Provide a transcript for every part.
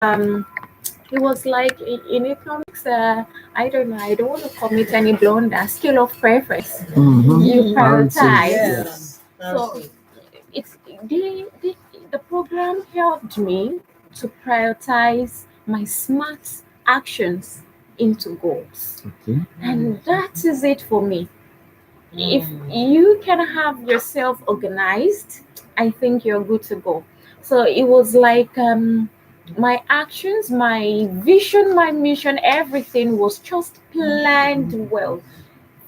it was like in economics, I don't know, I don't want to commit any blunder. Scale of preference. You prioritize. Yes. So it's the the program helped me to prioritize my smart actions into goals. Okay. And that is it for me. If you can have yourself organized, I think you're good to go. So it was like my actions, my vision, my mission, everything was just planned well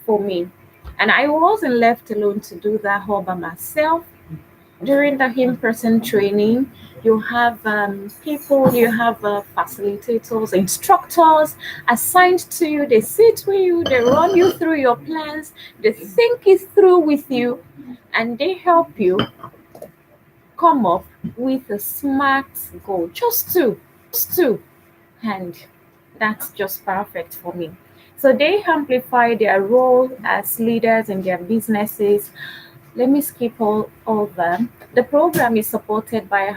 for me. And I wasn't left alone to do that all by myself. During the in-person training, you have people, you have facilitators, instructors assigned to you. They sit with you, they run you through your plans, they think it through with you, and they help you come up with a smart goal. Just two, and that's just perfect for me. So they amplify their role as leaders in their businesses. Let me skip all them. The program is supported by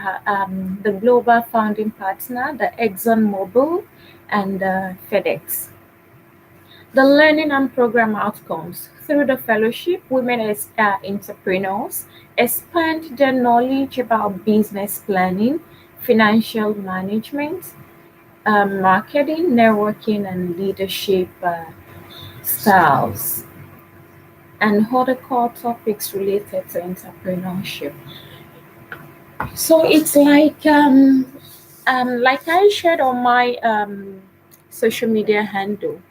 the global founding partner, the ExxonMobil and FedEx. The learning and program outcomes through the fellowship, women as entrepreneurs expand their knowledge about business planning, financial management, marketing, networking, and leadership styles, and other core topics related to entrepreneurship. So it's like I shared on my social media handle.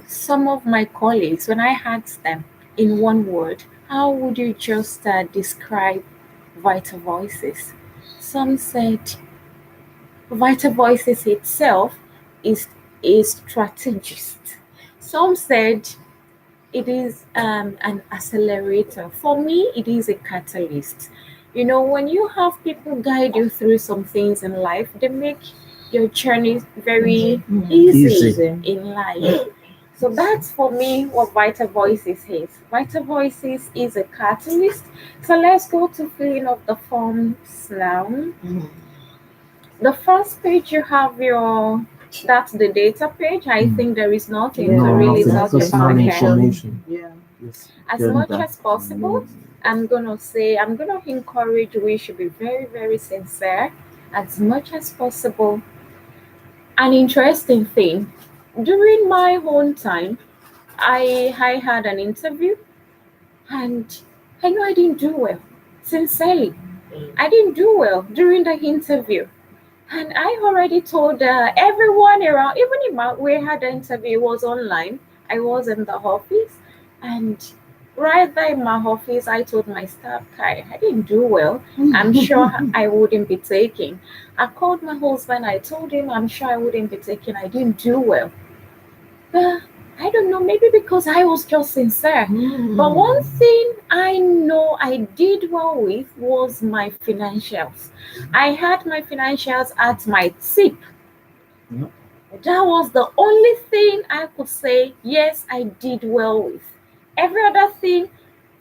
Some of my colleagues, when I asked them in one word, how would you just describe Vital Voices? Some said Vital Voices itself is a strategist. Some said it is an accelerator. For me, it is a catalyst. You know, when you have people guide you through some things in life, they make your journey very easy in life. So that's for me what Vital Voices is. Vital Voices is a catalyst. So let's go to filling of the forms now. The first page you have your that's the data page. I think there is nothing to really talk about here. Information. Yeah. Yes. As much as possible, I'm gonna encourage we should be very, very sincere as much as possible. An interesting thing, during my own time, I had an interview and I know I didn't do well. Sincerely, I didn't do well during the interview. And I already told everyone around, even if we had the interview, it was online. I was in the office, and right there in my office, I told my staff, Kai, I didn't do well. I'm sure I wouldn't be taken. I called my husband, I told him I'm sure I wouldn't be taken. I didn't do well. But I don't know, maybe because I was just sincere. But one thing I know I did well with was my financials. I had my financials at my tip. Yep. That was the only thing I could say, yes, I did well with. Every other thing,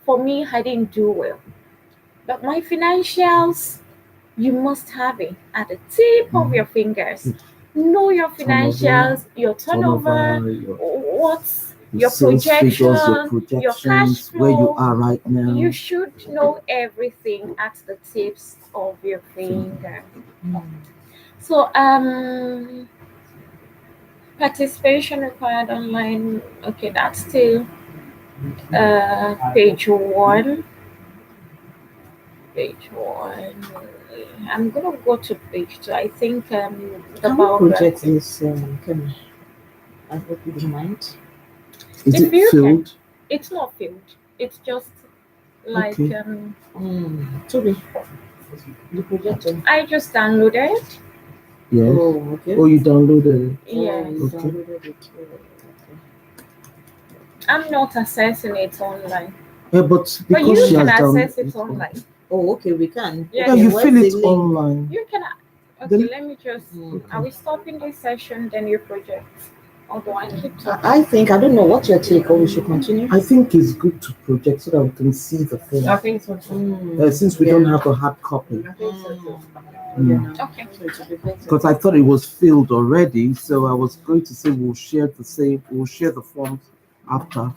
for me, I didn't do well. But my financials, you must have it at the tip of your fingers. Know your financials, your turnover, what's your projection, your cash flow, where you are right now. you should know everything at the tips of your finger. So participation required online. Okay, that's still page one. Page one. I'm gonna go to page two. I think the Can we project this, Kemi? I hope you don't mind. Is If it you filled? can. It's not filled. It's just like Okay. Toby, the projector. I just downloaded. Yeah. Oh, okay. Oh, you downloaded it. Yes. You Okay. downloaded it. Okay. I'm not accessing it online. Yeah, but But you because she can has access it downloaded online. Oh, okay, we can. Yeah. Yeah, Okay, you where's fill the it link? online. You can. Okay, let me just. Are we stopping this session? Then you project. Or do I keep talking? I think, I don't know, what's your take, or we should continue? I think it's good to project so that we can see the thing. I think so too. Since we don't have a hard copy. I think so too. Okay. So it will be better. Because I thought it was filled already, so I was going to say we'll share the forms after.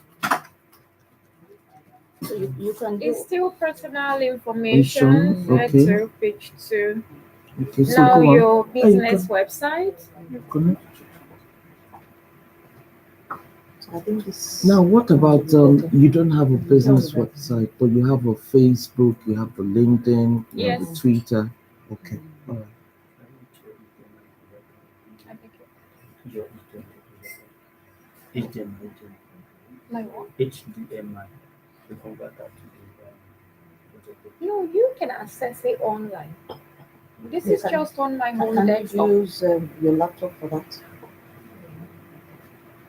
So you can do. It's still personal information. Okay. To page 2. Okay, so Now go on. your business website. Go on. I think this. Now, what about you don't have a business website, but you have a Facebook, you have the LinkedIn, you have the Yes. Twitter. Okay, all right. Like what? HDMI. No, you can access it online. This You is can- just on my own Can desktop. you use your laptop for that?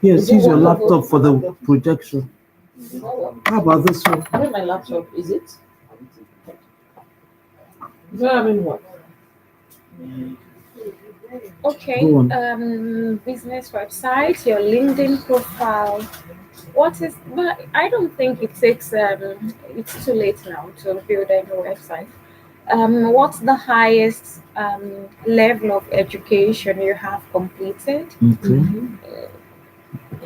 Yes, Is it use your wonderful? laptop for the projection. How about this one? I mean, my laptop, is it? So I mean what? Okay. Go on. Business website, your LinkedIn profile. What is? But I don't think it takes. It's too late now to build a new website. What's the highest level of education you have completed? Okay.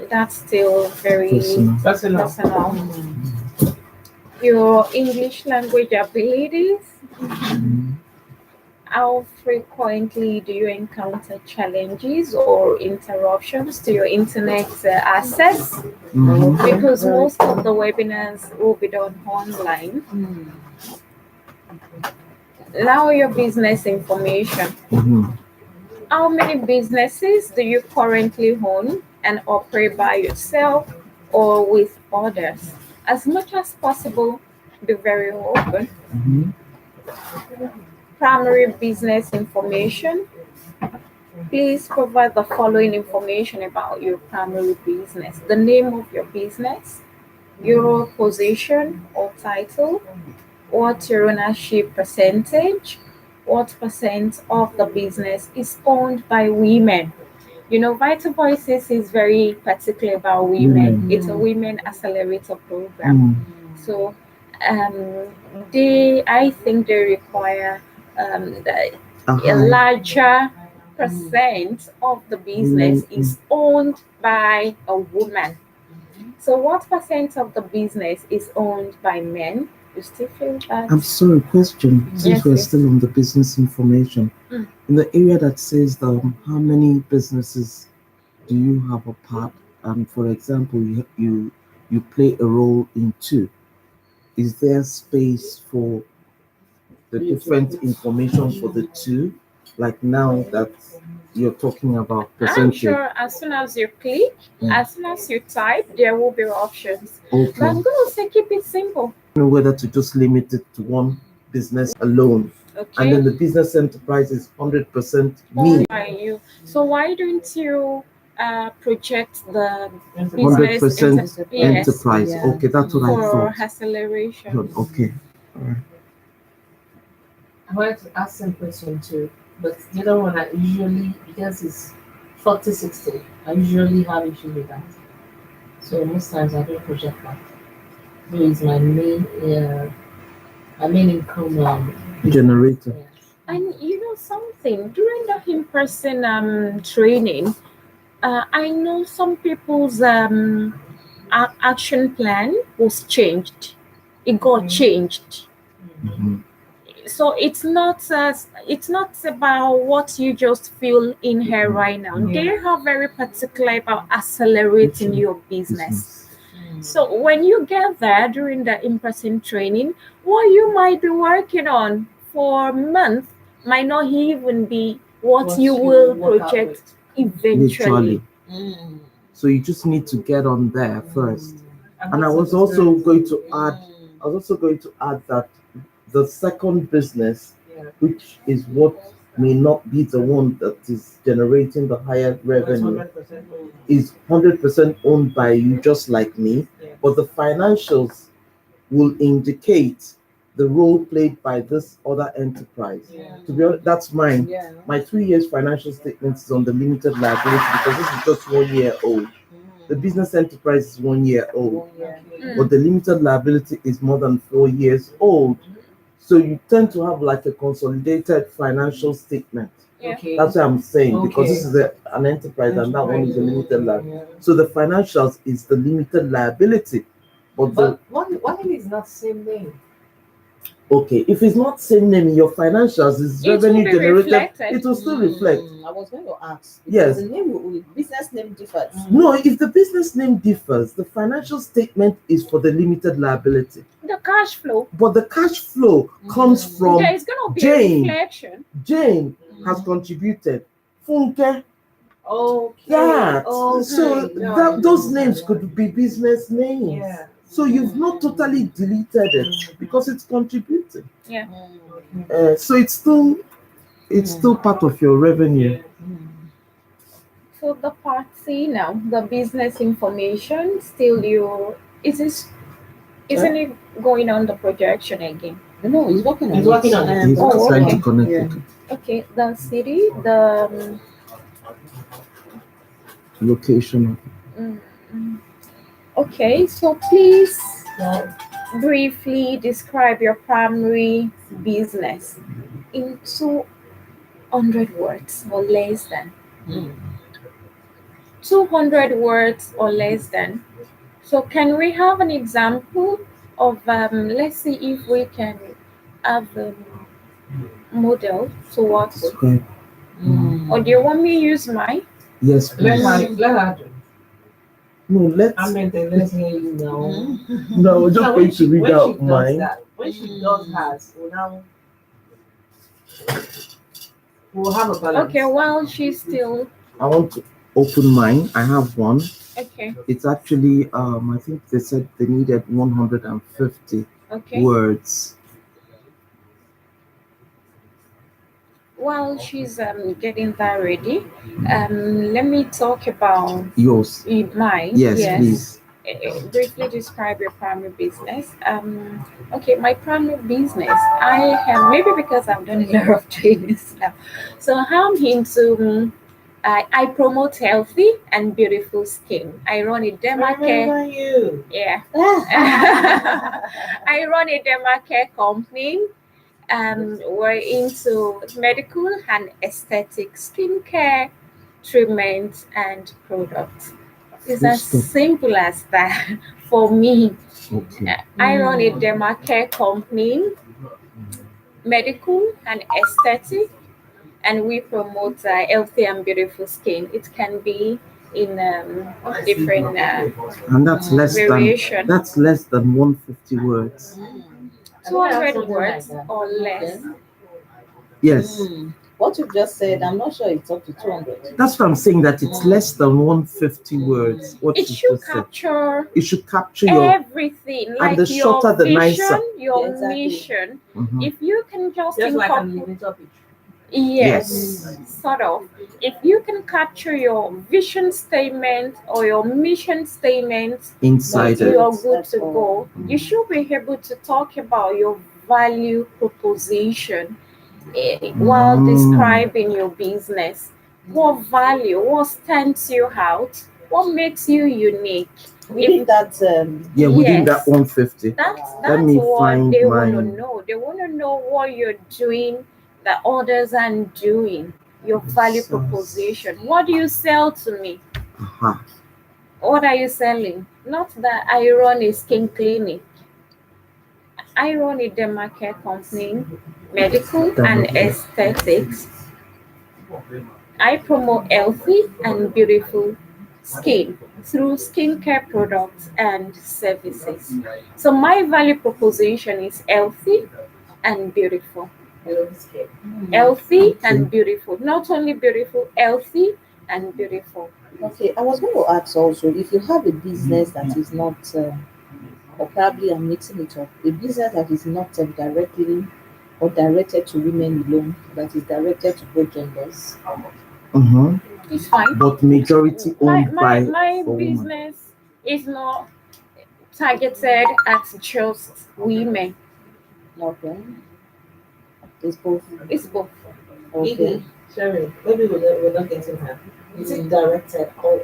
That's still very Personal. That's enough. personal. Your English language abilities. How frequently do you encounter challenges or interruptions to your internet access? Mhm. Because most of the webinars will be done online. Now, your business information. Mhm. How many businesses do you currently own and operate by yourself or with others? As much as possible, be very open. Mhm. Primary business information. Please provide the following information about your primary business: the name of your business, your position or title, what's your ownership percentage, what percent of the business is owned by women. You know, Vital Voices is very particular about women. It's a women accelerator program. So I think they require a larger percent of the business is owned by a woman. So what percent of the business is owned by men? You still feel that? I'm sorry, question. Since Yes, we're yes. still on the business information, in the area that says how many businesses do you have a part? For example, you play a role in 2. Is there space for the different information for the 2? Like now that you're talking about I'm percentage. sure as soon as you click, as soon as you type, there will be options. But Okay. I'm going to say keep it simple. I don't know whether to just limit it to one business alone, and Okay. then the business enterprise is 100% Owned me. by you. So why don't you project the 100% business yes, enterprise. Yeah. Okay, that's what I for thought. acceleration? Good, okay. All right. I wanted to ask some question too, but the other one I usually, because it's 40/60, I usually have issue with that. So most times I don't project that. So it's my main income Generator. yeah. And you know something, during the in-person training, I know some people's action plan was changed. It got changed. Mhm. So it's not about what you just feel in here right now. They are very particular about accelerating your business. So when you get there during the in-person training, what you might be working on for a month might not even be what you will project eventually. Literally. So you just need to get on there first. And I was also going to add that the second business, which is what may not be the one that is generating the higher revenue, is 100% owned by you, just like me. But the financials will indicate the role played by this other enterprise. Yeah. To be honest, that's mine. Yeah. My 3 years financial statements is on the limited liability because this is just 1 year old. The business enterprise is 1 year old, 1 year. but the limited liability is more than 4 years old. So you tend to have like a consolidated financial statement. Yeah. Okay. That's what I'm saying, because this Okay. is an enterprise and that one is a limited liability. Yeah. So the financials is the limited liability. But But what if it's not the same name? okay, if it's not same name in your financials, it's It will revenue be generated, reflected. it will still reflect. I was going to ask. Yes. The name, business name differs. No, if the business name differs, the financial statement is for the limited liability. The cash flow. But the cash flow comes from There is going to be Jane. a reflection. Jane has contributed. Funke. Okay. Yeah. Okay. So those names could be business names. Yeah. So you've not totally deleted it because it's contributing. Yeah. So it's still part of your revenue. So the part C now, the business information, still isn't it going on the projection again? No, he's working on He's working on it. He's Oh, trying okay. to connect Yeah. it. Okay, the city, the Location. mm, okay, so please briefly describe your primary business in 200 words or less than. 200 words or less than. So can we have an example of, let's see if we can have a model to work with. Okay. Or do you want me to use mine? Yes, Let please. her do. No, let's. I mean, let's hear you now. No, we're just So going to read when out she mine. does that, when she does hers, we'll have a balance. Okay, while she's still I want to open mine. I have one. okay. It's actually I think they said they needed 150 Okay. words. While she's getting that ready, let me talk about Yours. mine. Yes, please. Briefly describe your primary business. Okay, my primary business, I have, maybe because I've done a lot of trainings now, so I'm into I promote healthy and beautiful skin. I run a derma care. Remember you. Yeah. I run a derma care company. We're into medical and aesthetic skincare treatments and products. It's as simple as that for me. Okay. I run a derma care company, medical and aesthetic, and we promote healthy and beautiful skin. It can be in different And that's less variation. than 150 words. 200 words or less. Yes. What you've just said, I'm not sure it's up to 200. That's what I'm saying, that it's less than 150 words. What It you should just said. capture It should capture your everything, like the your shorter, the vision, nicer. your Exactly. mission. Mhm. If you can just Just like an incorporate, elevator pitch. yes, sort of. If you can capture your vision statement or your mission statement, inside you it. are good That's to all. go. You should be able to talk about your value proposition while describing your business. What value, what stands you out, what makes you unique. Within that, Yeah, within Yes. that 150. That's Let me what find they want to mine. know. They want to know what you're doing that others aren't doing. Your value Yes. proposition. What do you sell to me? Aha. What are you selling? Not that I run a skin clinic. I run a derma care company, medical and aesthetics. I promote healthy and beautiful skin through skincare products and services. So my value proposition is healthy and beautiful. Healthy and beautiful. Not only beautiful, healthy and beautiful. okay, I was going to ask also if you have a business that is not, or probably I'm mixing it up, a business that is not directly or directed to women alone, that is directed to both genders. Mhm. It's fine. But majority owned My by for women. business is not targeted at just women. Okay. It's both. It's both. Okay. Sorry, maybe we're not getting her. Is it directed or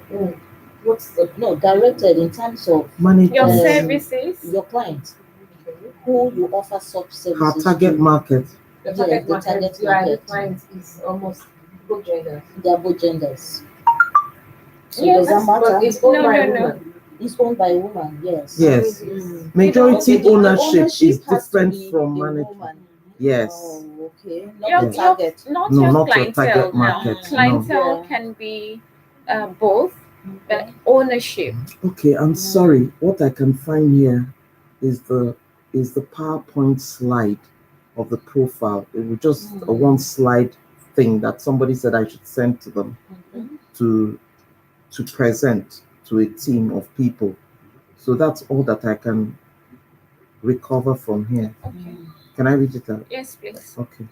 what's the No, directed in terms of Your Management. services. your client, who you offer such Her services target to. market. the Yes, target the market? target Your ideal market. client is almost both genders. They are both genders. So Yes, does that But matter? it's owned No, by a no, no. woman. It's owned by a woman, yes. Yes. Mm. Majority Okay, the ownership is has to different be from a management. woman. Yes. Oh, okay. Not Your, the Yeah. target. not No, your not your clientele target now. market. No. Clientele Yeah. can be both, but ownership. Okay, I'm sorry. What I can find here is the PowerPoint slide of the profile. It was just a one slide thing that somebody said I should send to them to present to a team of people. So that's all that I can recover from here. Okay. Can I read it out? Yes, please. Okay.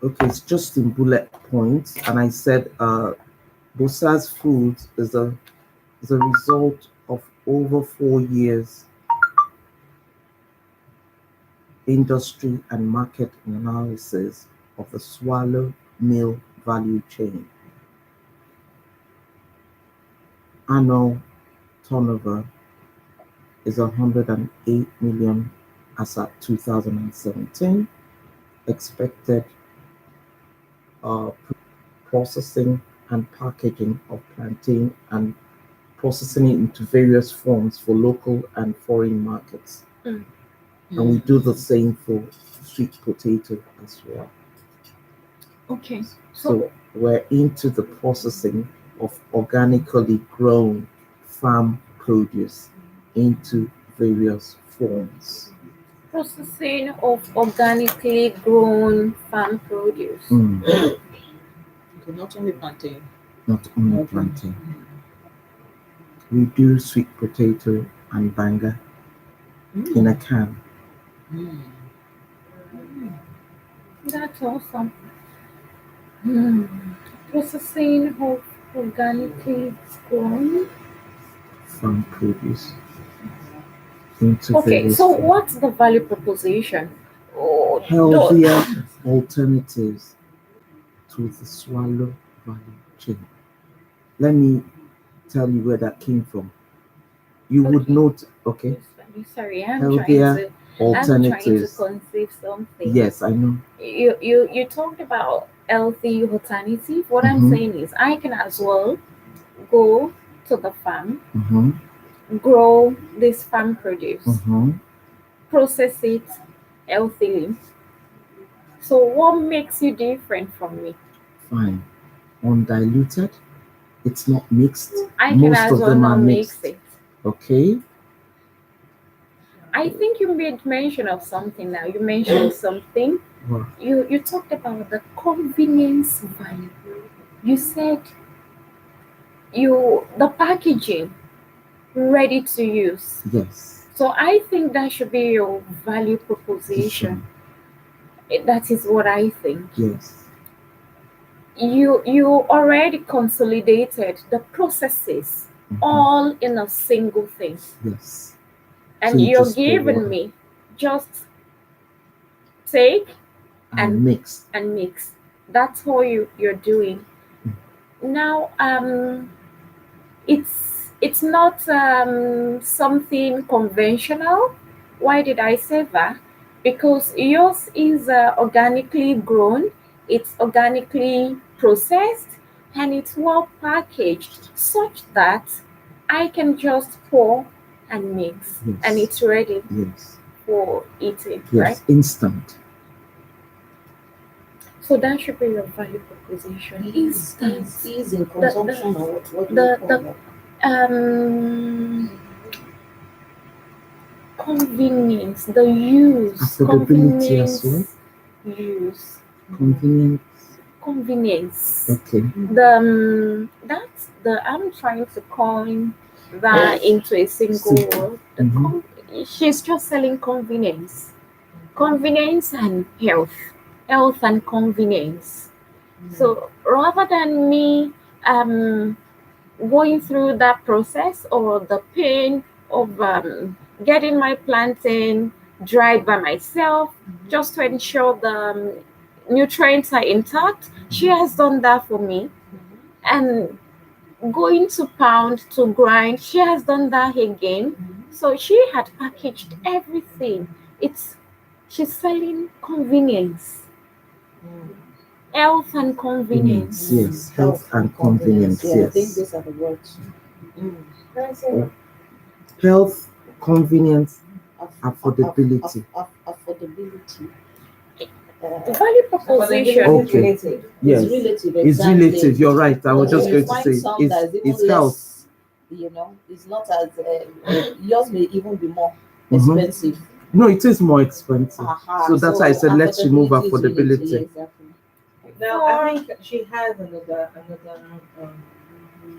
Okay, it's just in bullet points, and I said Bosa's Foods is a result of over 4 years industry and market analysis of the swallow mill value chain. Annual turnover is 108 million as at 2017. Expected uh, processing and packaging of plantain and processing it into various forms for local and foreign markets. Mm. And we do the same for sweet potato as well. Okay. So we're into the processing of organically grown farm produce into various forms. Processing of organically grown farm produce. Okay, not only plantain. Not only plantain. We do sweet potato and banga in a can. That's awesome. Hmm. Processing of organically grown. Farm produce into Okay, various so forms. what's the value proposition? Oh, Healthier alternatives to the swallow value chain. Let me tell you where that came from. You would note, okay, sorry, I'm healthier trying to alternatives. conceive something. Yes, I know. You talked about healthy alternative. What I'm saying is I can as well go to the farm, grow this farm produce, process it healthily. So what makes you different from me? Fine. Undiluted. It's not mixed. I can Most as of well them not are mix mixed. it. Okay. I think you made mention of something now. You mentioned something. Well, You talked about the convenience value. You said the packaging ready to use. yes. So I think that should be your value proposition. That is what I think. Yes. You already consolidated the processes all in a single thing. Yes. And So you you're just pour giving water me just take and mix. and mix. That's how you're doing. Now it's not something conventional. Why did I say that? Because yours is organically grown, it's organically processed, and it's well packaged such that I can just pour and mix, and Yes. it's ready Yes. for eating, Yes. right? Instant. So that should be your value proposition. Instant. Ease in consumption or what do you The call that? Convenience, the use, Affordability as well. use, Convenience. convenience. Okay. That's the I'm trying to coin that into a single word. She's just selling convenience, convenience and health and convenience. So rather than me going through that process or the pain of getting my plantain dried by myself just to ensure the nutrients are intact. She has done that for me. And going to pound to grind, she has done that again. So she had packaged everything. It's She's selling convenience, health and Convenience, convenience. yes. Health and convenience, Yeah, I think yes. these are the words. Health, convenience, Affordability. affordability. Affordability. Value proposition. Okay. Relative. Yes. It's relative. It's Exactly. relative. You're right. I was So just you going to find say some that is even it's health. less. It's not as yours may even be more Mhm. expensive. No, it is more expensive. Aha. So that's why I said let's remove affordability is relative, affordability. yeah, exactly. Now I think she has another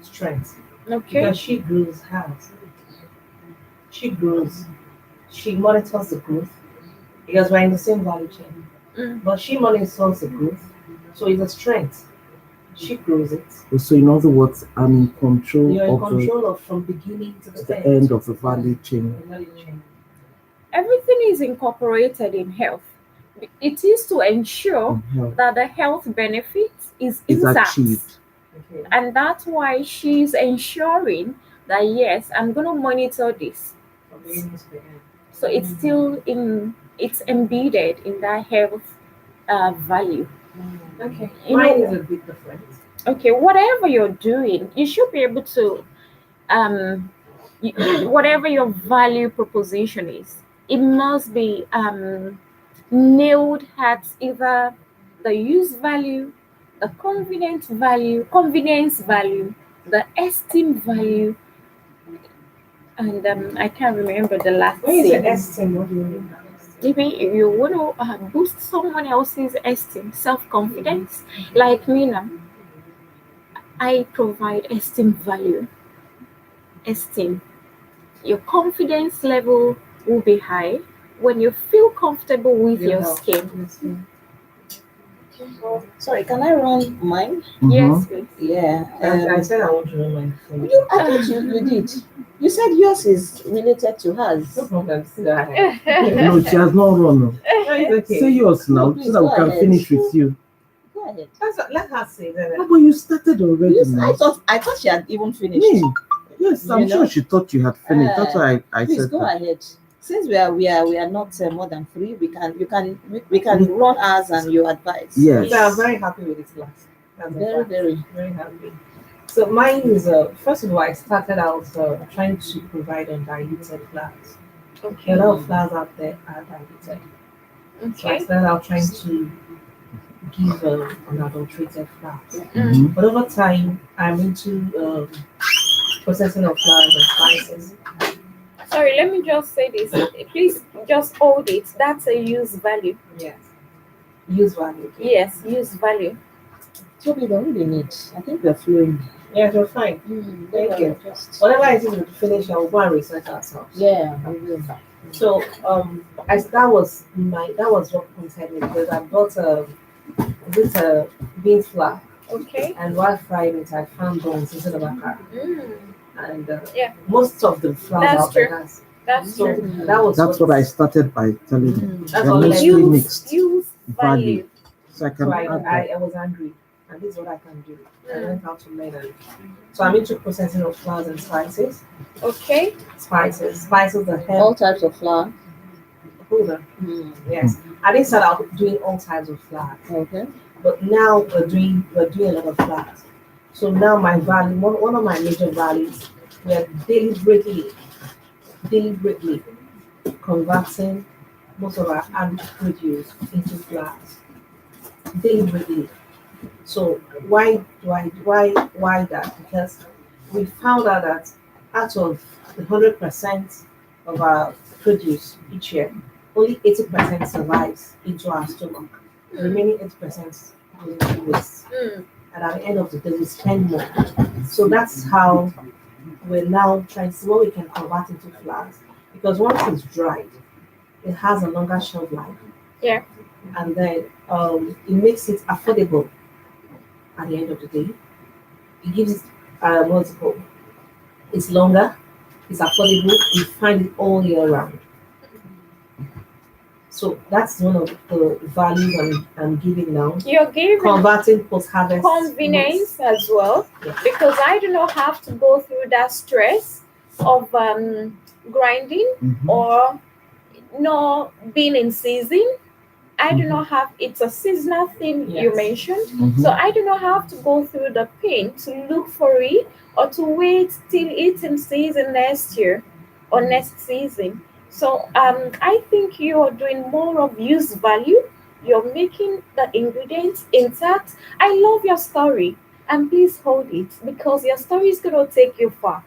strength Okay. because she grows hers. She grows. She monitors the growth because we're in the same value chain. Mm. But she monitors the growth, so it's a strength. She grows it. So in other words, I'm in control You're in of control of from beginning to the the end of the value chain. The value chain. Everything is incorporated in health. It is to ensure in health that the health benefits is is intact. achieved. Okay. And that's why she's ensuring that yes, I'm going to monitor this. From beginning to the end. So it's embedded in that health value. Okay. You Mine know, is a bit different. okay, whatever you're doing, you should be able to um whatever your value proposition is, it must be nailed at either the use value, the convenience value, the esteem value, and I can't remember the last When you say C. esteem, what do you mean by esteem? Maybe you want to boost someone else's esteem, self confidence. Like me now, I provide esteem value. Esteem. Your confidence level will be high when you feel comfortable with your health. skin. Yes, Sorry, can I run mine? Yes, please. Yeah. I said I want to run mine for I thought you did. You said yours is related to hers. No problem. See that I have. No, she has not run. No, it's okay. Say yours now, No, please so that we go can ahead. finish with you. Go ahead. Let her say that. No, but you started already now. I thought she had even finished. Me? Yes, I'm You know? sure she thought you had finished. That's why I Please said go that. ahead. Since we are not more than three, we can run ours and your advice. Yes. So I'm very happy with this class. That's a Very, fact. very. Very happy. So mine is first of all, I started out trying to provide undiluted flowers. Okay. A lot of flowers out there are diluted. So I Okay. started out trying to give unadulterated flowers. Mhm. But over time, I'm into processing of flowers and spices. Sorry, let me just say this. Please just hold it. That's a use value. Yes. Use value. Yes, use value. So we don't really need. I think we're flowing. Yes, you're fine. Thank you. Whatever it is we finish, I will go and research ourselves. Yeah, we will. So that was what prompted me because I bought a bean flour Okay. and while frying it I found bones instead of akara. And Yeah. most of the flour That's out there true. has. That's So true. That's what I started by telling you. That's They're all I mostly use. mixed Use value. value. So I So can add that. I was angry and this is what I can do. I learned how to learn it. So I'm into processing of flours and spices. Okay. Spices that All help types of flour. Huda. Yes. I didn't start out doing all types of flour. Okay. But now we're doing a lot of flowers. So now my value, one of my major values, we are deliberately converting most of our ag produce into flowers. Deliberately. So why that? Because we found out that out of the 100% of our produce each year, only 80% survives into our stomach. The remaining 80% goes into waste. And at the end of the day, we spend more. So that's how we're now trying to see what we can convert into flowers. Because once it's dried, it has a longer shelf life. Yeah. And then it makes it affordable at the end of the day. It gives what's it called? It's longer, it's affordable, you find it all year round. So that's one of the values I'm giving now. You're giving Converting post harvest convenience as well, Yeah. because I do not have to go through that stress of grinding Mhm. or not being in season. I do Mhm. not have, it's a seasonal thing you Yes. mentioned. Mhm. So I do not have to go through the pain to look for it or to wait till it's in season next year or next season. So I think you are doing more of use value. You're making the ingredients intact. I love your story, and please hold it because your story is going to take you far.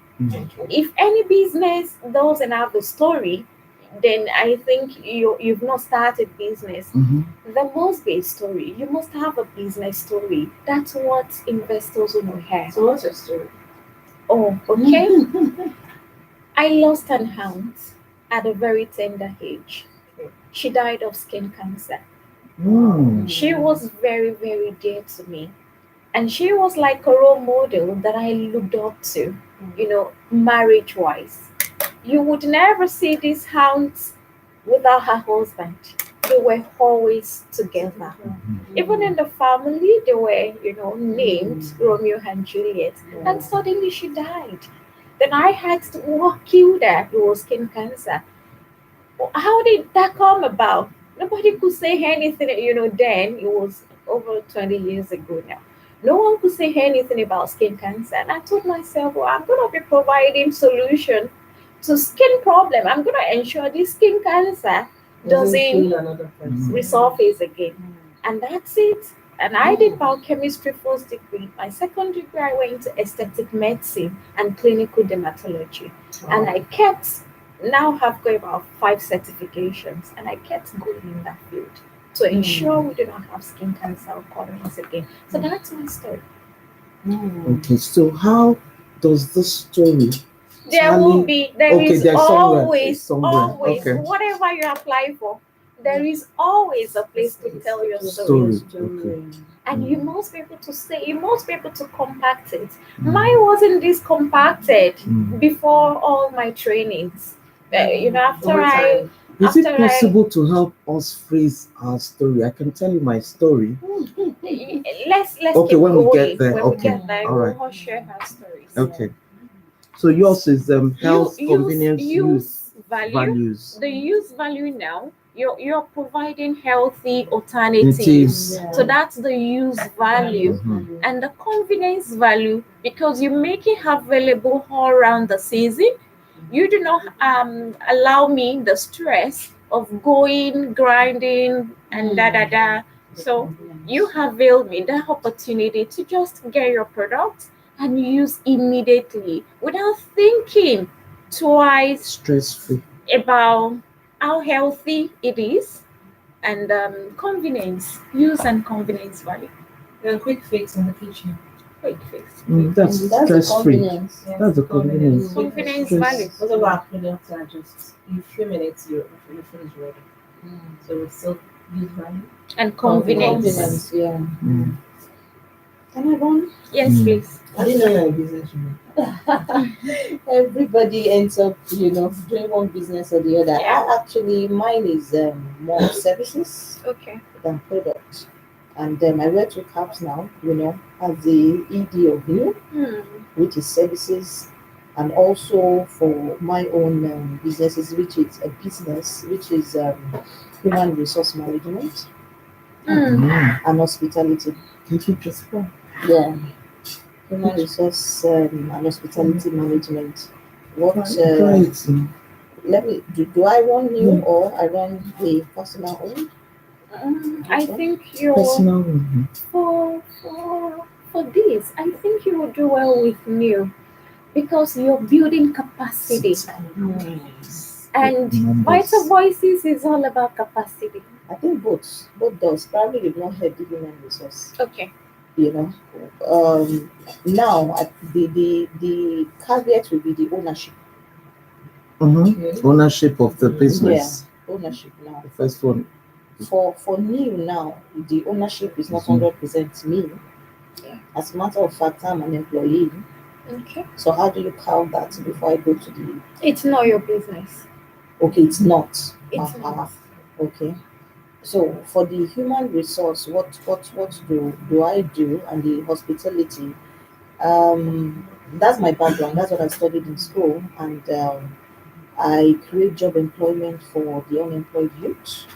If any business doesn't have the story, then I think you've not started business. Mhm. There must be a story. You must have a business story. That's what investors want to hear. So what's your story? Oh, okay. I lost an aunt at a very tender age. She died of skin cancer. Mm. She was very, very dear to me. And she was like a role model that I looked up to, marriage wise. You would never see this aunt without her husband. They were always together. Even in the family, they were, named Romeo and Juliet. And suddenly she died. Then I asked what killed her. It was skin cancer. How did that come about? Nobody could say anything, then it was over 20 years ago now. No one could say anything about skin cancer. And I told myself, well, I'm going to be providing solution to skin problem. I'm going to ensure this skin cancer Doesn't doesn't kill another person. resurface again. And that's it. And I did biochemistry first degree. My second degree, I went into aesthetic medicine and clinical dermatology. And I kept, now have got about 5 certifications, and I kept going in that field to ensure we do not have skin cancer occurrence again. So that's my story. Okay, so how does this story There will be, there Okay, is there's somewhere. always, It's somewhere. always, Okay. whatever you apply for, there is always a place to tell your story. Okay. And you must be able to say, you must be able to compact it. Mine wasn't this compacted before all my trainings. After Over I, time. Is it after I, possible to help us phrase our story? I can tell you my story. let's Okay, keep when we going. get there, When we okay. get there, All right. we'll all share our stories. Okay. So yours is health, You convenience, use value. values. The use value now. You're providing healthy It alternatives. is. So that's the use value. And the convenience value, because you make it available all around the season. You do not allow me the stress of going grinding and da da da. So you avail me the opportunity to just get your product and use immediately without thinking twice Stress free. about how healthy it is and convenience, use and convenience value. And quick fix in the kitchen. Quick fix. That's That's the stress free. convenience. Yes, That's the convenience. Convenience Stress. value. Most of our products are just in a few minutes your food is ready. So it's still use value. And convenience. Convenience, yeah. Mm. Can I run? Yes, Mm. please. I didn't know you're a businesswoman. Everybody ends up, doing one business or the other. Yeah. Mine is more services Okay. than products. And I wear two caps now, as the ED of you, which is services, and also for my own businesses, which is a business, which is human resource management and hospitality. Did you just go? Yeah, human resource and hospitality management. What? Right. Let me. Do I run you or I run the personal own? I think you're Personal. Mhm. for this. I think you will do well with new because you're building capacity. And Numbers. Vital Voices is all about capacity. I think both does. Probably you've not heard the human resource. Okay. Now the caveat will be the ownership. Ownership of the business. Yeah, ownership now. The first one. For new now, the ownership is not 100% me. Yeah. As a matter of fact, I'm an employee, Okay. So how do you count that before I go to the? It's not your business. Okay, it's not. It's Uh-huh. not. Okay. So for the human resource, what do I do, and the hospitality? That's my background. That's what I studied in school, and I create job employment for the unemployed youth.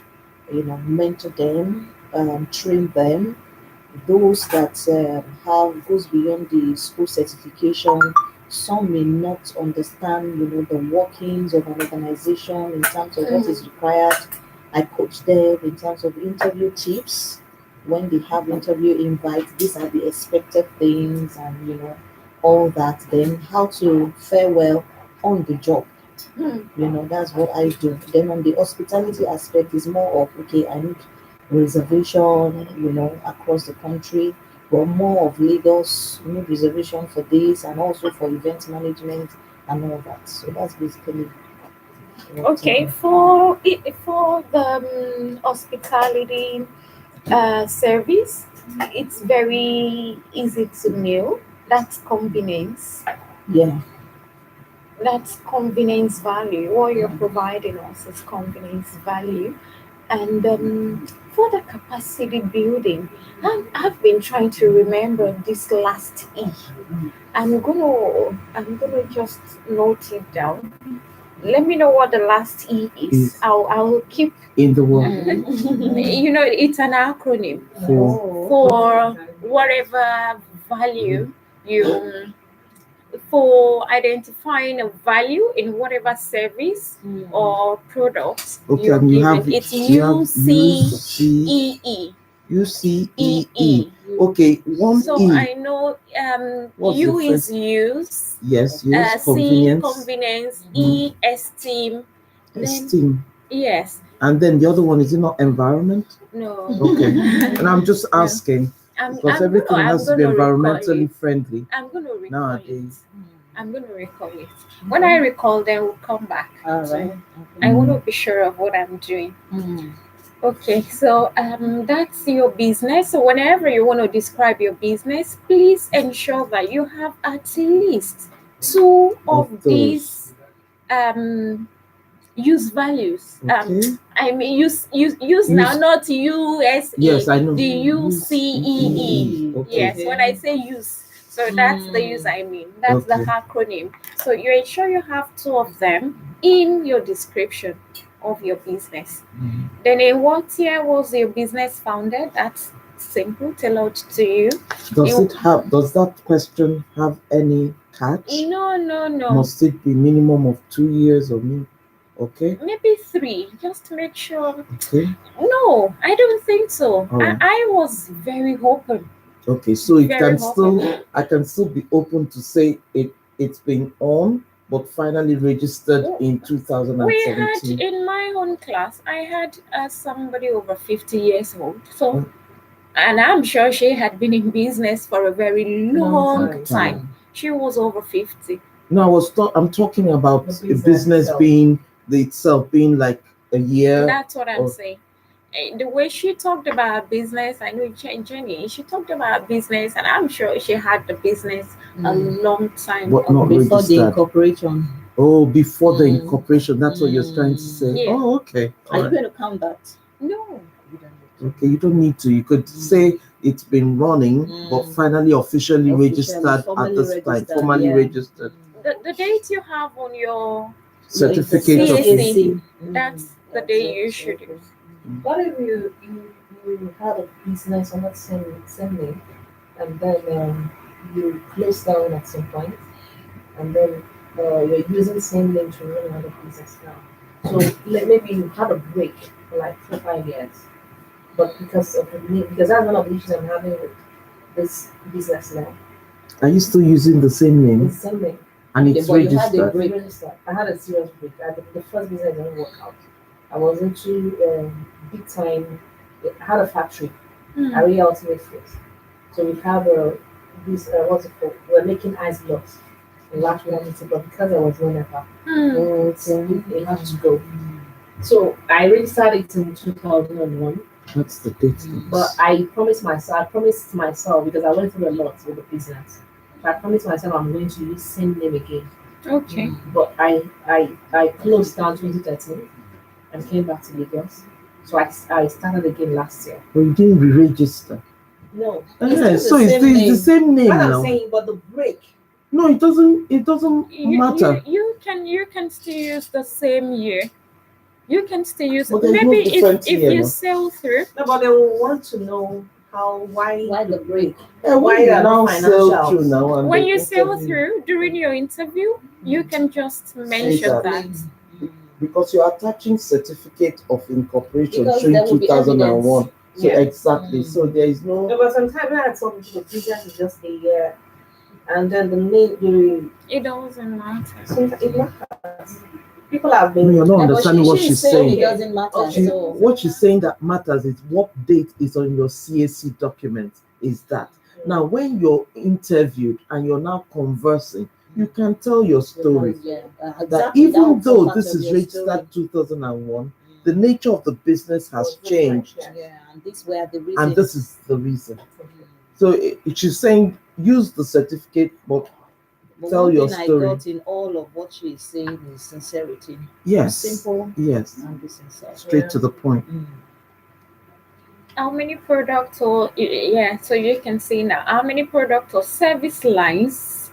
Mentor them, train them, those that have goes beyond the school certification. Some may not understand, the workings of an organization in terms of what is required. I coach them in terms of interview tips. When they have interview invites, these are the expected things, and all that. Then how to fare well on the job. Mm. That's what I do. Then on the hospitality aspect is more of, okay, I need reservation, across the country, but more of Lagos, need reservation for this and also for event management and all that. So that's basically what. Okay, for the hospitality service, it's very easy to know. That's convenience. Yeah, That's convenience value. What you're providing us is convenience value. And for the capacity building, I've been trying to remember this last E. I'm gonna just note it down. Let me know what the last E is. Is I'll keep. in the world It's an acronym for for whatever value you for identifying a value in whatever service or product okay, you're and you giving. have It's you have UCEE. UCEE. EE. Okay, one So E. I know What's the U is first? use, Yes, use C convenience, convenience, E esteem, then esteem, yes, and then the other one is it not environment? no. Okay, and I'm just No. asking because I'm everything I'm has to be gonna recall environmentally it. friendly I'm gonna recall it. nowadays. I'm gonna recall it. When I recall, then we'll come back. all So right. I want to be sure of what I'm doing. Mm. Okay, so that's your business. So whenever you want to describe your business, please ensure that you have at least two Of of those, these use values. okay. I mean use now, Use, not USA. yes, I know. The Use UCEE. Okay. Yes, when I say use, so that's the use I mean. That's the Okay. acronym. So you ensure you have two of them in your description of your business. Mhm. Then in what year was your business founded? That's simple, tailored to you. Does that question have any catch? No. Must it be minimum of 2 years or okay? Maybe three, just to make sure. Okay. No, I don't think so. All right. I was very open. Okay, so it Very can still I can still be open to say it's been on but finally registered in We had 2017. in my own class, I had somebody over 50 years old. So, Mm. and I'm sure she had been in business for a very long Long time. She was over 50. No, I'm talking about The a business itself. being itself being like a year. That's what I'm or saying. The way she talked about business, I know Jenny, she talked about business, and I'm sure she had the business a long time But not ago. Before the registered. incorporation. Oh, before the Mm. incorporation, that's what you're trying to say. Yeah. Oh, okay. Are you Alright. going to count that? No. Okay, you don't need to. You could say it's been running, but finally officially registered formally at this time, registered, formally yeah. registered. The date you have on your Certificate of CAC, that's the day you should use. What if you had a business on that same name, and then you close down at some point, and then you're using the same name to run another business now? So maybe you had a break for like 4 5 years, but because of the name, because that's one of the issues I'm having with this business now. Are you still using the same name It's the same name. and it's but you had a registered? break. I had a serious break. The first business didn't work out. I was into big time. I had a factory. I really ultimate foods. So we have this what's it called? We're making ice blocks in large quantity, but because I was no never, it had to go. So I really started in 2001. That's the date. But I promised myself because I went through a lot with the business. So I promised myself I'm going to use same name again. Okay. But I closed down 2013 and came back to Lagos. So I started again last year. But you didn't re-register. No, So it's the same name what I'm now. saying, but the break. No, it doesn't matter. You can still use the same year. You can still use But there's no maybe different if year you now. sail through. No, but they will want to know why the break. When Why you are now the sail financials? through now and When they you sail interview- through during your interview, you can just mention that. that. because you're attaching certificate of incorporation Because showing there will be 2001. So Yeah. exactly. So there is No, no. but sometimes when I tell people the business is just a year, and then the name, It doesn't matter. sometimes it matters. People have No, been. you're not Yeah, but understanding what she's It saying. doesn't matter. Okay. So What she's saying that matters is what date is on your CAC document. Is that now when you're interviewed and you're now conversing, you can tell your story. yeah, That exactly. even will though come this part of is your registered story. 2001, the nature of the business has changed, Yeah, and this were the reason. and this is the reason. So she's saying use the certificate, but tell one your thing story. I got in all of what she is saying is sincerity. Yes, Simple yes, and be sincere. straight to the point. How many product or so you can see now how many product or service lines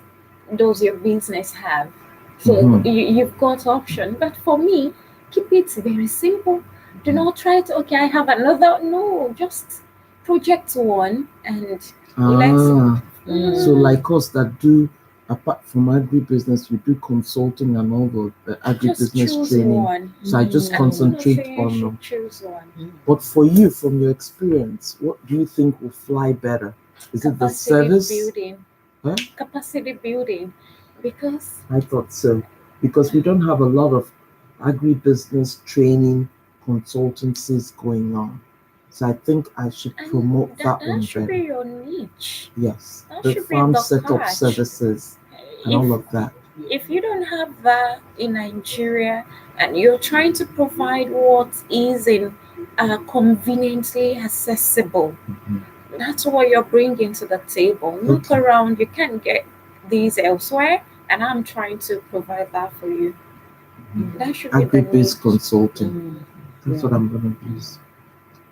does your business have? So you've got option, but for me, keep it very simple. Do not try to I have another. No, just project one and let's. So like us that do apart from agribusiness, we do consulting and all the Just agribusiness choose training. one. So I just I'm not concentrate saying you on should them. choose one. But for you, from your experience, what do you think will fly better? Is it the service? Building. Huh? Capacity building, because I thought so. Because we don't have a lot of agribusiness training consultancies going on. So I think I should promote that one should better. be your niche. Yes, That the should be farm the setup catch. services and all of that. If you don't have that in Nigeria and you're trying to provide what is in conveniently accessible, that's what you're bringing to the table. Look around, you can't get these elsewhere, and I'm trying to provide that for you. That should be agri-based consulting. That's what I'm going to use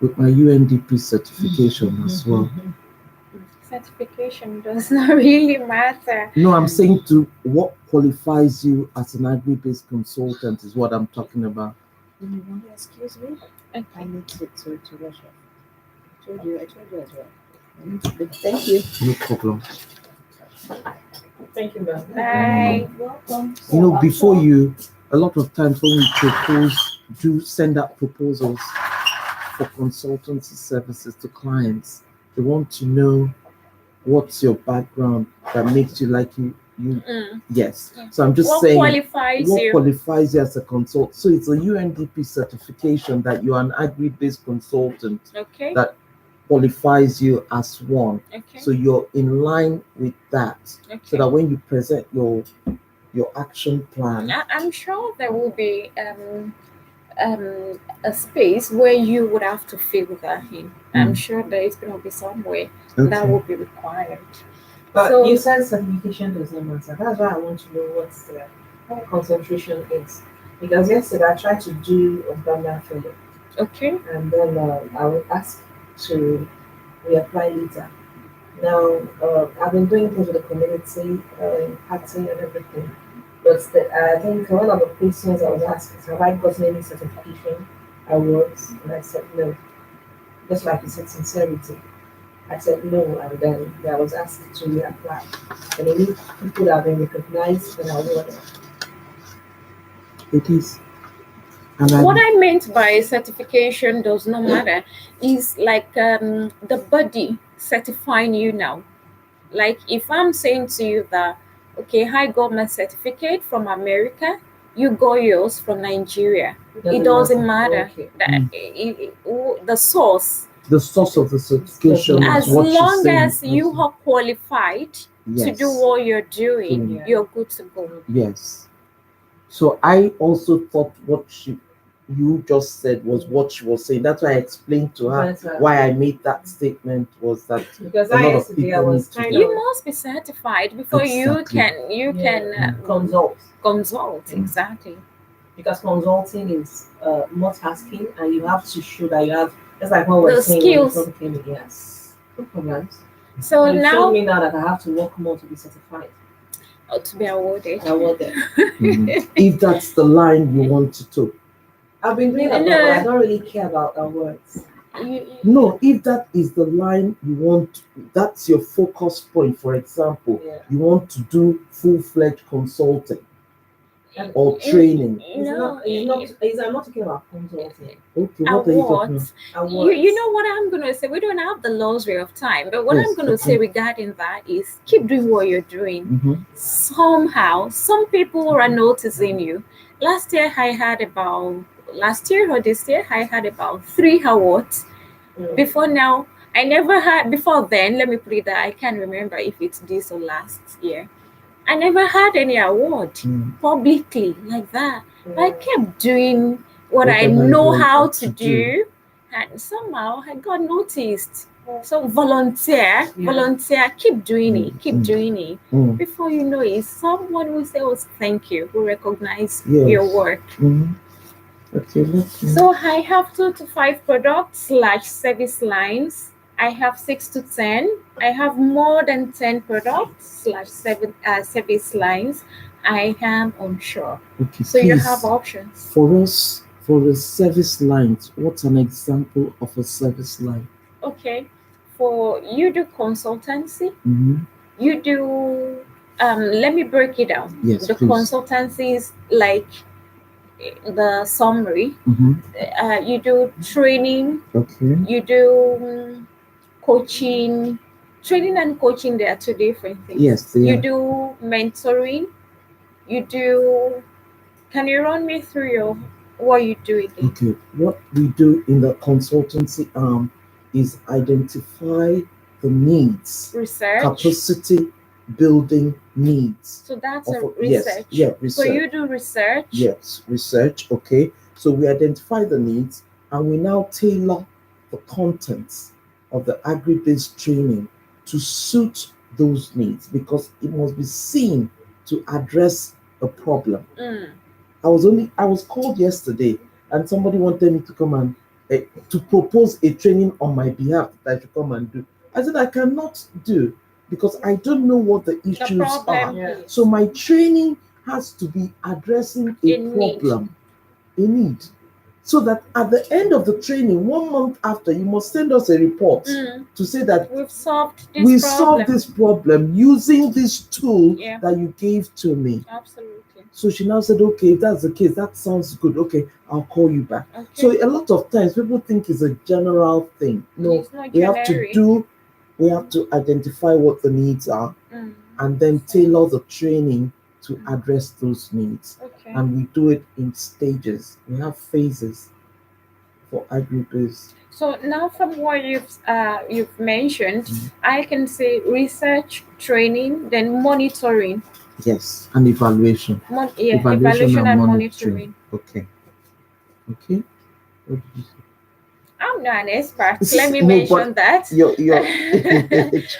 with my UNDP certification as well. Certification does not really matter. No, I'm saying to what qualifies you as an agri-based consultant is what I'm talking about. Excuse me. Okay. I need to rush off. I told you as well. Thank you. No problem. Thank you, ma'am. Bye. Welcome. You know, before you, a lot of times when we propose, do send out proposals for consultancy services to clients, they want to know what's your background that makes you like you. Yes. So I'm just saying what qualifies you as a consultant. So it's a UNDP certification that you're an agri-based consultant. Okay. That qualifies you as one. Okay. So you're in line with that. Okay. So that when you present your action plan, I'm sure there will be a space where you would have to fill that in. I'm sure there is going to be some way that will be required. But you said certification does not matter. That's why I want to know what the concentration is. Because yesterday I tried to do a Ghana fellow. Okay. And then I will ask to reapply later. Now, I've been doing things with the community, impacting and everything. But I think one of the questions I was asked is, have I gotten any certification? I was, and I said no. Just like you said, sincerity. I said no, and then I was asked to reapply. And any people that have been recognized, then I will. It is. What I meant by certification does not matter is like the body certifying you now. Like if I'm saying to you that, okay, I got my certificate from America, you got yours from Nigeria. It doesn't matter. Okay. The source. The source of the certification. As long as you are qualified to do what you're doing, you're good to go. Yes. So I also thought what you just said was what she was saying. That's why I explained to her But, why I made that statement was that because a lot of yesterday I people was need to kind do. You of must be certified before Exactly. you can consult, consult. Mm. Exactly. because consulting is multitasking, and you have to show that you have. That's like what we're The saying when the skills. phone came in. Yes, no problems. So You showed now me now that I have to work more to be certified. to be awarded. I want that. Mhm. If that's the line you want to take. I've been doing a lot, but I don't really care about awards. No, if that is the line you want, that's your focus point. For example, Yeah. you want to do full-fledged consulting or you- training. It's not. It's not. It's, I'm not talking about consulting. Okay, what are you talking about? Awards. You know Awards. what I'm gonna say? We don't have the luxury of time, but what Yes, I'm gonna say regarding that is keep doing what you're doing. Mm-hmm. Somehow, some people are noticing you. Last year or this year, I had about 3 awards. Mm. Before now, I never had. Before then, let me put it that I can't remember if it's this or last year. I never had any award publicly like that. But I kept doing what I Whatever you know want how to to do, and somehow I got noticed. So volunteer, keep doing it, keep doing it. Mm. Before you know it, someone will say, "Oh, thank you," will recognize Yes. your work. Mm-hmm. Okay, let's see. So I have 2 to 5 products / service lines. I have 6 to 10. I have more than 10 products / service lines. I am unsure. Okay, So you please, have options. for us, for the service lines, what's an example of a service line? Okay. For you do consultancy, Mm-hmm. you do let me break it down. Yes, The please. consultancy is like the summary. Mm-hmm. You do training, Okay. you do coaching. Training and coaching, they are 2 different things. Yes, they You are. do mentoring, you do. Can you run me through your what you do again? Okay, what we do in the consultancy arm is identify the needs, Research. capacity building needs. So that's of a yes, research. yeah, research. So you do research. Yes, research. Okay, so we identify the needs and we now tailor the contents of the agri-based training to suit those needs because it must be seen to address a problem. Mm. I was called yesterday and somebody wanted me to come and to propose a training on my behalf that I should come and do. I said I cannot do because I don't know what the issues problem are. is. So my training has to be addressing a problem, a need. So that at the end of the training, 1 month after, you must send us a report to say that we've solved this problem using this tool Yeah. that you gave to me. Absolutely. So she now said, okay, if that's the case, that sounds good. Okay, I'll call you back. Okay. So a lot of times people think it's a general thing. No, It's not we have to identify what the needs are and then tailor the training to address those needs. Okay. And we do it in stages. We have phases for agri-based. So now from what you've mentioned, I can say research, training, then monitoring. Yes, and evaluation. Evaluation and monitoring. Okay. Okay. What did you say? I'm not an expert. Let me mention that.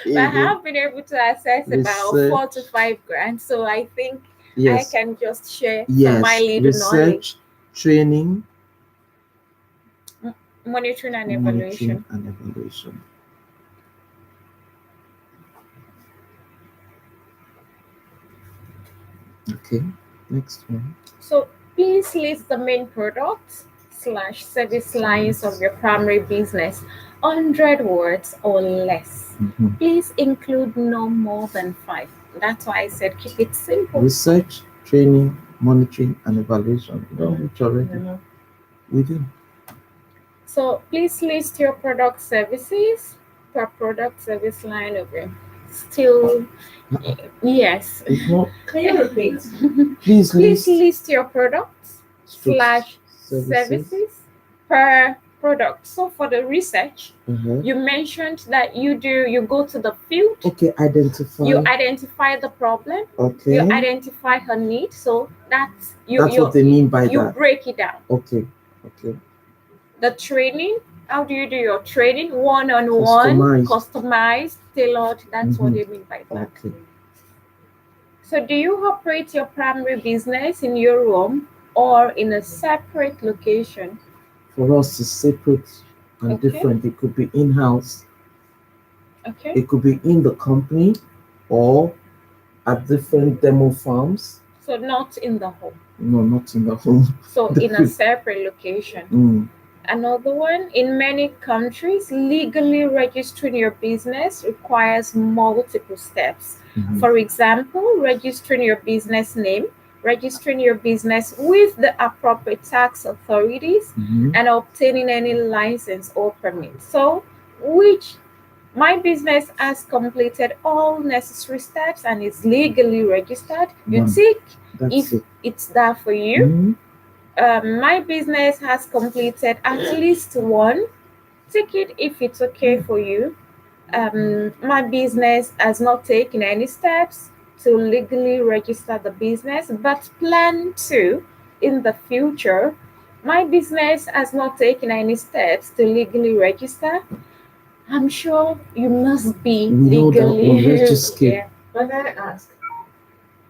But I have been able to access about 4 to 5 grants, so I think I can just share from my little knowledge. Training, monitoring and evaluation. Okay, next one. So please list the main products / service lines of your primary business. 100 words or less. Please include no more than 5. That's why I said keep it simple. Research, training, monitoring, and evaluation. You don't reach already. Within. So please list your product services per product service line of your still. Yes. Can you repeat? Please list your products / services per product. So for the research, you mentioned that you go to the field. Okay, You identify the problem. Okay. You identify her need. So that's what they mean by that. You break it down. Okay. Okay. The training, how do you do your training? One-on-one, customized, tailored. That's what they mean by that. Okay. So do you operate your primary business in your home or in a separate location? For us, it's separate and different. It could be in-house. Okay. It could be in the company or at different demo farms. So not in the home. No, not in the home. So in a separate location. Another one, in many countries, legally registering your business requires multiple steps. For example, registering your business name, registering your business with the appropriate tax authorities, and obtaining any license or permit. So, which my business has completed all necessary steps and is legally registered. You tick if it's there for you. My business has completed at least one. Tick it if it's okay for you. My business has not taken any steps to legally register the business, but plan to in the future. My business has not taken any steps to legally register. I'm sure you must be legally registered. Yeah. But I ask,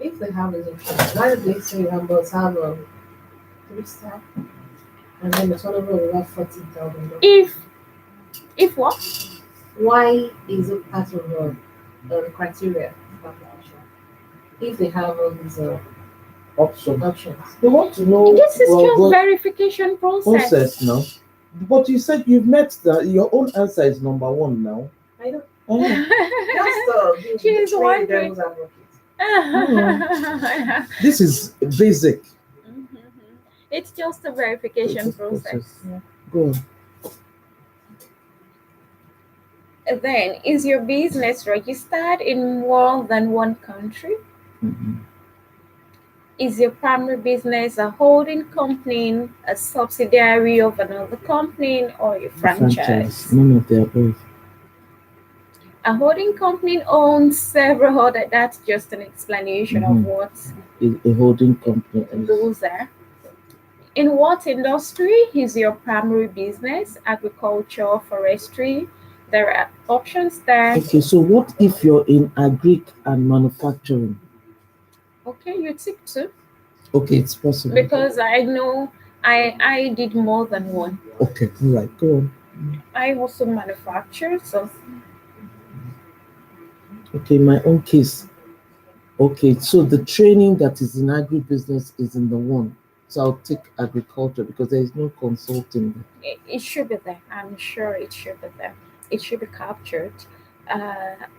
if they have this option, why do they say numbers have 3 staff and then the turnover of about $40,000? If what? Why is it part of the criteria of application? If they have all these options. They want to know. This is just verification process. Now. But you said you've met your own answer is number one now. I know. Just she's one devil's advocate. This is basic. It's just a verification process. Yeah. Go on. Then, is your business registered in more than one country? Is your primary business a holding company, a subsidiary of another company, or a franchise? None of the above. A holding company owns several other. That's just an explanation of what a holding company is. Those are. In what industry is your primary business? Agriculture, forestry. There are options there. Okay, so what if you're in agric and manufacturing? Okay, you tick two. Okay, it's possible. Because I know I did more than one. Okay, all right, go on. I also manufacture, so. Okay, my own case. Okay, so the training that is in agribusiness is in the one. So I'll take agriculture because there is no consulting. It should be there. I'm sure it should be there. It should be captured.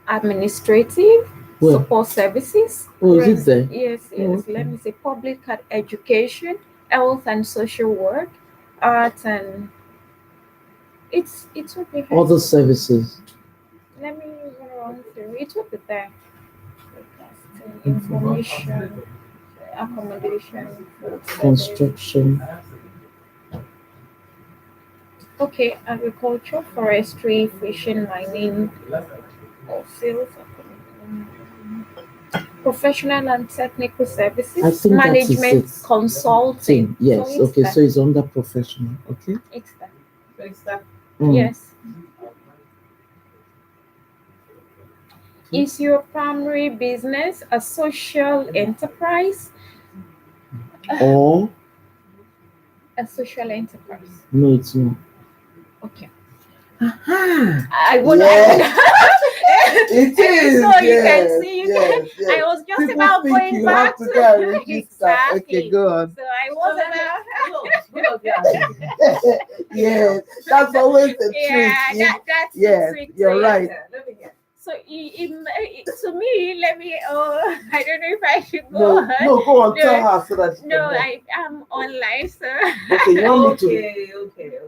Administrative support services. Oh, is it there? Yes. Okay. Let me say public education, health and social work, art and it's will be there. Other services. Let me run through. It will be there. Information, accommodation, construction. Okay, agriculture, forestry, fishing, mining, sales, professional and technical services, management, consulting. Yes, so okay, so it's under professional, okay? It's that. Yes. Is your primary business a social enterprise? Or a social enterprise? No, it's not. Okay. I would. It is. So you can see. Yes. I was just people about going back to go exactly. Okay, go on. So I was about. Yes, that's always the trick. That's yes, the trick. You're right. So to me, let me. I don't know if I should go on. No, go on. Tell her so that. No, I am online, so. Okay, you want me to? Okay.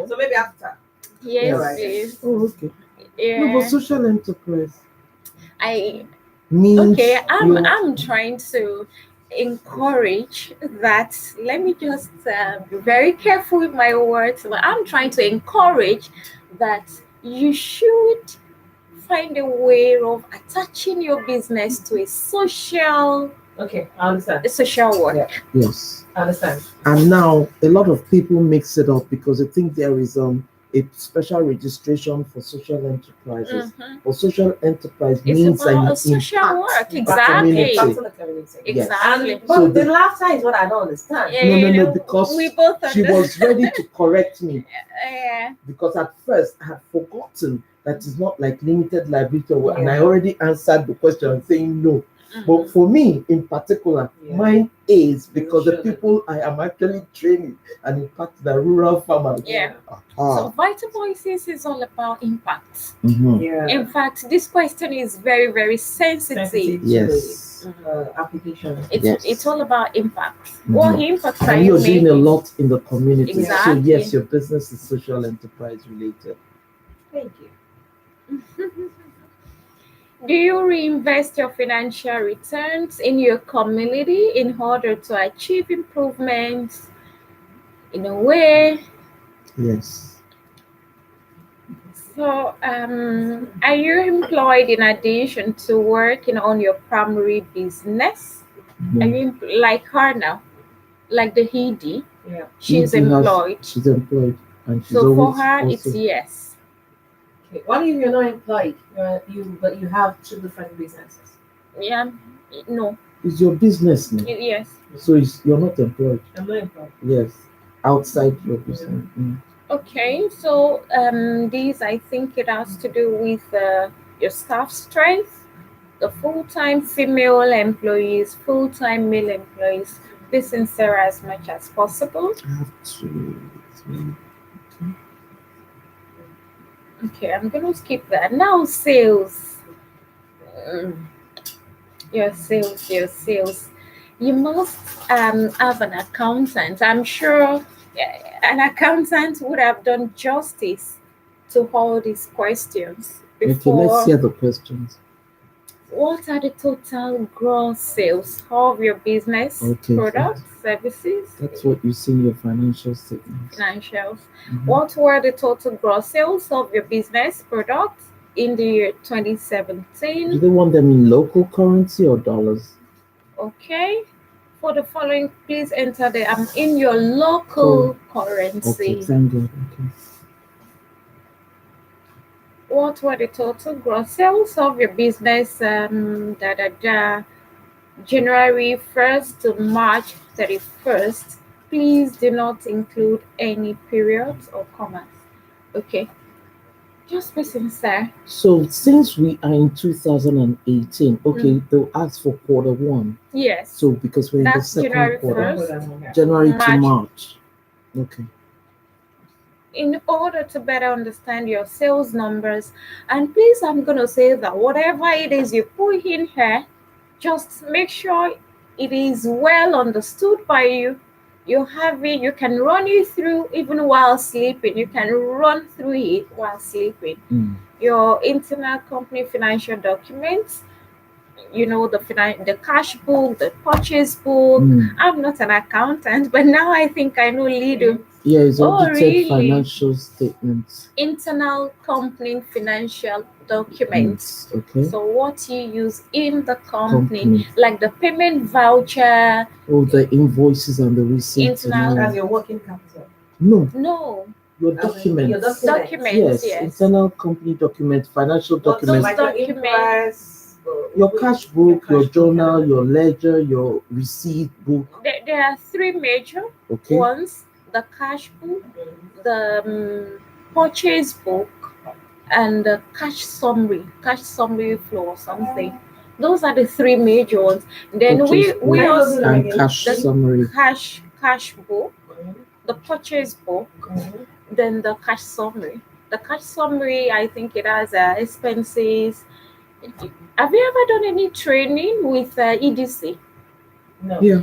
So maybe after. Yes, please. Oh, okay. Yeah. No, but social enterprise. Okay, I'm trying to encourage that. Let me just be very careful with my words. But I'm trying to encourage that you should find a way of attaching your business to a social Okay, I understand. social work. Yeah. Yes. I understand. And now a lot of people mix it up because they think there is a special registration for social enterprises. Mhm. Or social enterprise It's means that about you social impact work, a exactly. community. Impacting the community. Yes. Exactly. But So the the- laughter is what I don't understand. Yeah, No, you no, know, because we both she was ready to correct me yeah. because at first I had forgotten that it's not like limited liability, and I Yeah. already answered the question saying no. Mhm. But for me in particular, Yeah. mine is because the Sure that- people I am actually training and impact the rural farmers. Yeah. Ah. So Vital Voices is all about impact. Mhm. Yeah. In fact, this question is very, very sensitive. Sensitive to Yes. the application. It's all about impact. Mhm. What impact are And you you're doing a making? lot in the community. So Exactly. yes, your business is social enterprise related. Thank you. Do you reinvest your financial returns in your community in order to achieve improvements in a way? Yes. So, are you employed in addition to working on your primary business? Are Mhm. you like her now? Like the Hidi? Yeah. She's Edie employed. She's employed and she's So for always her, also it's yes. Okay. What if you're not employed? But you have two different businesses. Yeah, no, it's your business now. yes. So you're not employed. I'm not employed. Yes. Outside your business. Okay, so these I think it has to do with your staff strength, the full-time female employees, full-time male employees. Be sincere as much as possible. I have to. Okay, I'm gonna skip that. Now sales. Um, your sales. You must have an accountant. I'm sure an accountant would have done justice to all these questions Okay, let's before. hear the questions. What are the total gross sales of your business, Okay, products, services, That's what you see in your financial statements. financials? Mhm. What were the total gross sales of your business products in the year Do 2017? they want them in local currency or dollars? Okay. For the following, please enter the in your local Okay, currency. thank God. Okay. What were the total gross sales of your business January 1st to March 31st? Please do not include any periods or commas. Okay. Just be sincere. So since we are in 2018, okay, they'll ask for quarter one. Yes. So because we're in the That's second January quarter, 1st. January to March. March. Okay. In order to better understand your sales numbers, and please, I'm going to say that whatever it is you put in here, just make sure it is well understood by you. You have it, you can run it through even while sleeping. You can run through it while sleeping. Your internal company financial documents, the cash book, the purchase book. I'm not an accountant, but now I think I know little. Yeah, it's audited really? financial statements. Internal company financial documents. Okay. So what you use in the company, like the payment voucher. Oh, the invoices and the receipts. Internal. As your working capital. No. Your documents. Your Documents. Yes. Internal company documents, financial documents. Like documents. Your cash book, your journal, your ledger, your receipt book. There are three major ones: the cash book, the purchase book, and the cash summary flow or something. Those are the three major ones. Then Purchase we book also and cash summary. Cash book, the purchase book, then the cash summary. The cash summary, I think it has expenses. Have you ever done any training with EDC? No. Yeah.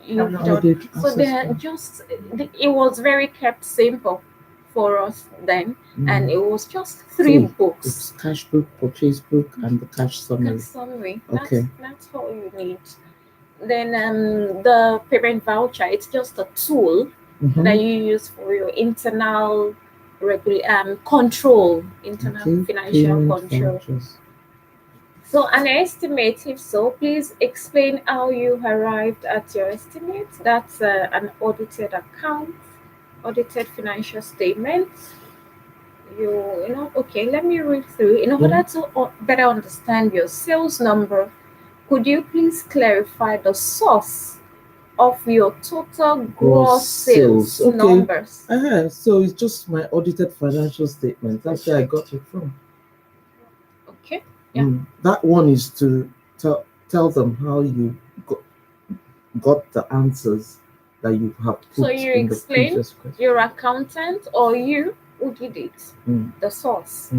You've done. So it was very kept simple for us then, and it was just three books. It's cash book, purchase book, and the cash summary. Okay. That's all you need. Then the payment voucher, it's just a tool that you use for your internal control, financial control. Vouchers. So an estimate, if so, please explain how you arrived at your estimate. That's an audited account, audited financial statement. Okay, let me read through. In order to better understand your sales number, could you please clarify the source of your total gross sales Okay. numbers? So it's just my audited financial statement. That's where I got it from. Okay. Yeah. That one is to tell them how you got the answers that you have put So you in the explain previous question. your accountant or you who did it, the source.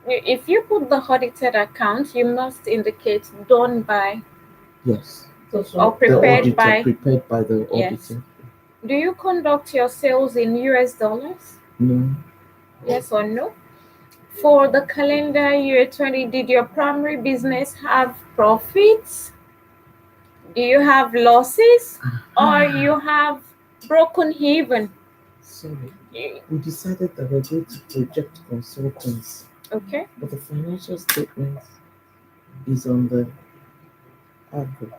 If you put the audited account, you must indicate done by Yes. or prepared the by. prepared by the Yes. auditor. Do you conduct your sales in US dollars? No. Yes or no? For the calendar year 20, did your primary business have profits? Do you have losses? Or you have broken even? Sorry. We decided that we're going to project consultants. Okay. But the financial statement is on the agri.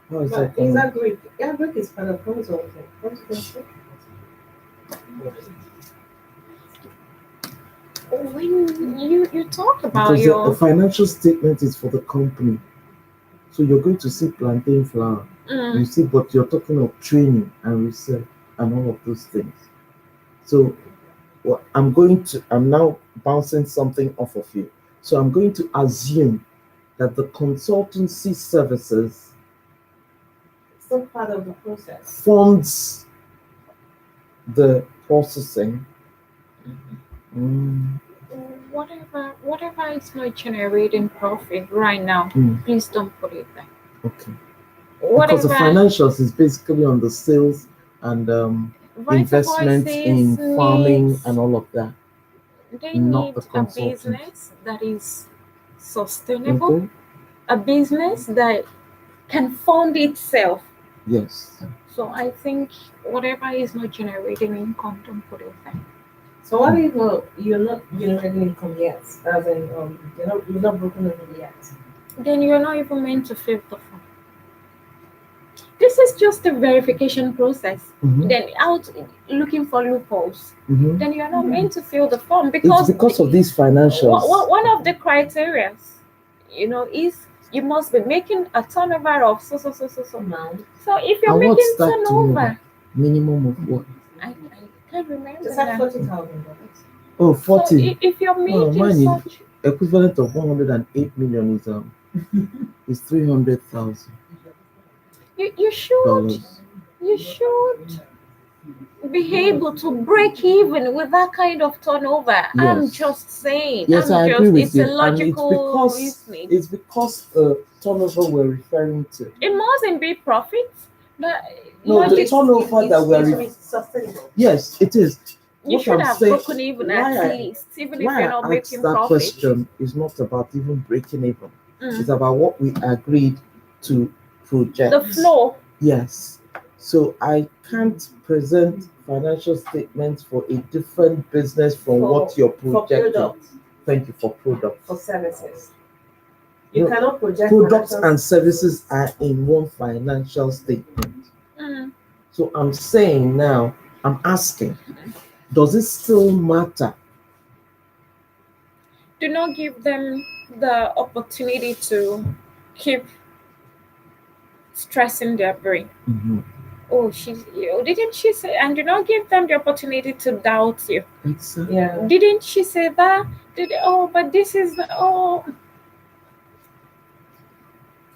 How is that going? Agri is part of consulting. When you talk about Because your the financial statement is for the company. So you're going to see plantain flour. You see, but you're talking of training and research and all of those things. So I'm now bouncing something off of you. So I'm going to assume that the consultancy services Still part of the process. funds the processing. Whatever is not generating profit right now, please don't put it there. Okay. Because the financials is basically on the sales and investment in farming and all of that. They not need the a consultant. business that is sustainable, a business that can fund itself. Yes. So I think whatever is not generating income, don't put it there. So what if you're not generating income yet? As in, you're not broken even yet. Then you're not even meant to fill the form. This is just a verification process. Then out looking for loopholes. Then you're not meant to fill the form because it's because of these financials. One of the criteria, is you must be making a turnover of so. So if you're making turnover, minimum of what? I can't remember. It's like $40,000. Oh, 40. So if you're making mine such is equivalent of 108 million is 300,000. You should be able to break even with that kind of turnover. Yes. I'm just saying. Yes, I agree with you. It's a logical reasoning. It's because the turnover we're referring to. It mustn't be profit. No, the turnover that we're sustainable. Yes, it is. You should have broken even at least, even if you're not making profit. That question is not about even breaking even. It's about what we agreed to project. The flow. Yes. So I can't present financial statements for a different business from what you're projecting. For thank you for products. For services. You cannot project products and services are in one financial statement. So I'm saying now, I'm asking, does it still matter? Do not give them the opportunity to keep stressing their brain. Oh, didn't she say? And do not give them the opportunity to doubt you. Exactly. Yeah. Didn't she say that? But this is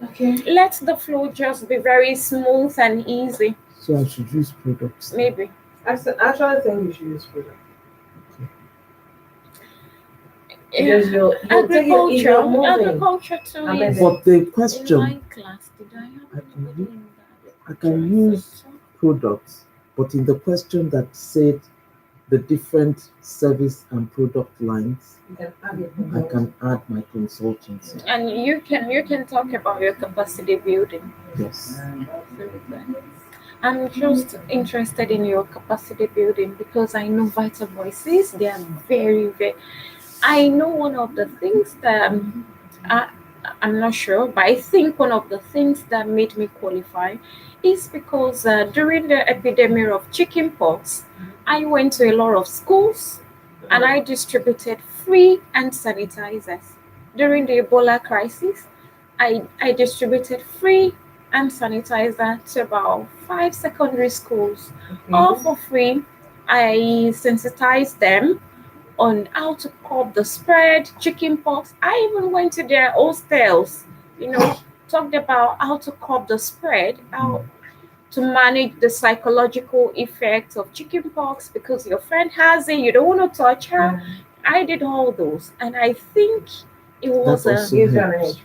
Okay. Let the flow just be very smooth and easy. So I should use products. Maybe. I actually think you should use products. Because agriculture too. But the question, in my class, I can use products, but in the question that said the different service and product lines, I can add my consultancy. And you can talk about your capacity building. Yes. I'm just interested in your capacity building because I know Vital Voices, they are very, very. I know one of the things that I, I'm not sure, but I think one of the things that made me qualify is because during the epidemic of chickenpox, I went to a lot of schools and I distributed free hand sanitizers. During the Ebola crisis, I distributed free hand sanitizer to about five secondary schools, all Okay. for free. I sensitized them on how to curb the spread, chickenpox. I even went to their hostels, talked about how to curb the spread, how to manage the psychological effects of chickenpox because your friend has it, you don't want to touch her. Yeah. I did all those, and I think it was That a also Gives you an helps. edge.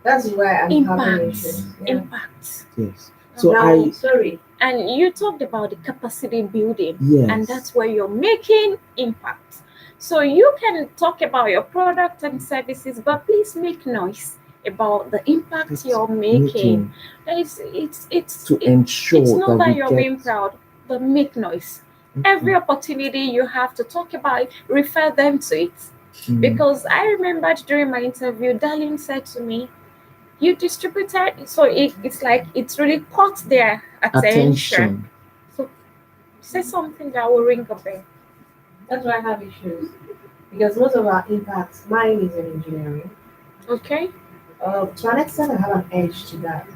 That's why I'm having impact, issues. Yeah. impact. Yes. So Now, I sorry. And you talked about the capacity building, and yes. that's where you're making impact. So you can talk about your product and services, but please make noise about the impact It's you're making. making to It's ensure not that that we you're get. being proud, but make noise. Every Okay. opportunity you have to talk about it, refer them to it. Mm. Because I remembered during my interview, Darlene said to me, you distributed, so it's like it's really caught their attention. Attention. So say something that will ring a bell. That's why I have issues. Because most of our impacts, mine is in engineering. Okay. To an extent, I have an edge to that.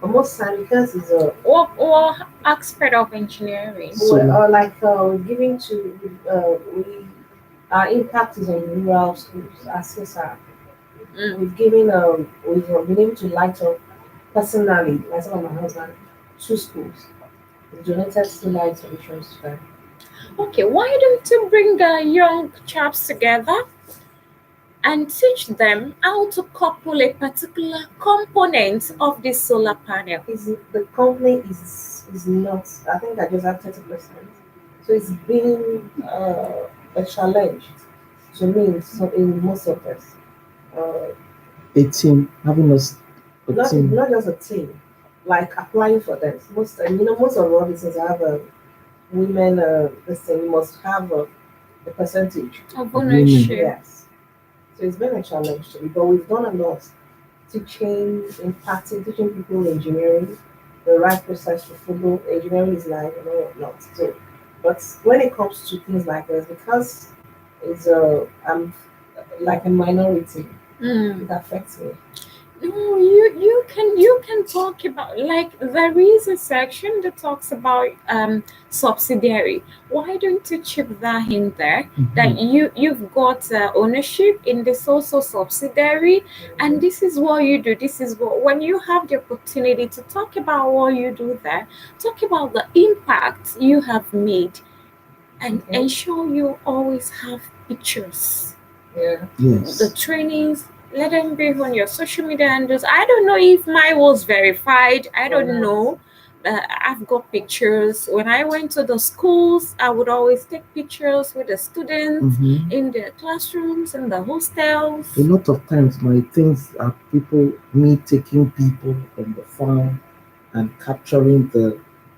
But most time, because it's a What aspect of engineering? So like giving to we our impact is on rural schools as CSR. Mm. We've been able to light up personally, myself and my husband, two schools. We donated two light solutions to them. Okay, why don't you bring young chaps together and teach them how to couple a particular component of the solar panel? Is the company is not. I think I just have 30%. So it's been a challenge to me in most of this. Uh, a team having us a team. not just a team, like applying for this. Most of all these things have a women. This thing you must have a percentage. Of Of women. ownership. Yes. So it's been a challenge to me, but we've done a lot teaching, impacting, teaching people engineering, the right process to follow. Engineering is like not. So, but when it comes to things like this, because I'm like a minority, Mm. it affects me. No, you can talk about, like, there is a section that talks about subsidiary. Why don't you chip that in there? That Mhm. you've got ownership in this also subsidiary, and this is what you do. This is what, when you have the opportunity to talk about what you do there, talk about the impact you have made, and Okay. ensure you always have pictures, Yeah. the Yes. trainings. Let them be on your social media handles. I don't know if mine was verified. I Or don't not. know. I've got pictures. When I went to the schools, I would always take pictures with the students Mm-hmm. in the classrooms and the A hostels. lot of times, my things are me taking people on the farm and capturing the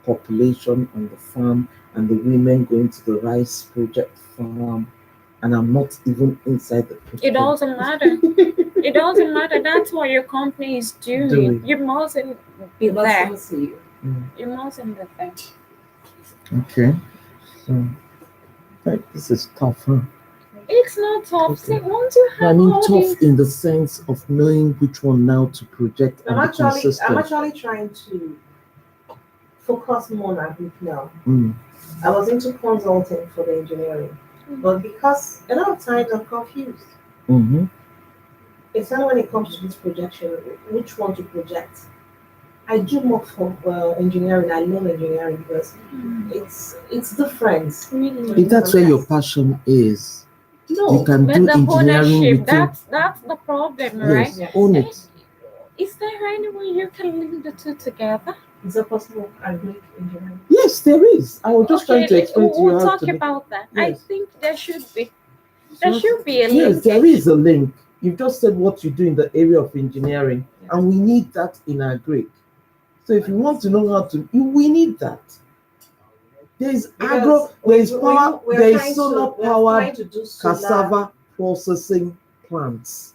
population on the farm and the women going to the rice project farm, and I'm not even inside the It picture. doesn't matter. It doesn't matter. That's what your company is doing. Doing. You mustn't be They must there. come see you. Mm. You mustn't be there. Okay. So, like, this is tough, huh? It's not tough. Okay. See, once you No, I have mean, all tough these, in the sense of knowing which one now to project I'm and be actually I'm consistent. actually trying to focus more on Agric now. Mm. I was into consulting for the engineering, but because a lot of times I'm confused. Mm-hmm. It's not when it comes to this projection, which one to project. I do more for engineering. I love engineering because it's different. really. If that's where your passion is, you No, can But do the engineering ownership, within. that's the problem, right? Yes, yes, own Eh, it. Is there any way you can link the two together? it's a possible Agric engineering. Yes, there is. I was just trying Okay, to explain to you we'll how talk to link. about that. I Yes. think there should be. There So, should be a yes, there linkage. is a link. You just said what you do in the area of engineering, and we need that in our grade. So if you want to know how to, we need that. There is agro, there is power, we're there is trying solar to we're trying powered to do solar cassava processing plants.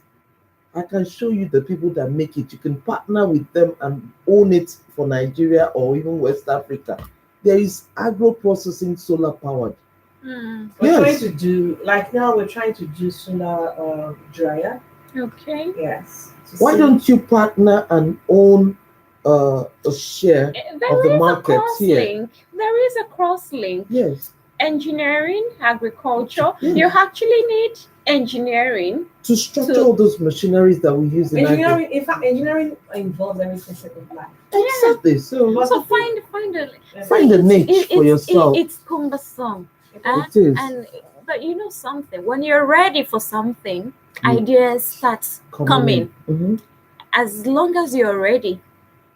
I can show you the people that make it. You can partner with them and own it for Nigeria or even West Africa. There is agro processing solar powered. Mm. We're trying Yes. to do like now. We're trying to do solar dryer. Okay. Yes. To Why see- don't you partner and own a share of the There is a market cross here? link. There is a cross link. Yes. Engineering, agriculture. Yes. You actually need engineering. To structure To- all those machineries that we use in agri. engineering. In fact, engineering involves every facet of life. Exactly. So So find find a niche for yourself. It's cumbersome. It is. And but you know something, when you're ready for something, Yeah. ideas start coming. Mhm. As long as you're ready,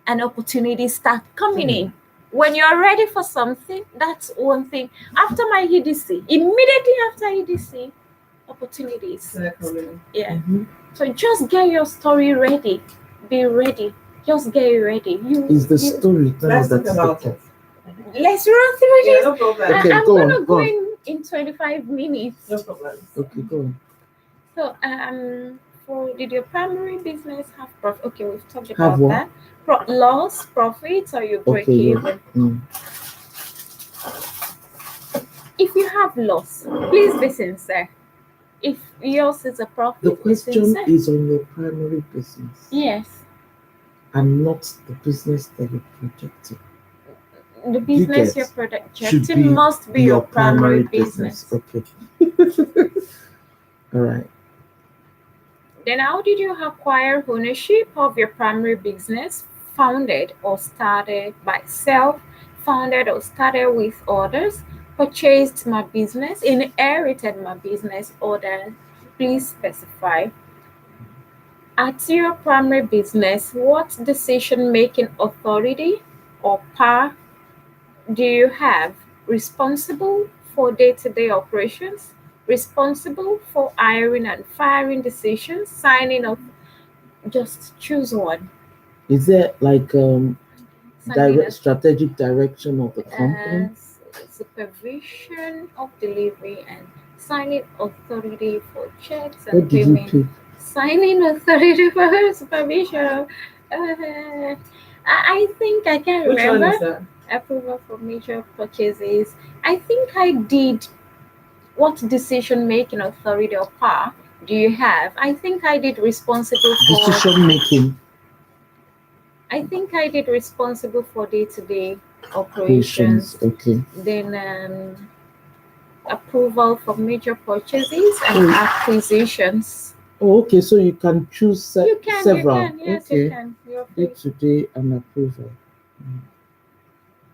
and opportunities start coming in. When you're ready for something, that's one thing. After my EDC, immediately after EDC, opportunities. Yeah. Mhm. So just get your story ready. Be ready. Just get ready. Is the story now Let's talk that's about the it. Let's run through Yeah, this. no problem. Okay, I'm go gonna on, go go on. in 25 minutes. No problem. Okay, go on. So did your primary business have profit? Okay, we've talked Have about what? that. Loss, profits, or you break Okay, yeah. even. Mm. If you have loss, please be sincere. If yours is a profit, The be question sincere. is on your primary business Yes, and not the business that you're projecting. the business get you're should projecting be must be your primary business. Okay. All right. Then, how did you acquire ownership of your primary business? Founded or started by self, founded or started with others, purchased my business, inherited my business, others. Please specify. At your primary business, what decision making authority or power do you have? Responsible for day to day operations, responsible for hiring and firing decisions, signing off. Just choose one. Is there like Signing off. strategic direction of the company? Supervision of delivery and signing authority for checks and What did you payment. pick? Signing authority for supervision. I think I can Which one remember. is that? Approval for major purchases. I think I did. What decision making authority or power do you have? I think I did responsible for. Decision making. I think I did responsible for day-to-day operations. Okay. Then approval for major purchases and acquisitions. Oh, okay. So you can choose several. You can. Yes, okay. you can. You're Day free. to day and approval.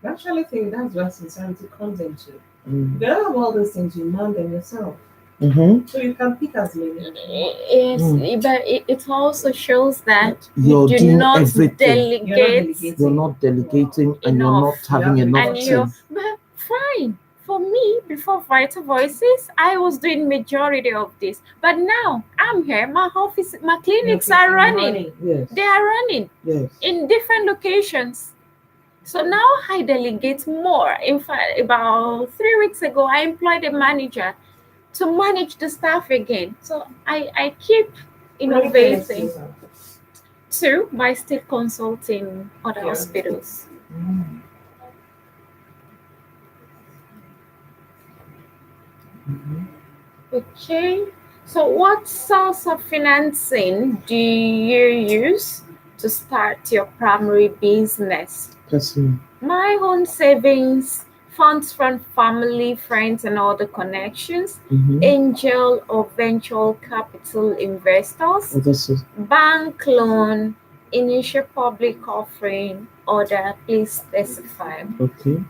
I actually think that's where sincerity comes into. Mm. You don't have all those things, you man them yourself. Mm-hmm. So you can pick as many. Yes, but it also shows that You're you do doing not everything. delegate You're not delegating and you're not enough. having enough And you're, time. but fine. For me, before Vital Voices, I was doing majority of this. But now I'm here. My office, my clinics are running. Yes. They are running Yes. in different locations. So now I delegate more. In fact, about 3 weeks ago, I employed a manager to manage the staff again. So I keep innovating too by still consulting other hospitals. Mm-hmm. Okay. So what source of financing do you use to start your primary business? Personal. My own savings, funds from family, friends, and other connections, angel or venture capital investors, bank loan, initial public offering, order, please specify. Okay.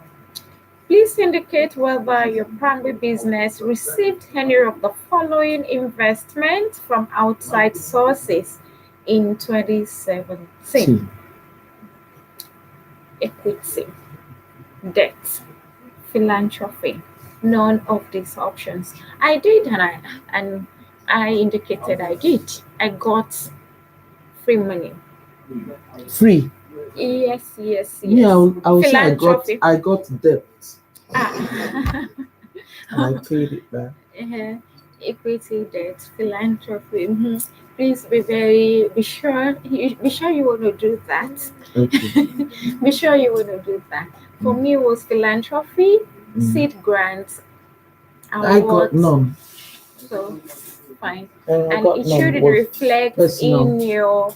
Please indicate whether your primary business received any of the following investments from outside sources in 2017. Equity, debt, philanthropy. None of these options. I did, and I indicated I did. I got free money. Free. Yes. Yeah, I would say I got debt. Ah. And I paid it back. equity debt, philanthropy. Please be sure you want to do that. Okay. Be sure you want to do that. For me, it was philanthropy, seed grants, I got awards. none. So fine, I and got it none. should Was reflect personal in your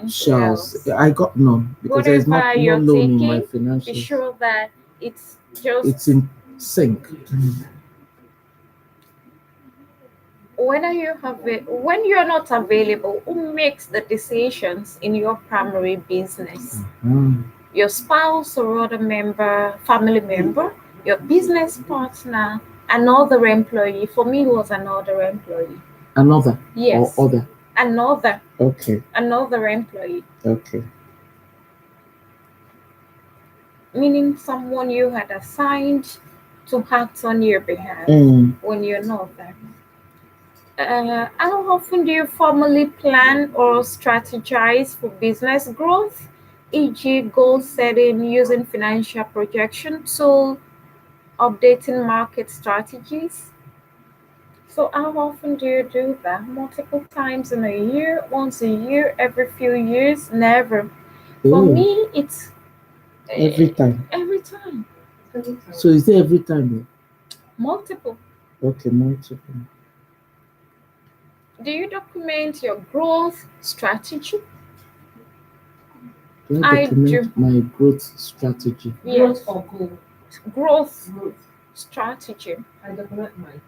shells. financials. I got none because there is Whatever no you're loan in my taking, be financials. sure that it's just It's in sync. whether you have it when you're not available. Who makes the decisions in your primary business? Your spouse or other family member, your business partner, another employee. For me, it was another employee. Another Yes, or other. another Okay. another employee, Okay. meaning someone you had assigned to act on your behalf when you're not there. How often do you formally plan or strategize for business growth, e.g., goal setting using financial projection tool, updating market strategies? So, how often do you do that? Multiple times in a year, once a year, every few years? Never. For me, it's Every time. every time. So is it every time? Multiple. Okay, multiple. Do you document your growth strategy? Do I I document do. my growth strategy? Yes. Growth or goal? Growth Growth. strategy. I document mine.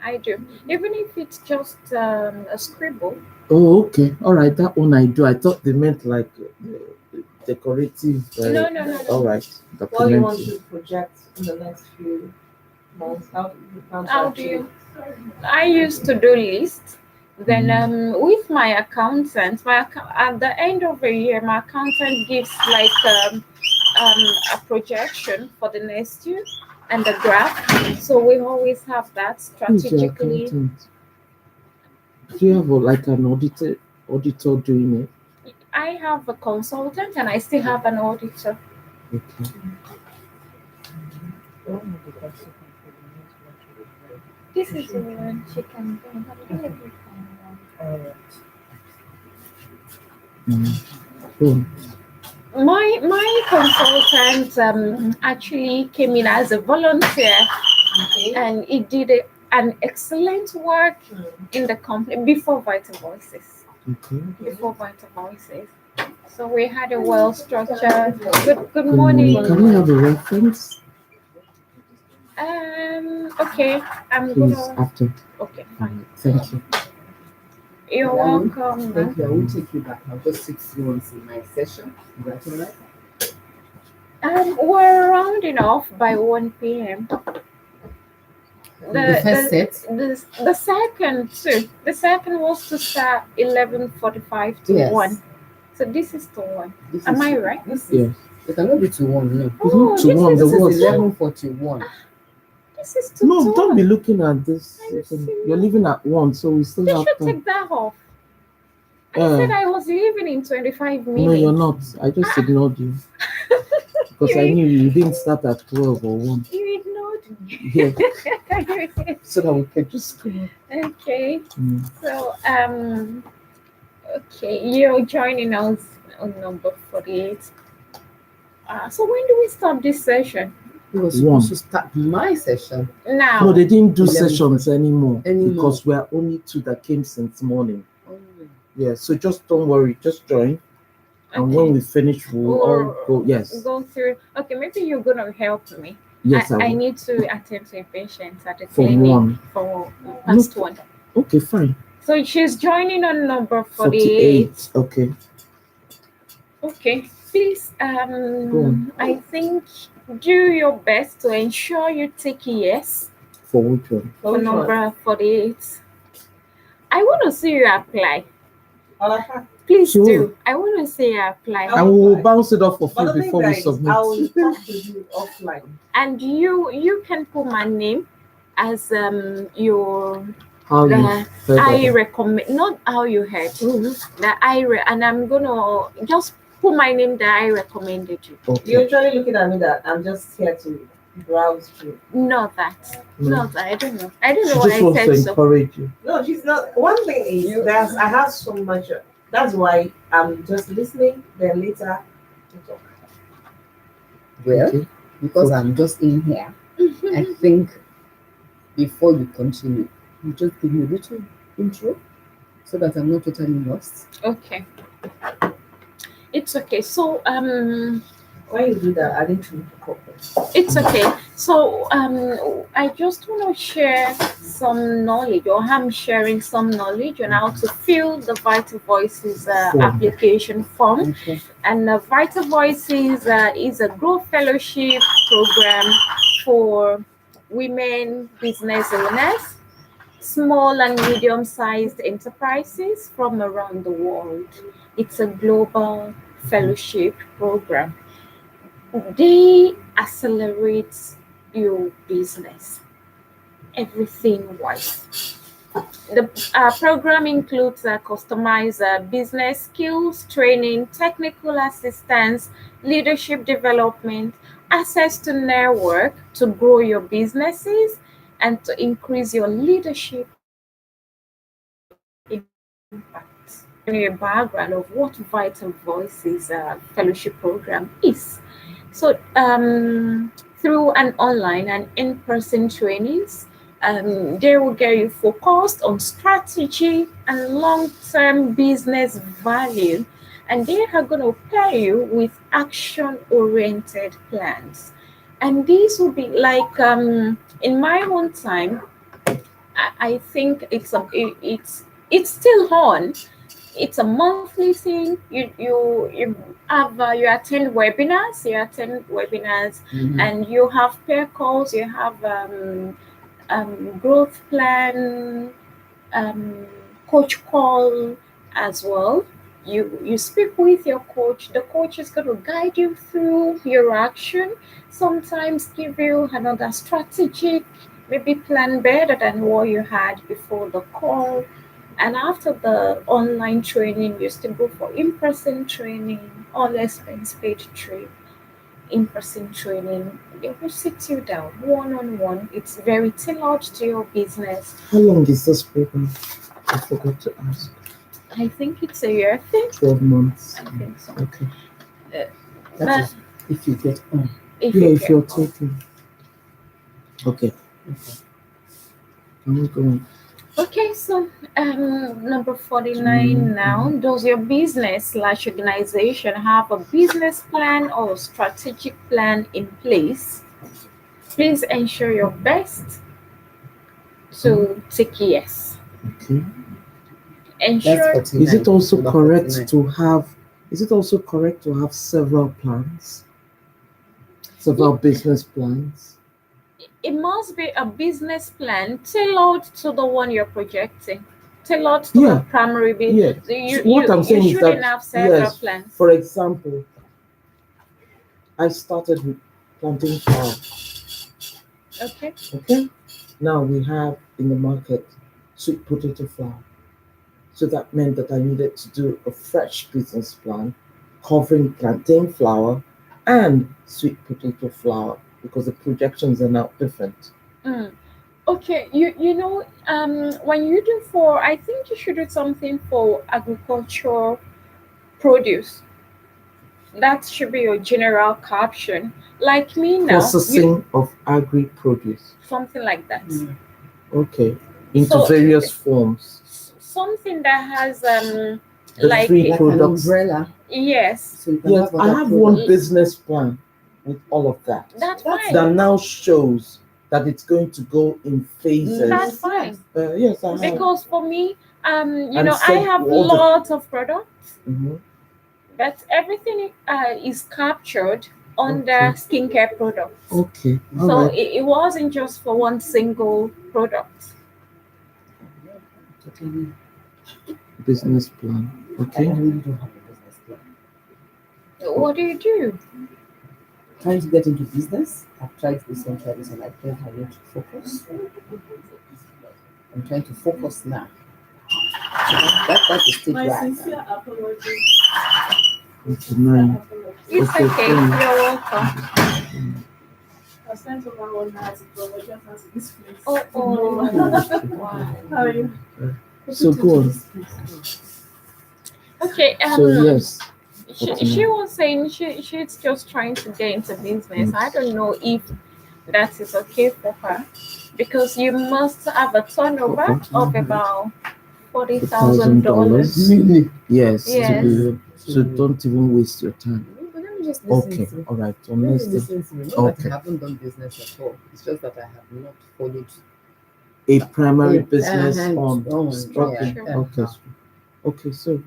I do. Even if it's just a scribble. Oh, okay. All right. That one I do. I thought they meant like decorative. No, no, no, All no. right. What you want Documenting. to project in the next few months? How you plan to How do achieve? you? I used to do lists. Then with my accountant, at the end of the year, my accountant gives like a projection for the next year and the graph. So we always have that Who's your strategically. accountant? Do you have like an auditor doing it? I have a consultant and I still have an auditor. Okay. This is the one she can do. Cool. My consultant actually came in as a volunteer Okay. and he did an excellent work in the company before Vital Voices. Okay. Before Vital Voices. So we had a well structured. Good Good morning. morning. Can we have a reference, Okay. I'm please, gonna. after? Okay, fine. Thank you. You're welcome. Thank you. I will take you back. I'll just sit once in my session. Is that all right? We're rounding off by 1 p.m. The first set. The second too. The second was to start 11:45 to Yes. 1. So this is to 1. This Am is, I right? This is, Yes. it cannot be to 1, no. Oh, To this one, is the This what? is 11:41. This is to No, 2. don't be looking at this. Are you serious? You're leaving at 1, so we still They have should time. take that off. I said I was leaving in 25 minutes. No, you're not. I just ignored you. Because I knew you didn't start at 12 or 1. You ignored me. Yeah. So that we can just go. Okay. So okay, you're joining us on number 48. So when do we stop this session? We were supposed to start my session. Now. No, they didn't do 11. sessions anymore Anymore. because we're only 2 that came since morning. Yeah, so just don't worry, just join. And when we finish, we'll all go. Yes. Go through. Okay, maybe you're gonna help me. Yes, I will. need to attend to a patient at the From clinic 1. for past 1. Okay, fine. So she's joining on number 48. Okay. Okay, please. I think do your best to ensure you take yes For which one? for number 48. I want to see you apply. Please do. I want to see you apply. And we will bounce it off of But you the thing before we that is, submit. I will talk to you offline. And you can put my name as your How you heard I of it. recommend, not how you heard. That and I'm gonna just put my name that I recommended you. Okay. You're trying looking at me that I'm just here to browse through. Not that. Not that. I don't know. I don't know She what just I wants to said so. encourage you. No, she's not. One thing is that I have so much. That's why I'm just listening. Then later, we talk. Well, Okay. because Okay. I'm just in here, I think before you continue, you just give me a little intro so that I'm not totally lost. Okay. It's okay. So When you do that, I need to focus. it's okay. So I just want to share some knowledge, or I'm sharing some knowledge on how to fill the Vital Voices Form. application form. Okay. And Vital Voices is a growth fellowship program for women business owners, small and medium-sized enterprises from around the world. It's a global fellowship program. They accelerate your business, everything wise. The program includes customized business skills, training, technical assistance, leadership development, access to network to grow your businesses, and to increase your leadership impact. Give you a background of what Vital Voices fellowship program is. So, through an online and in-person trainings, they will get you focused on strategy and long-term business value, and they are going to pair you with action-oriented plans. And these will be like in my own time. I think it's still on. It's a monthly thing. You attend webinars. Mhm. And you have pair calls. You have growth plan, um, coach call as well. You speak with your coach. The coach is going to guide you through your action. Sometimes give you another strategic, maybe plan better than what you had before the call. And after the online training, you still go for in-person training, all expense paid trip, in-person training. They will sit you down one-on-one. It's very tailored to your business. How long is this program? I forgot to ask. I think it's a year thing. 12 months. I think so. Okay. That But is if you get on. if Yeah, you if get you're taking. Okay. I'm going. okay, so number 49 now. Does your business slash organization have a business plan or strategic plan in place? Please ensure your best to tick yes. Okay. That's Ensure 49. Is it also Number correct 49. to have? Is it also correct to have several plans? Several business plans. it must be a business plan tailored to the one you're projecting, tailored to the Yeah. primary Yeah. business. You, So what I'm you saying is shouldn't that have several yes, plans. for example, I started with planting flower. Okay. Okay. Now we have in the market sweet potato flour. So that meant that I needed to do a fresh business plan covering plantain flour and sweet potato flour because the projections are now different. Mm. Okay, you know, when you do for, I think you should do something for agriculture produce. That should be your general caption. Like me now, Processing of agri produce. something like that. Okay. Into So various forms. something that has The like three Like an products. umbrella. yes, So you can Yes, have I other have one products. business plan with all of that. that's That's fine. That now shows that it's going to go in phases. That's fine. Yes, I have. Because for me, you And know, I said have all the- lots of products, Mhm. but everything is captured under Okay. skincare products. Okay. So All right. it wasn't just for one single product. Totally. Business plan. I Okay. really don't have a business plan. What do you do? Trying to get into business. I've tried this one, tried this one. I think I need to focus. I'm trying to focus now. So that's the stage My where I sincere am. apologies. 49. It's Okay, okay. fine. You're welcome. sent over one has it, but just has this place. Oh, Wow. How are you? So go on. okay. So yes, She was saying she's just trying to get into business. I don't know if that is okay for her because you must have a turnover of about $40,000. $1,000. Yes, to Yes. be so don't even waste your time. But let me just listen Okay, to all right. So Let me next, listen to me. Not that Okay. I haven't done business at all. It's just that I have not followed a primary a business hand on on, structure. yeah. Okay, okay. So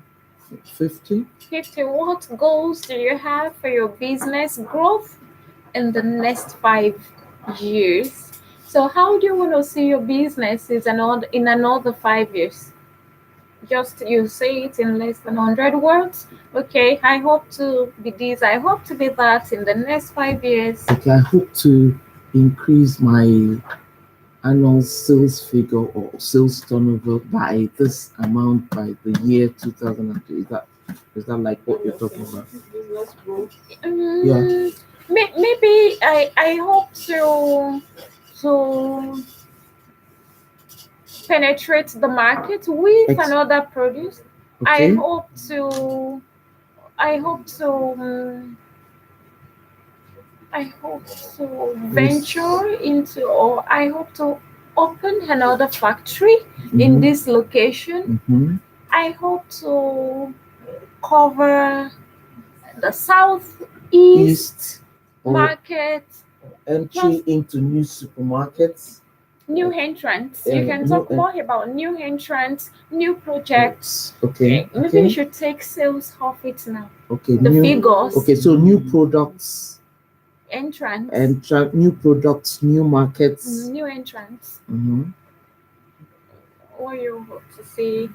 50. 50. What goals do you have for your business growth in the next 5 years? So, how do you want to see your business in another 5 years? Just you say it in less than 100 words. Okay, I hope to be this, I hope to be that in the next 5 years. Okay, I hope to increase my annual sales figure or sales turnover by this amount by the year 2002. Is that like what you're talking about? Business growth. Yeah. Maybe I hope to penetrate the market with another produce. I Okay. hope to I hope to um, I hope to venture into, or I hope to open another factory in this location. Mm-hmm. I hope to cover the southeast Or market, entry just into new supermarkets. new entrants. You can new talk en- more about new entrants, new projects. Okay. Maybe you should take sales off it now. Okay. The figures. Okay. So new products. Entrants. And new products, new markets. New entrants. Mm-hmm. Or you hope to see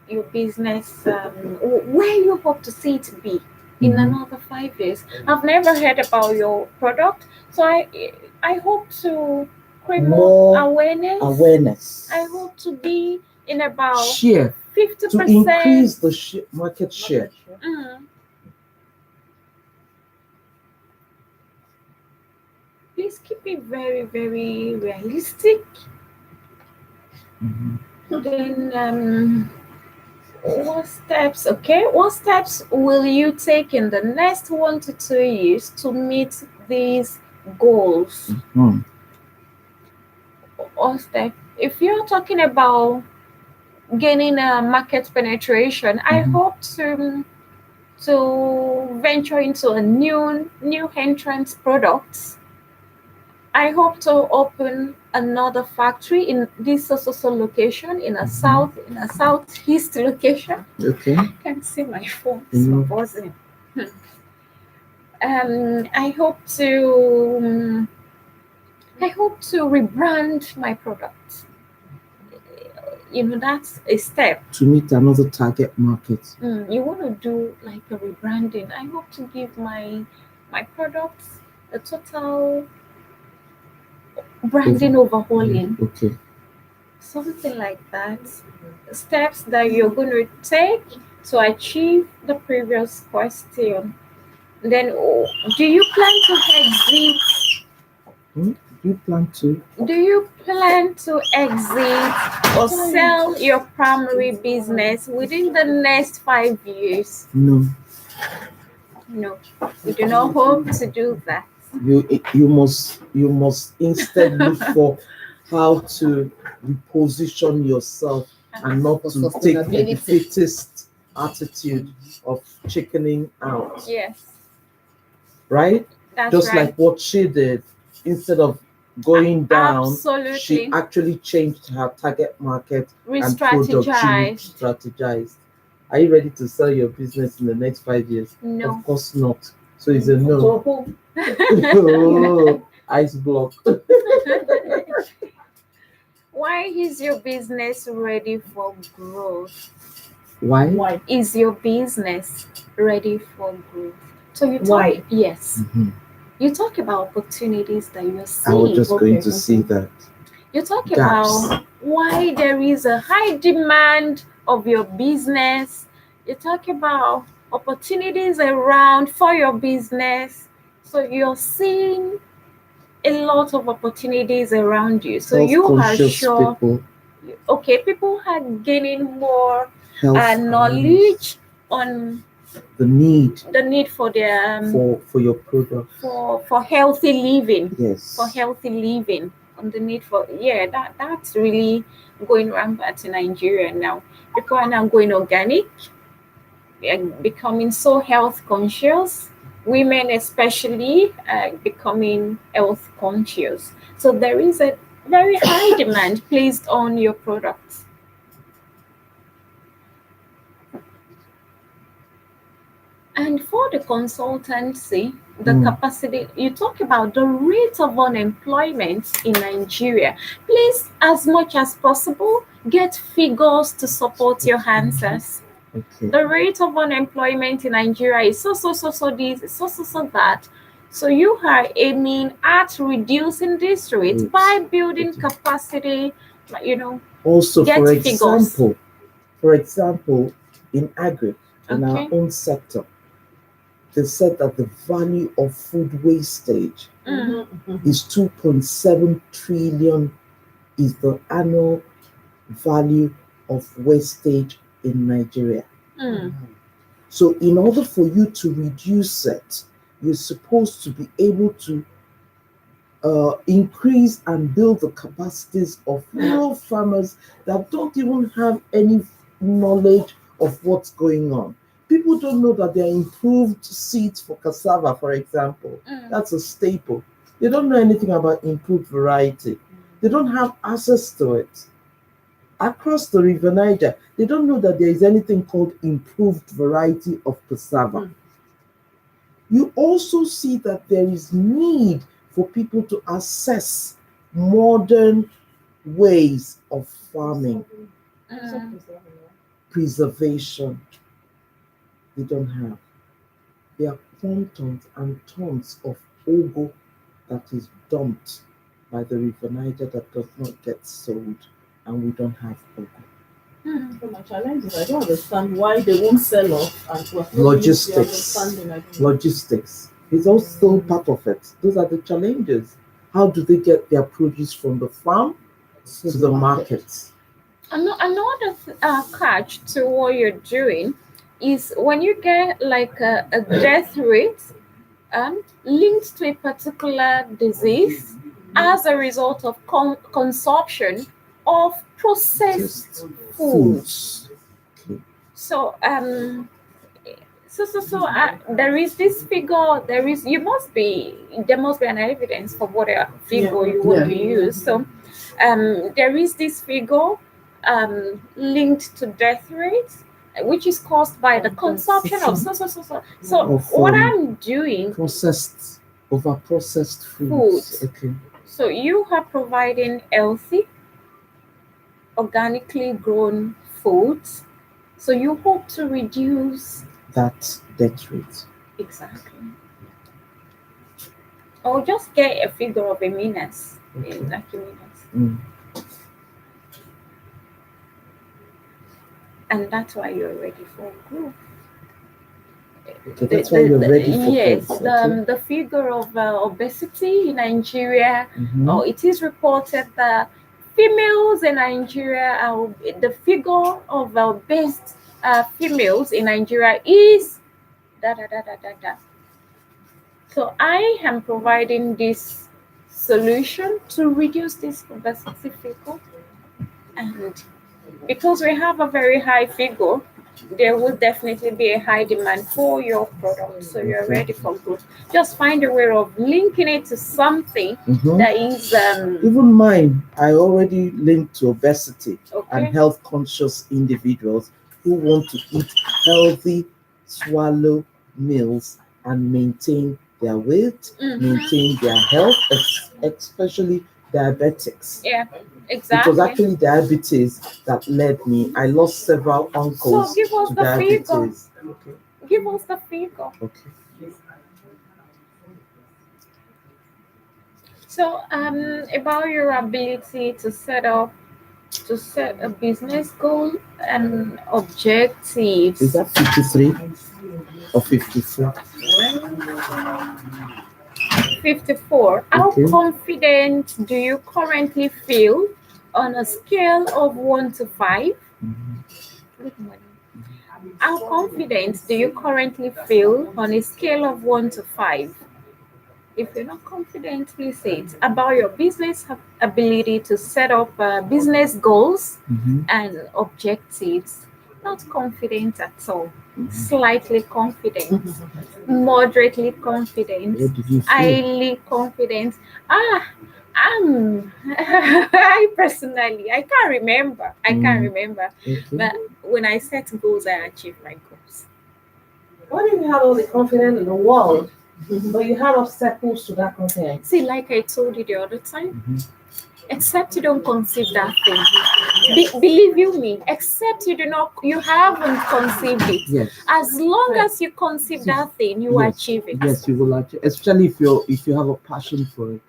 your business, where you hope to see it be in another 5 years. I've never heard about your product, so I hope to create more awareness. I hope to be in about share 50%. To increase the market share. Please keep it very, very realistic. Then what steps? Okay, what steps will you take in the next 1 to 2 years to meet these goals? Or step? If you're talking about gaining a market penetration, I hope to venture into a new entrant products. I hope to open another factory in this also location in a southeast location. Okay. I can't see my phone. It's buzzing. I hope to rebrand my product. That's a step to meet another target market. You want to do like a rebranding. I hope to give my products a total branding overhauling. Okay. Something like that. Steps that you're going to take to achieve the previous question. Then, do you plan to exit? Do you plan to exit or sell your primary business within the next 5 years? No. No, we do not hope to do that. You must instead look for how to reposition yourself and not to take a defeatist attitude of chickening out. Yes. Right? That's just right. Like what she did. Instead of going down, Absolutely. She actually changed her target market and product. She strategized. Are you ready to sell your business in the next 5 years? No. Of course not. So it's a no. Oh, ice block. Why is your business ready for growth? Why is your business ready for growth? So you talk. Why? Yes. You talk about opportunities that you're seeing. I was just going to see that. You talk about why there is a high demand of your business. You talk about opportunities around for your business. So you're seeing a lot of opportunities around you. So you are Health-conscious sure, people, okay, people are gaining more health awareness, knowledge on the need the need for their for your product. for healthy living, Yes. for healthy living, on the need for, yeah, that's really going rampant in Nigeria now. People are now going organic and becoming so health conscious. Women especially becoming health conscious. So there is a very high demand placed on your products. And for the consultancy, the capacity, you talk about the rate of unemployment in Nigeria. Please, as much as possible, get figures to support your answers. Okay. The rate of unemployment in Nigeria is so this, so that. So you are aiming at reducing this rate by building capacity, Also, get for figures. example, in agri, in our Okay. own sector, they said that the value of food wastage is 2.7 trillion is the annual value of wastage in Nigeria. So in order for you to reduce it, you're supposed to be able to increase and build the capacities of rural farmers that don't even have any knowledge of what's going on. People don't know that there are improved seeds for cassava, for example. That's a staple. They don't know anything about improved variety. They don't have access to it. Across the River Niger, they don't know that there is anything called improved variety of cassava. You also see that there is need for people to assess modern ways of farming, preservation. They don't have. There are tons and tons of ugu that is dumped by the River Niger that does not get sold, and we don't have ugu. So my challenge is I don't understand why they won't sell off and Logistics is also part of it. Those are the challenges. How do they get their produce from the farm to the market? Another catch to what you're doing is when you get like a death rate linked to a particular disease as a result of consumption of processed foods. Okay. So there is this figure. There must be an evidence for what figure you want to use. So there is this figure linked to death rates, which is caused by the consumption of So what I'm doing, over processed foods. Okay. So you are providing healthy, organically grown foods. So you hope to reduce that death rate. Exactly. Or just get a figure of a minus. Okay. Like a minus. And that's why you're ready for growth. Okay, that's why you're ready for yes, growth. Okay. The figure of obesity in Nigeria, it is reported that females in Nigeria, the figure of obese females in Nigeria is So I am providing this solution to reduce this obesity figure, and because we have a very high figure, there will definitely be a high demand for your product. So you're ready for growth. Just find a way of linking it to something that is even mine. I already linked to obesity and health conscious individuals who want to eat healthy, swallow meals and maintain their weight, maintain their health, especially diabetics. Yeah. Exactly. It was actually diabetes that led me. I lost several uncles to diabetes. Okay. Give us the figure. Okay. So, about your ability to set a business goal and objectives. Is that 53 or 54? 54. How Okay. confident do you currently feel on a scale of 1 to 5? Mhm. Good morning. How confident do you currently feel on a scale of 1 to 5? If you're not confident, please say it. About your business ability to set up business goals Mhm. and objectives. Not confident at all. Mhm. Slightly confident, moderately confident, What did you feel? highly confident. I'm I personally I can't remember. Okay. But when I set goals, I achieve my goals. What if you have all the confidence in the world, but you have obstacles to that confidence? See, like I told you the other time, Mhm. except you don't conceive that thing. Believe you me, except you haven't conceived it. Yes. As long as you conceive that thing, you Yes. achieve it. Yes, you will achieve, especially if you have a passion for it,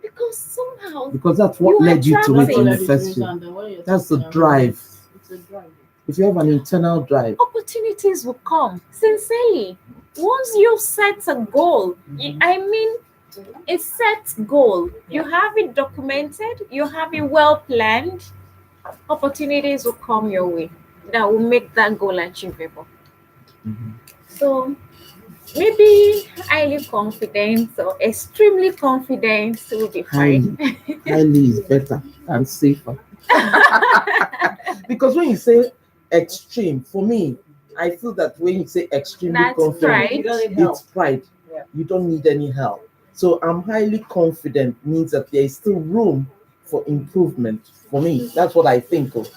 Because somehow because that's what you led you to it attract in it. the first place. That's the drive. It's a drive. If you have an internal drive, Opportunities will come. Sincerely, once you set a goal, I mean a set goal, you have it documented, you have it well planned, opportunities will come your way that will make that goal achievable. Mhm. So maybe highly confident or extremely confident will be fine. highly is better and safer. Because when you say extreme, for me, I feel that when you say extremely That's confident, pride. it's pride. Yeah. You don't need any help. So I'm highly confident means that there is still room for improvement for me. That's what I think of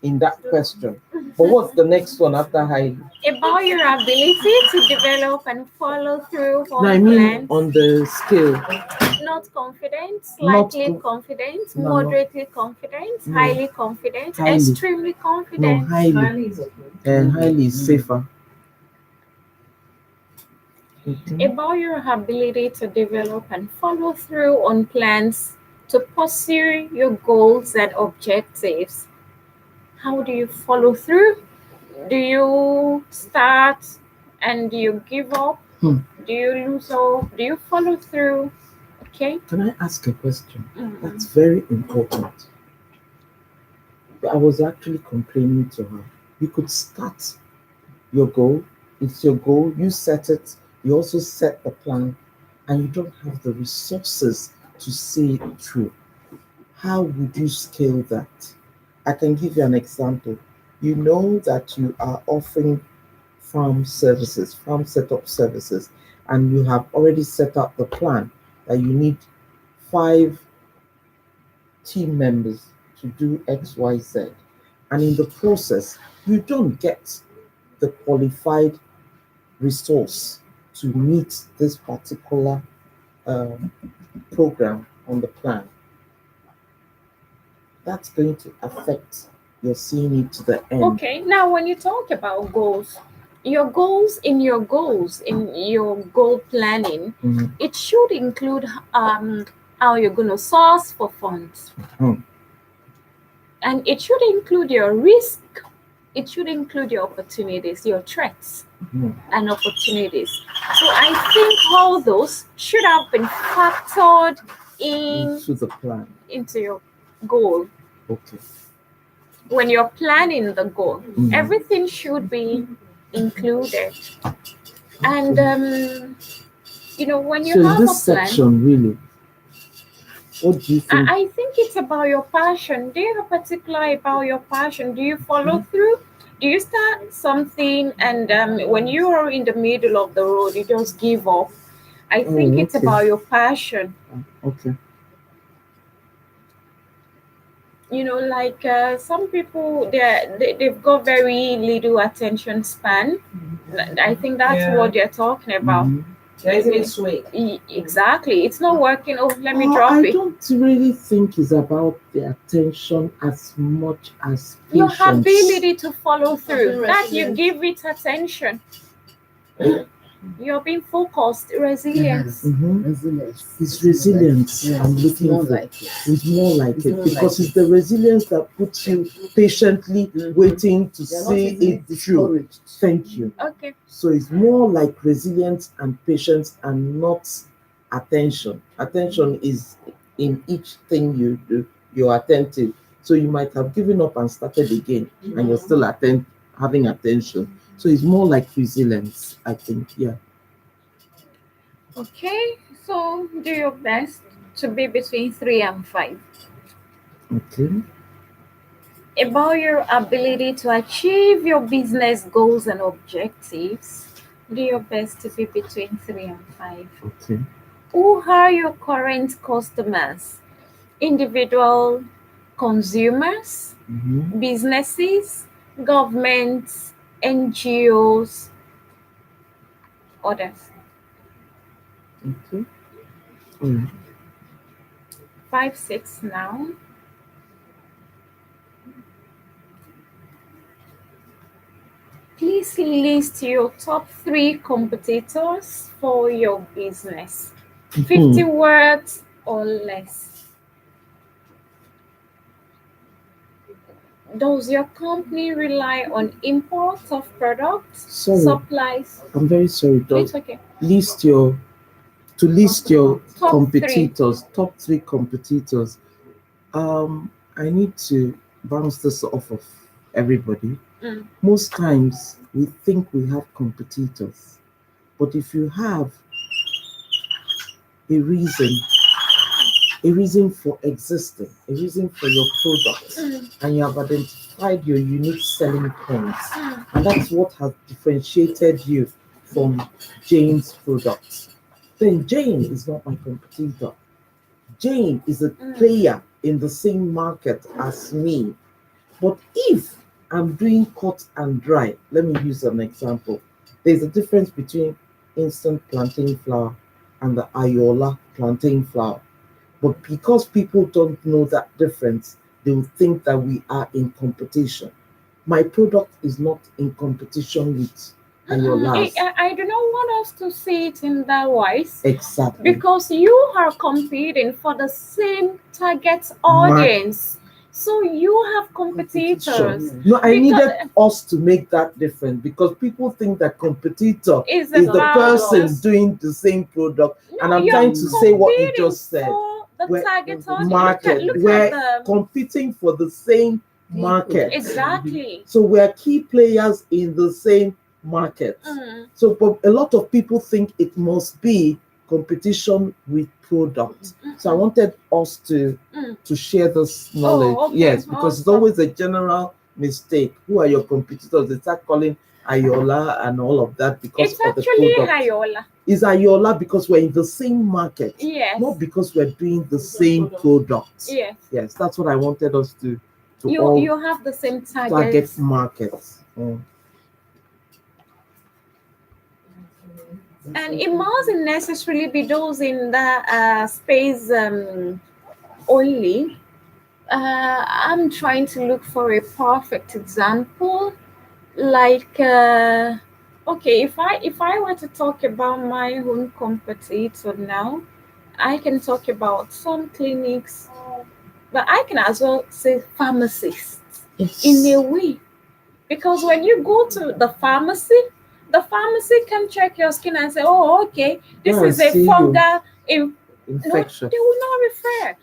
in that question. But what's the next one after highly? About your ability to develop and follow through No, I on mean plans. on the scale. Not confident, Not slightly co- confident, No, no. moderately confident, No. highly confident, Highly. extremely No, confident. highly. Highly is okay. Highly is safer. Okay. About your ability to develop and follow through on plans to pursue your goals and objectives. How do you follow through? Do you start and do you give up? Hmm. Do you lose hope? Do you follow through? Okay. Can I ask a question? Mhm. That's very important. I was actually complaining to her. You could start your goal. It's your goal. You set it. You also set the plan, and you don't have the resources to see it through. How would you scale that? I can give you an example. You know that you are offering farm services, farm setup services, and you have already set up the plan that you need 5 team members to do X, Y, Z. And in the process, you don't get the qualified resource to meet this particular um, program on the plan. That's going to affect your seeing it to the end. Okay, now when you talk about goals, in your goal planning, Mhm. it should include how you're going to source for funds. Mhm. And it should include your risk, it should include your opportunities, your threats Mhm. and opportunities. So I think all those should have been factored Into the plan. into your goal. Okay. When you're planning the goal, Mhm. everything should be included. And when you So in have this a plan, section, really, what do you think? I think it's about your passion. Do you have particular about your passion? Do you follow through? Do you start something and when you are in the middle of the road, you just give up? I think it's okay. about your passion. Okay. Like some people, they've got very little attention span. I think that's Yeah. what they're talking about. Mhm. They're easily swayed. Exactly. It's not working. Oh, let me Oh, drop I it. don't really think it's about the attention as much as Your patience. ability to follow through. Being That you resilient. give it attention. You're being focused, resilience. Mhm. Resilience. It's resilience. Yes, I'm it's looking more for. like it. It's more like It's it more because like it's the resilience that puts you patiently waiting to You're not see easily it through. discouraged. Thank you. Okay. So it's more like resilience and patience and not attention. Attention is in each thing you do, you're attentive. So you might have given up and started again, and you're still having attention. So it's more like resilience, I think. Yeah. Okay, so do your best to be between 3 and 5. Okay. About your ability to achieve your business goals and objectives, do your best to be between 3 and 5. Okay. Who are your current customers? Individual consumers, Mm-hmm. businesses, governments, NGOs, others. Okay. All right. 5, 6 now. Please list your top 3 competitors for your business. 50 words or less. Does your company rely on import of products, Sorry, supplies? I'm very sorry. It's okay. List your list your Top competitors, top 3 competitors. I need to bounce this off of everybody. Mm. Most times we think we have competitors, but if you have a reason, a reason for existing, a reason for your product, and you have identified your unique selling points, and that's what has differentiated you from Jane's products, then Jane is not my competitor. Jane is a player in the same market as me. But if I'm doing cut and dry, let me use an example. There's a difference between instant plantain flour and the Ayola plantain flour. But because people don't know that difference, they will think that we are in competition. My product is not in competition with Ayola's. I do not want us to see it in that wise. Exactly. Because you are competing for the same target audience. So you have competitors. No, I needed us to make that difference because people think that competitor is the person doing the same product. No, and I'm you're trying to say what you competing just said. for the We're target audience. market. Look We're at the competing for the same market. exactly. So we're key players in the same market. So but a lot of people think it must be competition with product. So I wanted us to share this knowledge. okay. Yes, because it's always a general mistake. Who are your competitors? They start calling Ayola and all of that because It's of the actually product. Ayola. Is Ayola because we're in the same market, Yes. not because we're doing the same product. Yes. Yes, that's what I wanted us to you have the same target markets. And it mustn't necessarily be those in the space only. I'm trying to look for a perfect example. Like, okay, if I were to talk about my own competitor now, I can talk about some clinics, but I can as well say pharmacists in a way. Because when you go to the pharmacy can check your skin and say, oh, okay, this is a fungal infection. No, they will not refer.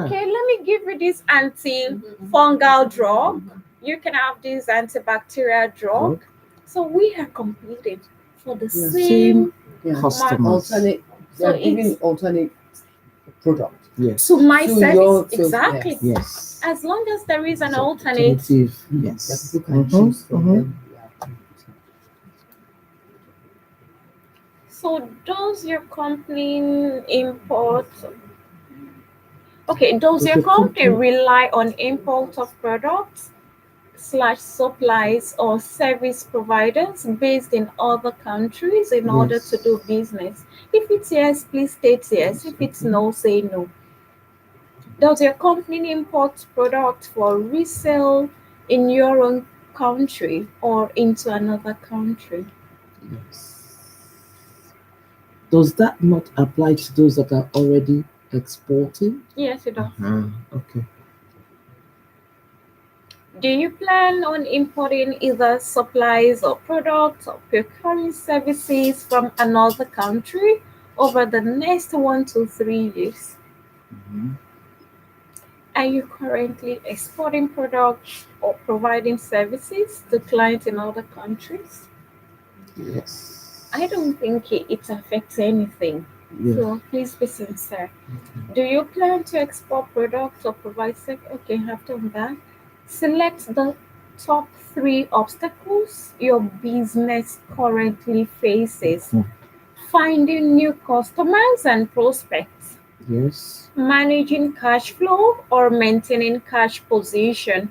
Okay, let me give you this anti-fungal drug. You can have this antibacterial drug. So we are competing for the same customers. They're giving alternate product. Yes. To my service, exactly. Yes. As long as there is an alternative. Yes. That people can choose from them. So does your company import? Okay, does your company rely on import of products / supplies or service providers based in other countries in order to do business? If it's yes, please state yes. If it's no, say no. Does your company import products for resale in your own country or into another country? Yes. Does that not apply to those that are already exporting? Yes, it does. Okay. Do you plan on importing either supplies or products or procuring services from another country over the next 1 to 3 years? Mhm. Are you currently exporting products or providing services to clients in other countries? Yes. I don't think it affects anything. Yeah. So please be sincere. Do you plan to export products or provide service? Okay, have done that. Select the top 3 obstacles your business currently faces. Mhm. Finding new customers and prospects. Yes. Managing cash flow or maintaining cash position.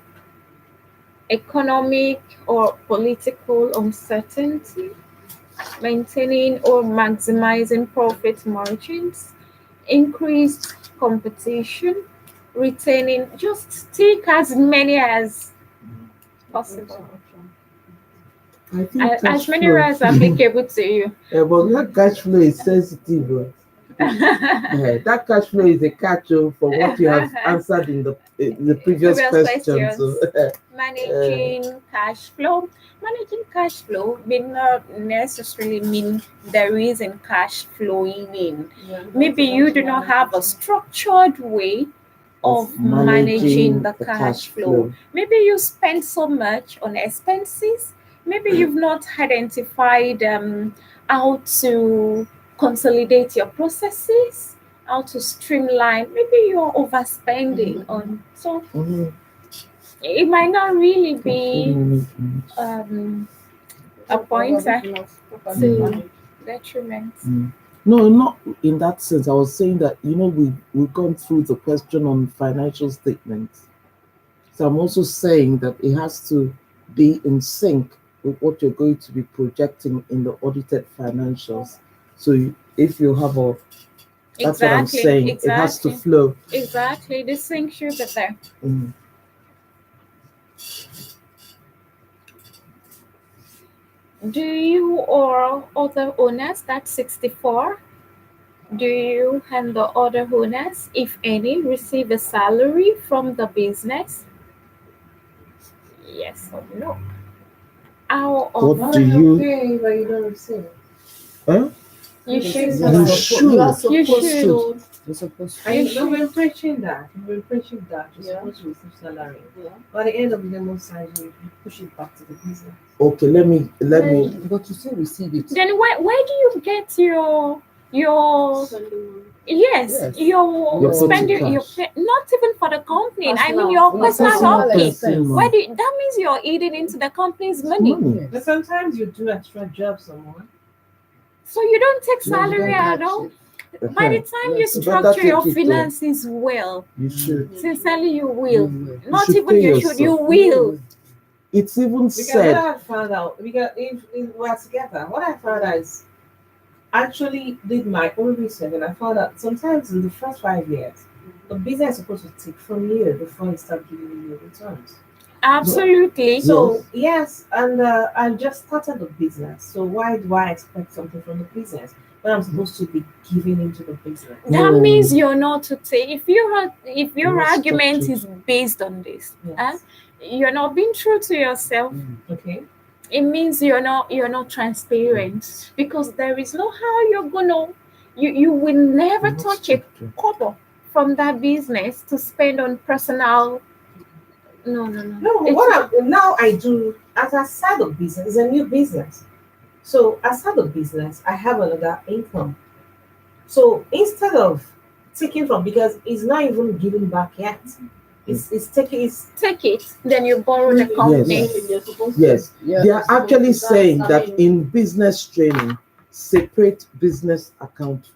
Economic or political uncertainty. Maintaining or maximizing profit margins. Increased competition. Retaining, just take as many as possible. I think As cash many flow. as applicable to you. But that cash flow is sensitive. That cash flow is a catch for what you have answered in the previous Previous question. So, questions. Managing cash flow. Managing cash flow may not necessarily mean there isn't cash flowing in. Maybe you do not have a structured way of managing the cash flow. Maybe you spend so much on expenses. Maybe you've not identified how to consolidate your processes, how to streamline. Maybe you're overspending on. So Mhm. it might not really Cash flow be management. a pointer Mm. to detriment. Mm. No, not in that sense. I was saying that we've gone through the question on financial statements. So I'm also saying that it has to be in sync with what you're going to be projecting in the audited financials. So if you have a, that's what I'm saying. It has to flow. Exactly. The sync should be there. Mm. Do you or other owners, that's 64, do you and the other owners, if any, receive a salary from the business? Yes or no? How What often? do you? paying but you don't receive? Huh? You should. You You should. should. You're supposed to. And You we've should. been preaching that. We've been preaching that. You're Yeah. supposed to receive salary. Yeah. But at the end of the day, most times you push it back to the business. Okay, let me. But you still receive it. Then where do you get your yes, Yes. your Your spending petty your cash. not even for the company. I mean Personal- your Your personal personal upkeep. expense. Where do that means you're eating into the company's money. Money. But sometimes you do extra jobs someone. So you don't take No, you don't salary at touch all. it. By the time you Yes, you better structure your take it, though. finances well, You should. sincerely you You will. will. Not should even pay you should, you yourself. will. It's even Because what said. I found out, because if we're together, what I found out is actually did my own research and I found out sometimes in the first 5 years, the business is supposed to take from you before you start giving you returns. Absolutely. So yes, and I just started the business. So why do I expect something from the business when I'm supposed to be giving into the business? That No. means you're not to take if your You're not argument structured. is based on this, Yes. you're not being true to yourself. Okay. It means you're not transparent because there is no how you're gonna you will never You're not touch a structured. kobo from that business to spend on personal. No. No, what now I do as a side of business is a new business. So aside of business, I have another income. So instead of taking from because it's not even giving back yet. It's taking Take it, then you borrow the company. Yes. Yeah. They are actually saying that in business training, separate business account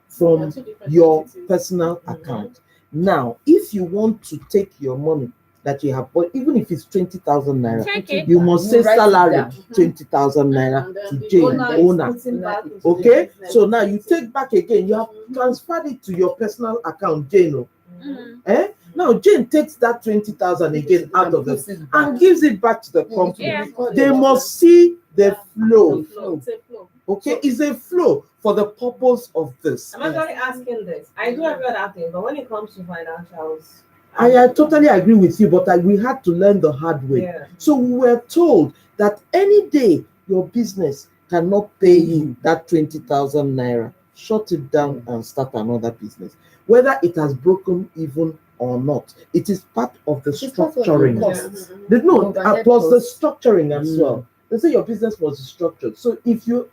from your personal account. Now, if you want to take your money that you have bought, even if it's 20,000 naira, Take it. you must say You write it salary down. 20,000 naira to the Jane, owner. putting back into the Okay, business. so now you take back again, you have transferred it to your personal account, Jane. Mhm. Now Jane takes that 20,000 again out of it and gives it back to the company. Yeah. They must see the flow. It's a flow. Okay, it's a flow for the purpose of this. I'm actually asking this. I do every other thing, but when it comes to financials, I totally agree with you, but we had to learn the hard way. Yeah. So we were told that any day your business cannot pay you that 20,000 naira. shut it down and start another business. Whether it has broken even or not, it is part of the It's part of the structuring. cost. No, Overhead plus the costs. structuring as well. They say your business was structured. So if you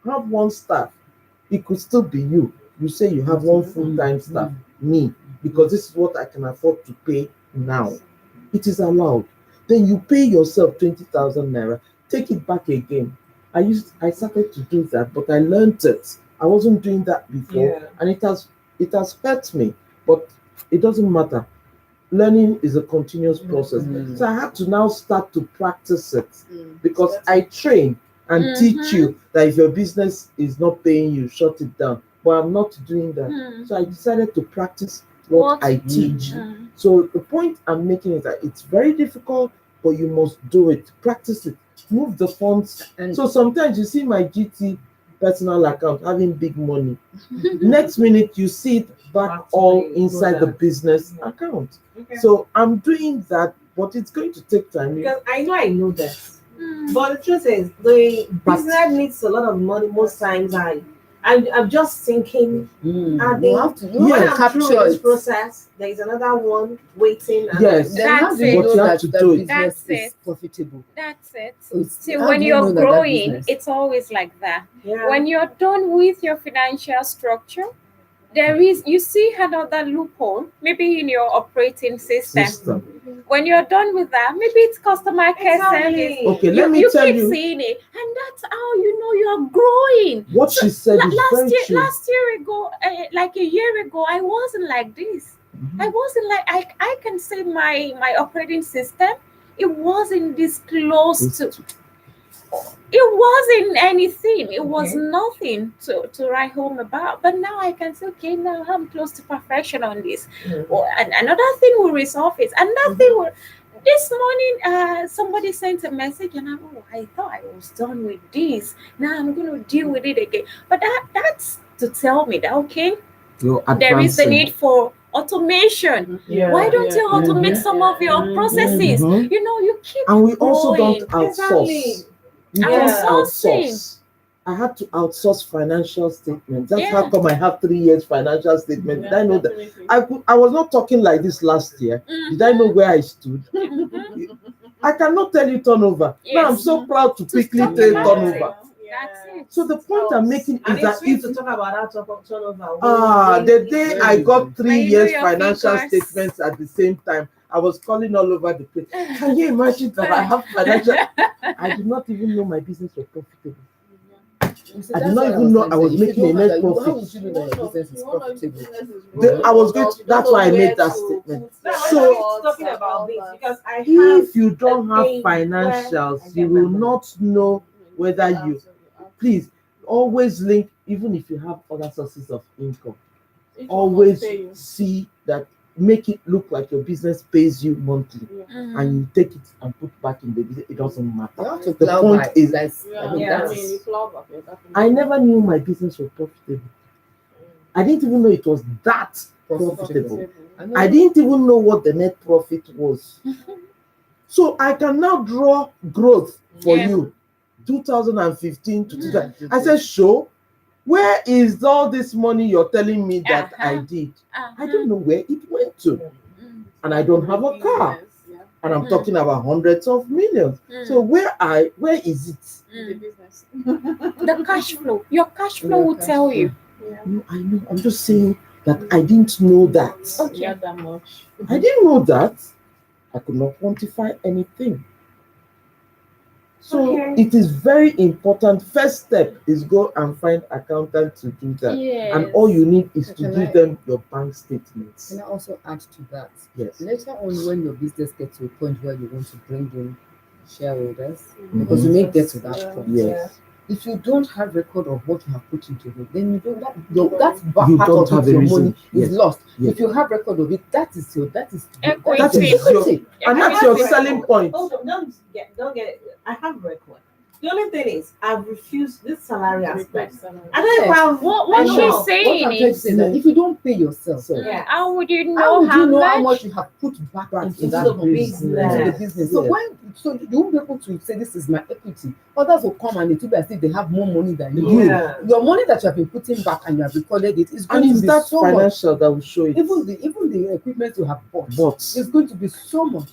have one staff, it could still be you. You say you have one full-time staff, me, because this is what I can afford to pay now. It is allowed. Then you pay yourself 20,000 naira, take it back again. I started to do that, but I learned it. I wasn't doing that before, and it has hurt me. But it doesn't matter. Learning is a continuous process. So I had to now start to practice it because I train and teach you that if your business is not paying you, shut it down. But I'm not doing that. So I decided to practice what I teach. So the point I'm making is that it's very difficult, but you must do it. Practice it. Move the funds. And So sometimes you see my GT personal account having big money. Next minute you see it back all inside the business account. So I'm doing that, but it's going to take time. Because I know that. But the truth is, the business needs a lot of money most times. I'm just thinking, you have to through capture this it. process, there is another one waiting. And Yes. Then how do That's you it. know But you have that to the do it. business That's is profitable? That's it. See, When you're growing, it's always like that. Yeah. When you're done with your financial structure, you see another loophole, maybe in your operating system. When you're done with that, maybe it's customer care service. Okay, let me tell keep you. seeing it, and that's how you know you're growing. What she said is very true. Last year ago, like a year ago, I wasn't like this. I wasn't like I can say my operating system. It wasn't this close to. It wasn't anything. It was nothing to write home about. But now I can say, okay, now I'm close to perfection on this. And another thing will resurface. Another thing will. This morning, somebody sent a message, and I thought I was done with this. Now I'm going to deal with it again. But that's to tell me that there is the need for automation. Why don't you automate some of your processes? You keep. And we also going. don't outsource. We don't outsource. I had to outsource financial statements. That's how come I have 3 years financial statement. Did I know that? I was not talking like this last year. Did I know where I stood? I cannot tell you turnover. Now I'm so proud to quickly tell turnover. That's it. So the point I'm making is that if to talk about that turnover. The day I got 3 When you years do your financial figures. statements at the same time, I was calling all over the place. Can you imagine that I have financial? I did not even know my business was profitable. I did not even know I was making a net profit. How would you know that your business is profitable? I was going to, that's why I made that statement. So talking about this because if you don't have financials, you will not know whether you. Please always link, even if you have other sources of income. Always see that. Make it look like your business pays you monthly, and you take it and put back in the business. It doesn't matter. The point is, I never knew my business was profitable. I didn't even know it was that profitable. I didn't even know what the net profit was. So I can now draw growth for you. 2015 to 2000. I said, show. Where is all this money you're telling me that I did? I don't know where it went to. And I don't have a car. And I'm talking about hundreds of millions. So where is it? The cash flow. Your cash flow will tell you. No, I know. I'm just saying that I didn't know that. Okay. that much. I didn't know that. I could not quantify anything. So it is very important. First step is go and find accountants to do that. Yes. And all you need is to give them your bank statements. Can I also add to that? Yes. Later on, when your business gets to a point where you want to bring in shareholders, because you may get to that point. Yes. If you don't have record of what you have put into it, then you don't. That You part don't of have it, a your reason. money is Yes. lost. Yes. If you have record of it, that is your, and Equity. that's your selling point. Don't get. I have record. The only thing is, I've refused this salary aspect. Salary. I don't know if I've. What I she's know. What I'm saying trying to is, say is that if you don't pay yourself, So, Yeah. how would you how know would how you know how much? much you have put back into Into that the business? business. Into the business. So Yeah. you won't be able to say this is my equity. Others will come and it will be as if they have more money than you. Yeah. Your money that you have been putting back and you have recorded it is going and to is be that so much. financial that will show it? Even the equipment you have bought But is going to be so much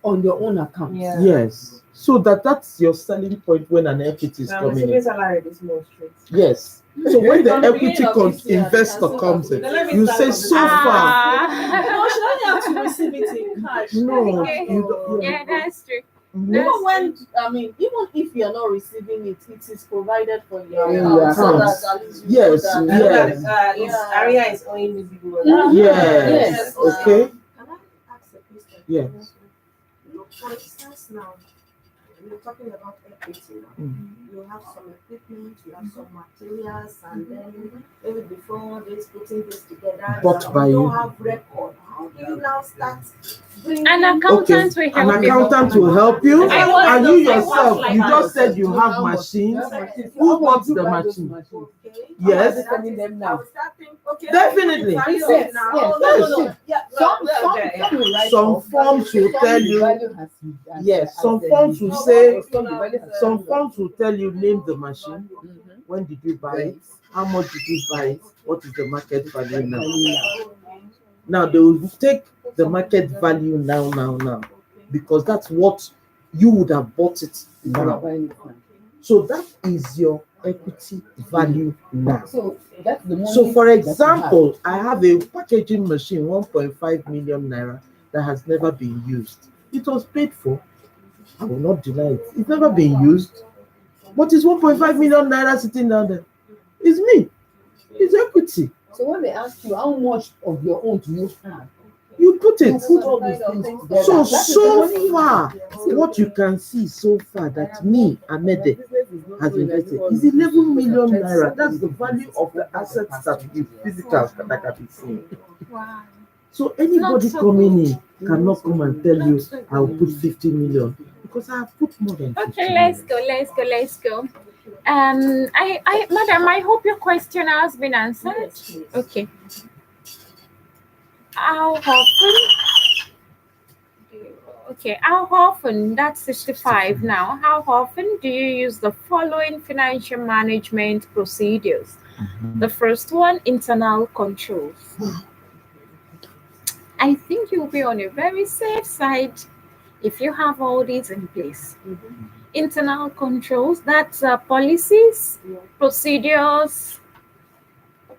on your own account. Yeah. yes, so that's your selling point when an equity is I'm coming receiving in. salary this month straight. Yes. So when the From the equity beginning of this year, investor they comes in, Then let me you start say from so the far. Ah. No, she doesn't have to receive it in cash. No, Okay. you don't. Yeah, that's true. Mhm. Even when even if you're not receiving it, it is provided for your In account, your so account. that at least you Yes, know that. yes. Yeah. Aria is owing me big money. Yes. Yes. Okay. Can I ask a question? Yes. Look, for instance, now you're talking about equity. You have some equipment, you have some materials, and then maybe before this putting this together, Bought by you you. don't have record. How do you now start bringing? An accountant will An help you. accountant will help you, I was- and you I was yourself, like you that. just said you have How much? machines. You have machines. Who How much bought you the buy those machine? machines? Okay. Yes. That Spending is- them I now. will start thinking, okay, Definitely. value Yes, now. yes. Oh, no, Yes. no, no. Yeah, Some will write Some off. forms will Some tell the you. value has Yes, some the forms will reduced. say. Some the value has Some gone forms will tell you name the machine. Mhm. When did you buy it? Yes. How much did you buy it? What is the market value now? Value now. Now they will take the market value now, because that's what you would have bought it You are now. buying it now. So that is your equity value now. So that's the money. So for that you have. example, I have a packaging machine, 1.5 million naira, that has never been used. It was paid for. I will not deny it. It's never been used. But it's 1.5 million naira sitting down there. It's me. It's equity. So when they ask you how much of your own do you have, You put you it. put all these things together. So That is the money you far, have. what you can see so far that me, Amede, has invested is Because 11 million I've tried naira. so That's many the value of the assets that you physical that can be seen. Wow. So anybody Not so coming good. in cannot come and tell you Not so good. I'll put 50 million because I have put more than 50 Okay, million. let's go. Madam, I hope your question has been answered. Okay. How often? Okay, how often? That's 65 now. How often do you use the following financial management procedures? The first one, internal controls. I think you'll be on a very safe side if you have all these in place. Internal controls, that's policies, procedures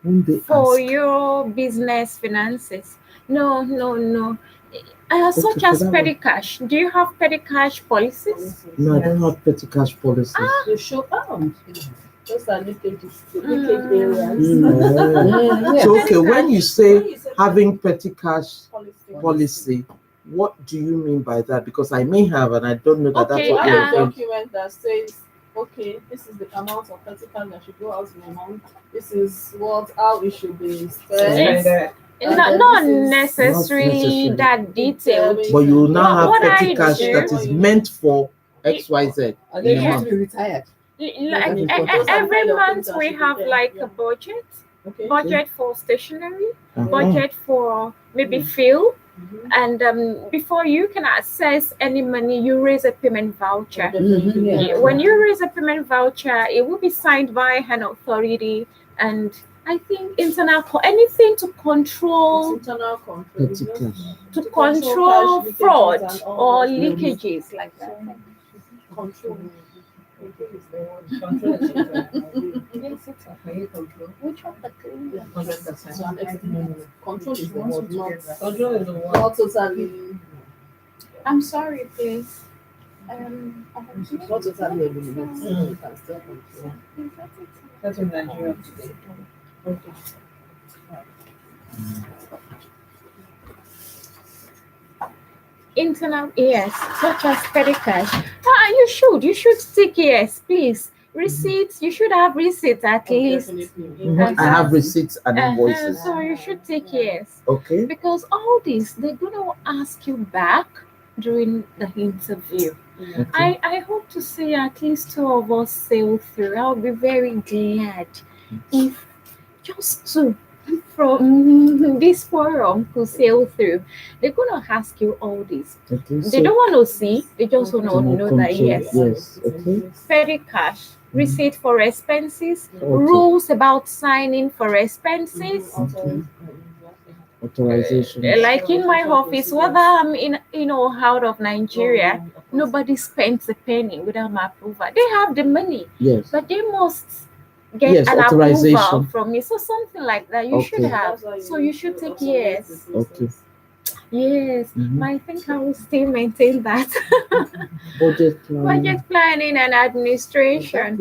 When they for ask, your business finances. No. Such Okay, as for that petty cash. Do you have petty cash policies? no, I don't have petty cash policies. You show those are leakages, the Mm. leakage areas. Mm. So okay, when you say having petty cash Policy. policy, what do you mean by that? Because I may have and I don't know that Okay, that's what You you're have a referring to. document that says, okay, this is the amount of petty cash that should go out in a month. This is how it should be spent. It's not Not necessarily necessarily. that detailed. But you will now have What petty I cash do- that is meant for XYZ And in then a you have month. to be retired. Every month we have like a budget. Okay. Budget for stationery, Uh-huh. budget for maybe fuel, and before you can access any money, you raise a payment voucher. Yeah. When you raise a payment voucher, it will be signed by an authority, and I think anything to control Internal control. Petty cash. to control control cash leakages fraud and all or those things. leakages like that. Control. Control is Yes, it's which of the three? 100%. So an extra control is the word, not Control is the one. not totally I'm sorry, please. not totally eliminated. You can still control. That's in Nigeria today. Okay. Internal, yes, such as petty cash. You should stick yes, please. Receipts, you should have receipts at least. I have receipts and invoices. So you should take yes. Okay. Because all this, they're going to ask you back during the interview. Okay. I hope to see at least two of us sail through. I'll be very glad if just two from this forum could sail through. They're gonna ask you all this. Okay. They don't want to see, they just want to to know know that control. yes, Yes. Okay. petty cash, receipt for expenses, Okay. rules about signing for expenses. Okay. Authorization. Like in my office, whether I'm in out of Nigeria, nobody spends a penny without my approval. They have the money, Yes. but they must get Yes, an approval authorization. from me. So something like that you should Okay. have. So you should take yes. Okay. Yes, Mhm. but I think I will still maintain that. Budget planning. Budget planning and administration.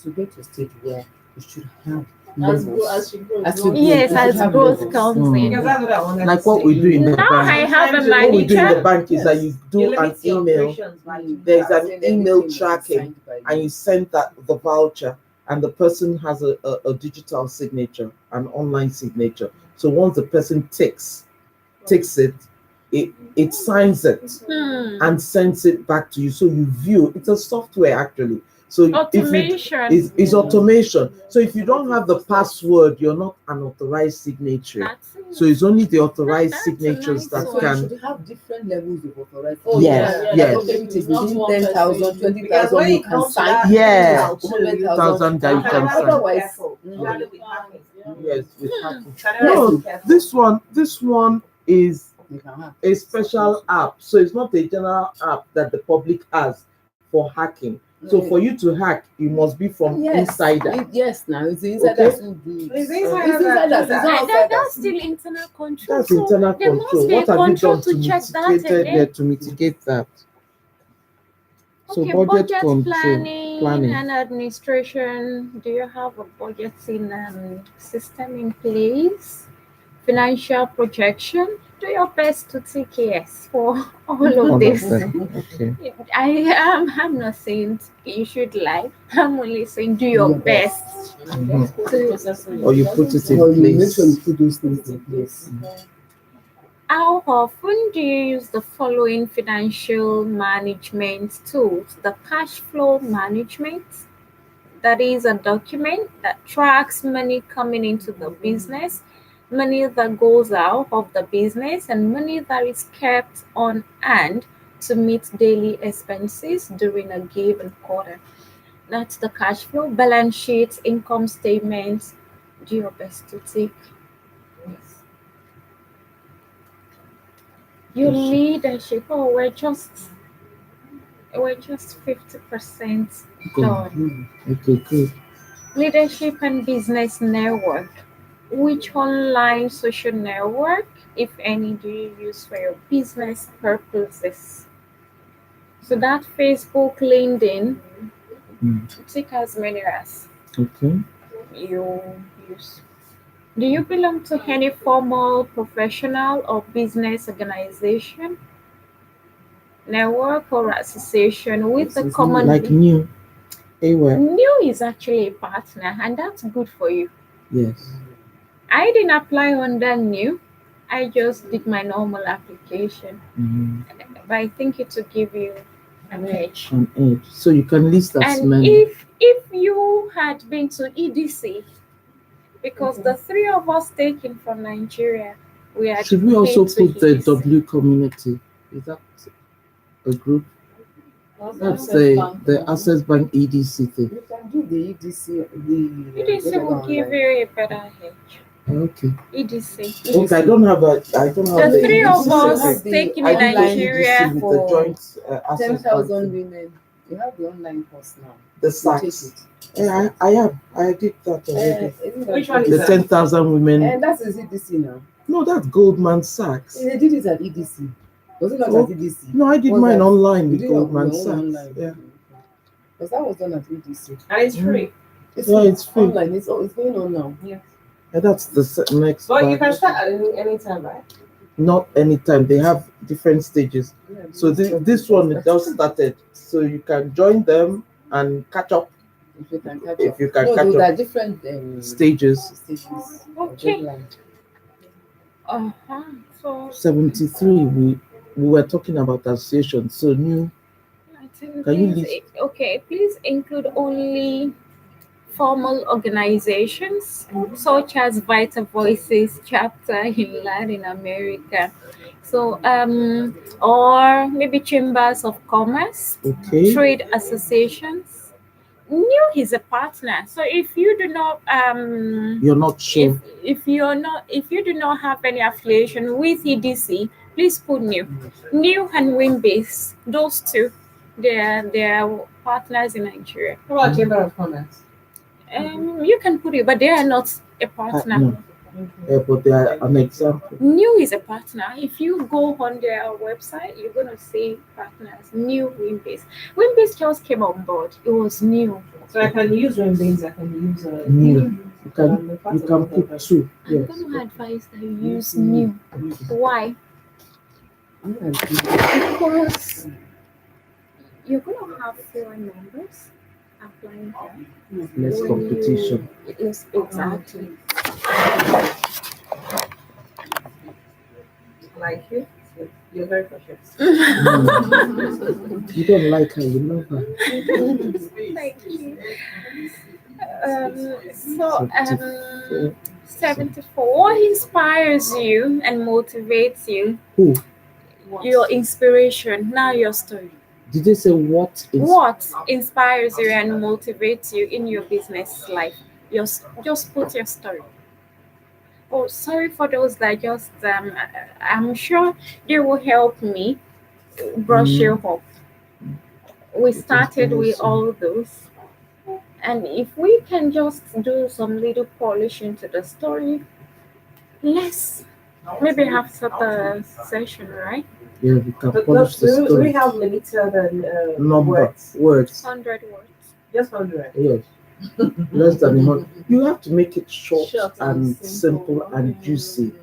To get to a stage where you should have As levels. she grows, As no, you Yes, grow, you as should have growth levels. comes in. Because that's what I wanted Like to what say. we do in the Now I bank. have a What we do in the manager. bank is that you You do an limit your email. operations by doing There's that. an email tracking, and you send that the voucher, and the person has a digital signature, an online signature. So once the person takes it signs it and sends it back to you. So you view it's a software actually. So Automation. is automation. So if you don't have the password, you're not an authorized signatory. That's it. So it's only the authorized That's a signatures nice that one. So you can. should have different levels of authority. Oh, Yes, yeah, yes. Okay, it is Not within one 10,000, person. Because 20,000, when you it can comes to sign. that, Yeah. 100,000 that you can sign. Otherwise, Yes, with hacking. Yes. No, this one is you can have. a special app. So it's not a general app that the public has for hacking. So for you to hack, you must be from insider. Yes, now it's the insiders Okay. who do it. It's It's insiders insiders, that it's do not that. outsiders. That's still internal control. That's So internal there must control. be a What have you control done to to check that mitigate again. to mitigate that? So Okay, budget control, planning and administration. Do you have a budgeting system in place? Financial projection. Do your best to take yes for all of all of this. them. Okay. I'm not saying you should lie. I'm only saying do your your best. Or you put it Or in you make sure you place. put those things in place. How often do you use the following financial management tools? The cash flow management, that is a document that tracks money coming into the business, money that goes out of the business, and money that is kept on hand to meet daily expenses during a given quarter. That's the cash flow, balance sheets, income statements. Do your best to take. Your leadership, oh, we're just 50% done. Okay, good. Leadership and business network. Which online social network, if any, do you use for your business purposes? So that Facebook, LinkedIn, take as many as Okay. you use. Do you belong to any formal, professional, or business organization, network, or association with the common Like new. Anywhere. New is actually a partner, and that's good for you. Yes. I didn't apply on that new. I just did my normal application, but I think it will give you an edge. An edge. So you can list as And many. if you had been to EDC, because the three of us taken from Nigeria, we had Should we also been to put the EDC. W community? Is that a group? That's the Access Bank EDC thing. You can do the EDC. EDC will give you a better edge. Okay. EDC. Okay, I don't have The three EDC of us certificate. taken I in did the Nigeria EDC with the for joint Access 10,000 Bank. women. You have the online course now. The You take SACs. it. Yeah, I have. I did that already. Which one is The that? 10,000 women. And that is EDC now. No, that's Goldman Sachs. They did it at EDC. Was it not Oh, at EDC? No, I did Was mine that- online You with did your Goldman own Sachs. online. Yeah. Because that was done at EDC. And it's free. Yeah, it's free. Online. It's going on now. Yes. Yeah, that's the next But you batch. can start at any time, right? Not anytime. They have different stages. Yeah, So this one just started. So you can join them and catch up if you can catch if up. you can No, catch there up. are different Stages. stages. Okay. Deadline. So 73. we were talking about association. So new. I think Can you please, list? okay, please include only formal organizations such as Vital Voices chapter in Latin America. So, or maybe chambers of commerce, Okay. trade associations. New is a partner. So if you do not You're not sure. if you do not have any affiliation with EDC, please put new. New and Winbase, those two, they are partners in Nigeria. What about Chamber of Commerce? You can put it, but they are not a partner. No. But they are an example. New is a partner. If you go on their website, you're gonna see partners. New Winbase. Winbase just came on board. It was new. So I can use Rainbase, I can use New. You can put two. I'm Yes. gonna advise that you use new. Why? And Because you're gonna have fewer members applying here. Less When competition. Yes, exactly. like you. You're very cautious. You don't like her, you love her. Thank you. So, 74. What inspires you and motivates you? Who? Your inspiration. Now your story. Did they say what is What inspires you and motivates you in your business life? Just put your story. Oh, sorry for those that just I'm sure they will help me brush you up. We started with all those. And if we can just do some little polishing to the story, let's maybe after the session, right? Yeah, we can But polish the do we story. have limited Number words? words. 100 words. Just 100. Yes. Less than 100. You have to make it short, Short and simple and juicy.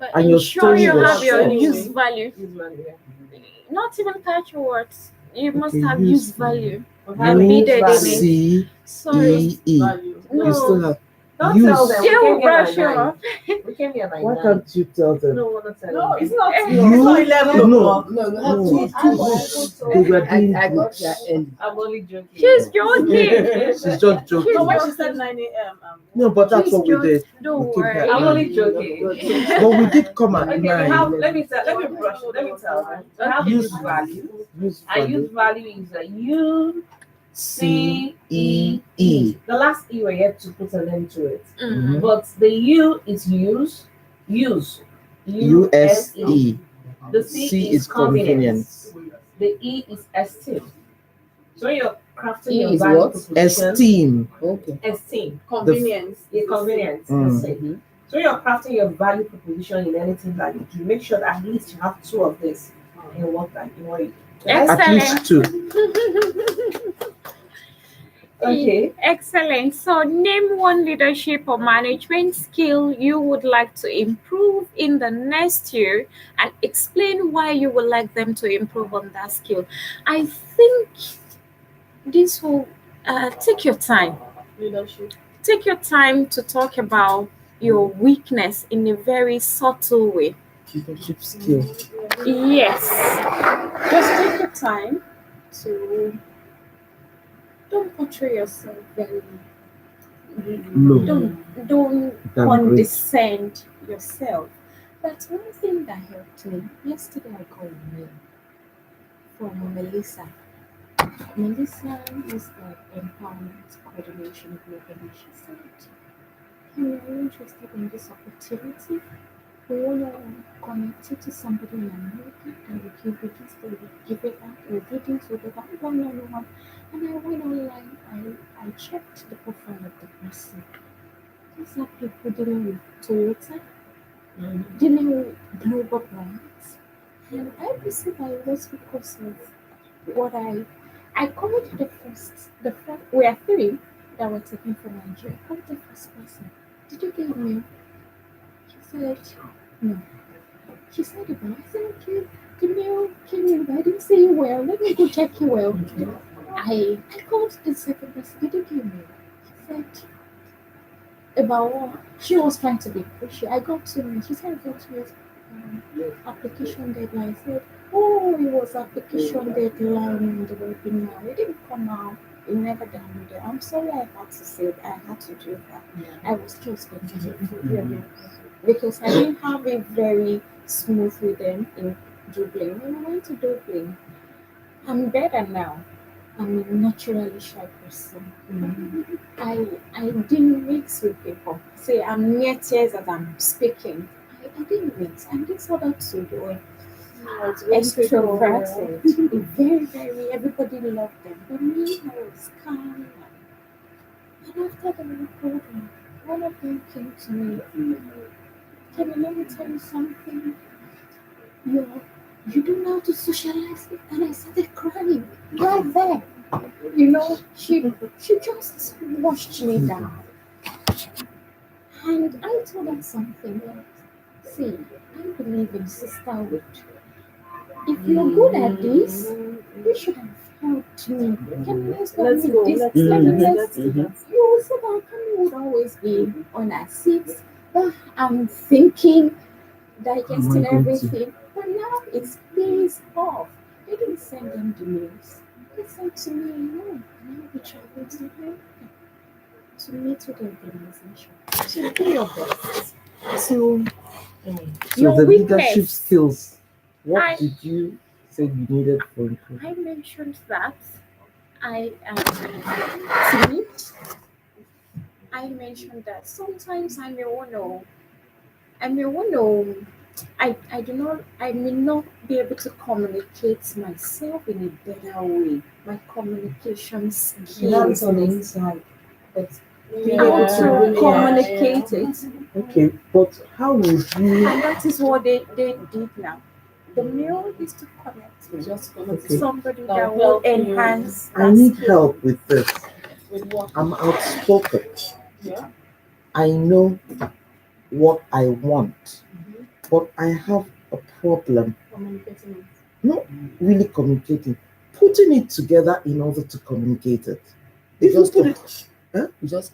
But And your ensure story you was have your short. use value. Use money, yeah. Not even 30 words. You must Okay, have use use value. We have Embedded in value. it. C Sorry. E. Value. You still have Don't use. tell them. They We will came here brush by you 9. up. We came here by Why 9. can't you tell them? No, we're not telling No, them. it's not. You- It's not 11 No. o'clock. no, you No, have to. they were doing I got good. there early. I'm only joking. She's joking. She's just joking. No, when she said 9 a.m. No, but that's She's what we did. Don't We came worry. here I'm early. only joking. But we did come at Okay, we 9. have, let me tell them. We have Use use value. Use And use value. value is a U C E E. The last E we're yet to put an end to it. Mm. But the U is use. Use. U S E. The C is convenience. The E is esteem. So when you're crafting E your is value what? proposition. Esteem. Okay. Esteem. Convenience. Yeah, convenience. Mm. Let's say. So when you're crafting your value proposition in anything that you do, make sure that at least you have 2 of this in what you do. At least 2. Okay. Excellent. So, name one leadership or management skill you would like to improve in the next year and explain why you would like them to improve on that skill. I think this will take your time. Leadership. Take your time to talk about your weakness in a very subtle way. Leadership skill. Yes. Just take your time to don't portray yourself very Low. don't Downgrade. condescend yourself. But one thing that helped me yesterday, I got a mail from Melissa. Melissa is the empowerment coordination group, and she said, "Hey, are you interested in this opportunity? We want to connect you to somebody in America, and we give you this, we give it out, we do this, we do that, one. And I went online, I checked the profile of the person. These are people dealing with Toyota, dealing with global brands. And I perceive I was because of what I called the first, we are 3 that were taken from Nigeria. I called the first person. Did you get mail? She said, no. She said, I said, okay, the mail came in, but I didn't see you well. Let me go check you well. I called the second person. Did you get mail? She said, about what? She was trying to be pushy. I got to me. She said, I got to application deadline. I said, Oh, it was application deadline and the webinar. It didn't come out. It never done it. I'm sorry I had to say it. I had to do that. I was just going to do because I didn't have a very smooth rhythm in Dublin. When I went to Dublin, I'm better now. I'm a naturally shy person. I didn't mix with people. Say I'm near tears as I'm speaking. I didn't mix. And this other two they were extroverted. Very, very everybody loved them. But me, I was calm. And after the recording, one of them came to me. Can you let me tell you something? You you don't know how to socialize. And I started crying right there. She just washed me down. And I told her something else. See, I believe in sisterhood. If you're good at this, you should have helped me. Can you help Let's me go. with Let's this? do Let me that. let's Let's do that. you will say that Kami would always be on her seats. But I'm thinking, digesting going to? everything. But now it's pays off. They didn't send them the news. They said to me, no, now we travel to America to meet with the organization. So do your best. So So your the leadership weakness. skills, what I did you say you needed for improvement? I mentioned that I to me, I mentioned that sometimes I may wanna I may not be able to communicate myself in a better way. My communication You have it skills, on the inside, but being how able to to bring it out. communicate it. Okay, but how would you? And that is what they did now. The mail is to connect me. Just gonna Okay. Somebody Now that will help you. enhance I that need skill. help with this. with what? I'm outspoken. Yeah. I know what I want, but I have a problem Communicating. not really communicating, putting it together in order to communicate it. It If you just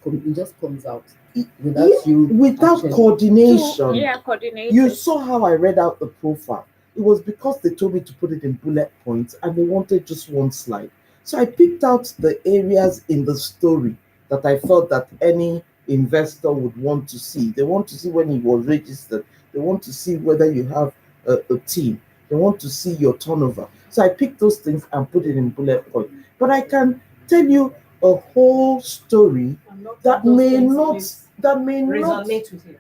put it it just comes out Yeah, without you without actually- coordination. Yeah, coordinated. You saw how I read out the profile. It was because they told me to put it in bullet points and they wanted just one slide. So I picked out the areas in the story that I felt that any investor would want to see. They want to see when he was registered. They want to see whether you have a team. They want to see your turnover. So I picked those things and put it in bullet points. But I can tell you a whole story that may not resonate with you.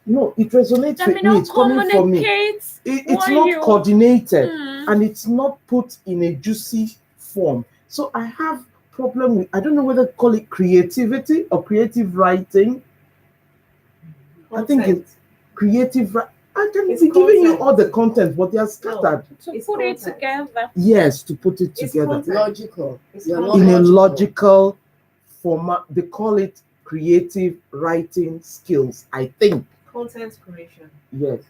no, it resonates That with may me. not It's coming from me. communicate. It's what not you- coordinated Mm. and it's not put in a juicy form. So I have problem with I don't know whether to call it creativity or creative writing. I think it's creative. I can It's be giving you content. all the content, but they are scattered. To It's put it content. together. Yes, to put it It's together content. logical. It's You're not content. in a logical. logical format. They call it creative writing skills. I think Content creation. yes.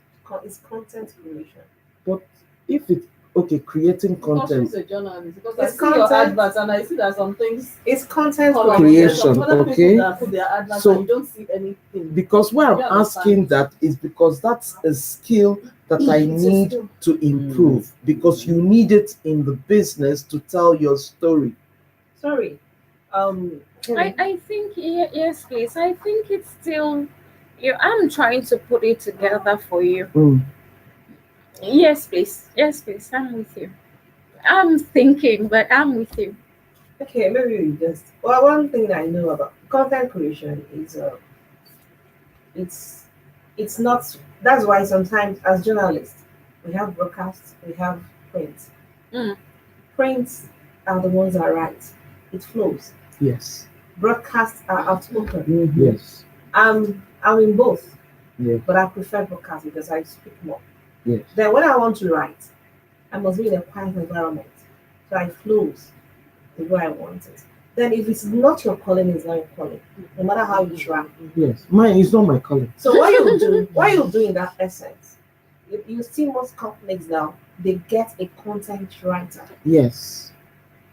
It's content creation. But if it okay, creating Because content. she's a journalist. Because It's I see your content. adverts and I see that some things It's content Creation, Some other okay? people that put their adverts So- and you don't see anything. Because why I'm You understand? asking that is because that's a skill that I It's a need skill. to improve because you need it in the business to tell your story. Sorry. I think yes, please. I think it's still I'm trying to put it together for you. Mm. Yes, please. Yes, please. I'm with you. I'm thinking, but I'm with you. Okay, maybe we just one thing that I know about content creation is it's not that's why sometimes as journalists we have broadcasts, we have print. Mm. Prints are the ones that write. It flows. Yes. Broadcasts are outspoken. Yes. I'm in both, Yes. but I prefer broadcast because I speak more. Yes. Then when I want to write, I must be in a quiet environment. So I flows the way I want it. Then if it's not your calling, it's not your calling. No matter how you try. Yes. Mine is not my color. So what you do in that essence, you see most companies now, they get a content writer Yes.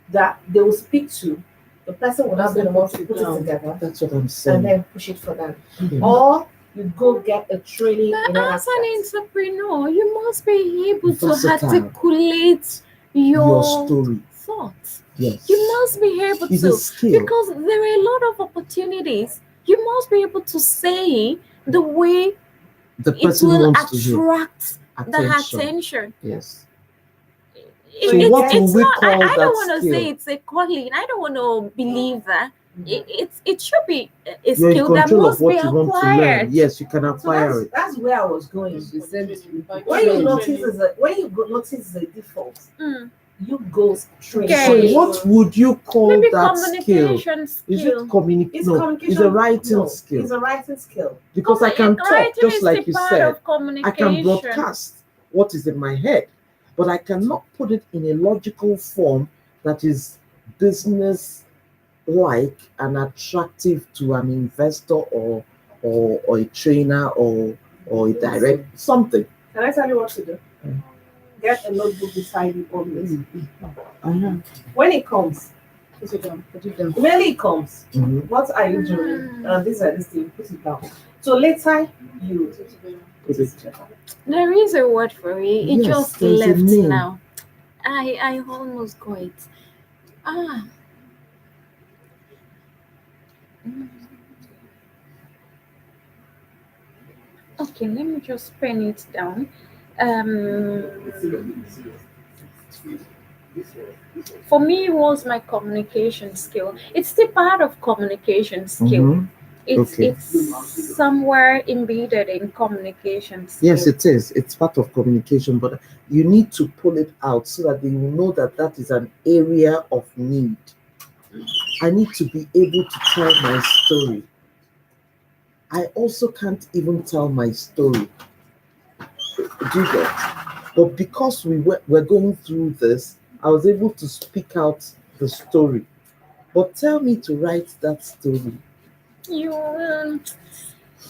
that they will speak to. The person will not be the one to put it down. together That's what I'm and saying. then push it for them. Yes. Or you go get a training But in that as an aspect. entrepreneur, you must be able to Versatile. articulate Your your story. thoughts. Yes. You must be able It's a to, skill. because there are a lot of opportunities. You must be able to say the way The it person will wants to hear attract the attention. attention. Yes. It- So it's what will it's we not. call I that don't want to skill? say it's a calling. I don't want to believe that. It should be a You're in skill that control of must what be you want to learn. acquired. Yes, you can So acquire it. that's where I was going. Just You for said training. Like, when you training. notice the default, Mm. you go straight. Okay. So Okay. what would you call Maybe that skill? communication Is skill. it communication? It's No, communication. it's a writing no, skill. It's a writing skill. Because I can talk Writing just is like the you part said. of I communication. can broadcast what is in my head, but I cannot put it in a logical form that is business like and attractive to an investor or a trainer or a direct something. Can I tell you what to do? Mm. Get a notebook beside you always. Uh-huh. When it comes, Put it down. Put it down. when it comes, Mhm. what are you doing? This thing, put it down. So later you Put it down. Put it. There is a word for it. It Yes, just there's a left name. now. I almost got it. Ah. Mm. Okay, let me just pen it down. For me, it was my communication skill. It's still part of communication skill. Mhm. Okay. It's somewhere embedded in communication skill. Yes, it is. It's part of communication, but you need to pull it out so that they will know that that is an area of need. I need to be able to tell my story. I also can't even tell my story. Do you get? But because we're going through this, I was able to speak out the story. But tell me to write that story. You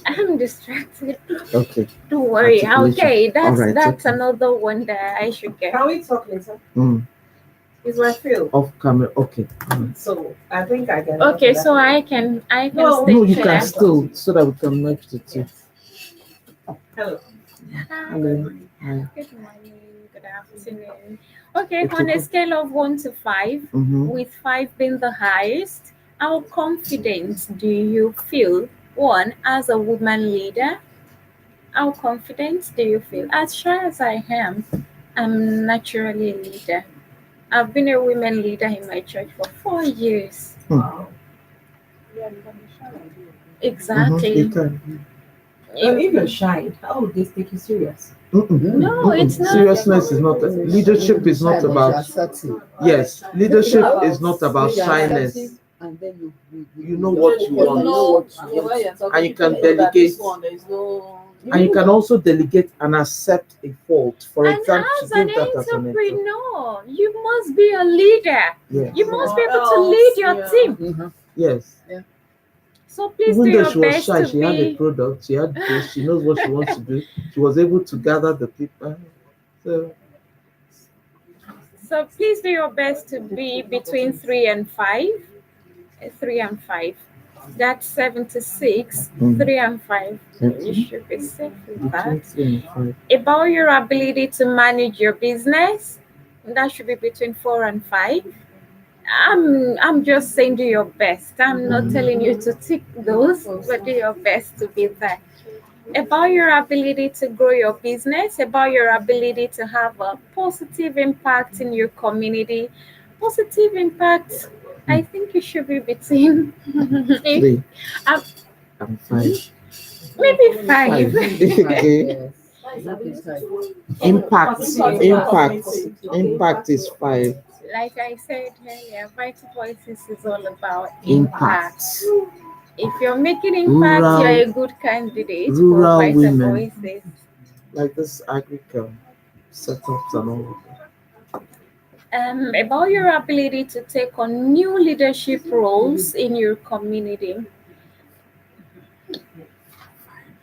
I'm distracted. Okay. Don't worry. Articulation. Okay, All right, that's okay. another one that I should get. can we talk later? Mm. It's my field. Off camera. Okay. So I think I can. Okay, so I can No, stay No, you here. can still so that we can match the two. Hello. Hello. Hi. Good morning, good afternoon. Okay, Okay, on a good. scale of 1 to 5, Mm-hmm. with 5 being the highest, how confident do you feel, one, as a woman leader? How confident do you feel? As shy as I am, I'm naturally a leader. I've been a women leader in my church for 4 years. Wow. Yeah, you can be shy like you. Exactly. You can. If you're shy, how would they take you serious? No, it's not. Seriousness is not. Leadership is not about. Yes, leadership is not about shyness. And then You know what you You want. know, where you're talking, And you can people know that delegate. this one, there is no. And you can also delegate and accept a fault. For And example, as to an give that as an example. entrepreneur, you must be a leader. Yes. You must be Or able to else, lead your yeah. team. Yes. So please Even do though your she was best shy, to she had a be. product, she had this, she knows what she wants to do. She was able to gather the people. So please do your best to be between 3 and 5. 3 and 5. That's 76. 3 and 5. You should be safe with that. About your ability to manage your business, that should be between 4 and 5. I'm just saying do your best. I'm not telling you to tick those, but do your best to be there. About your ability to grow your business, about your ability to have a positive impact in your community. Positive impact, I think you should be between 3. I'm 5. maybe 5. Okay. Impact is 5. Like I said earlier, Vital Voices is all about Impact. If you're making impact, you're a good candidate for Rural Vital women. Voices. Like this agriculture setups and all of that. About your ability to take on new leadership roles in your community.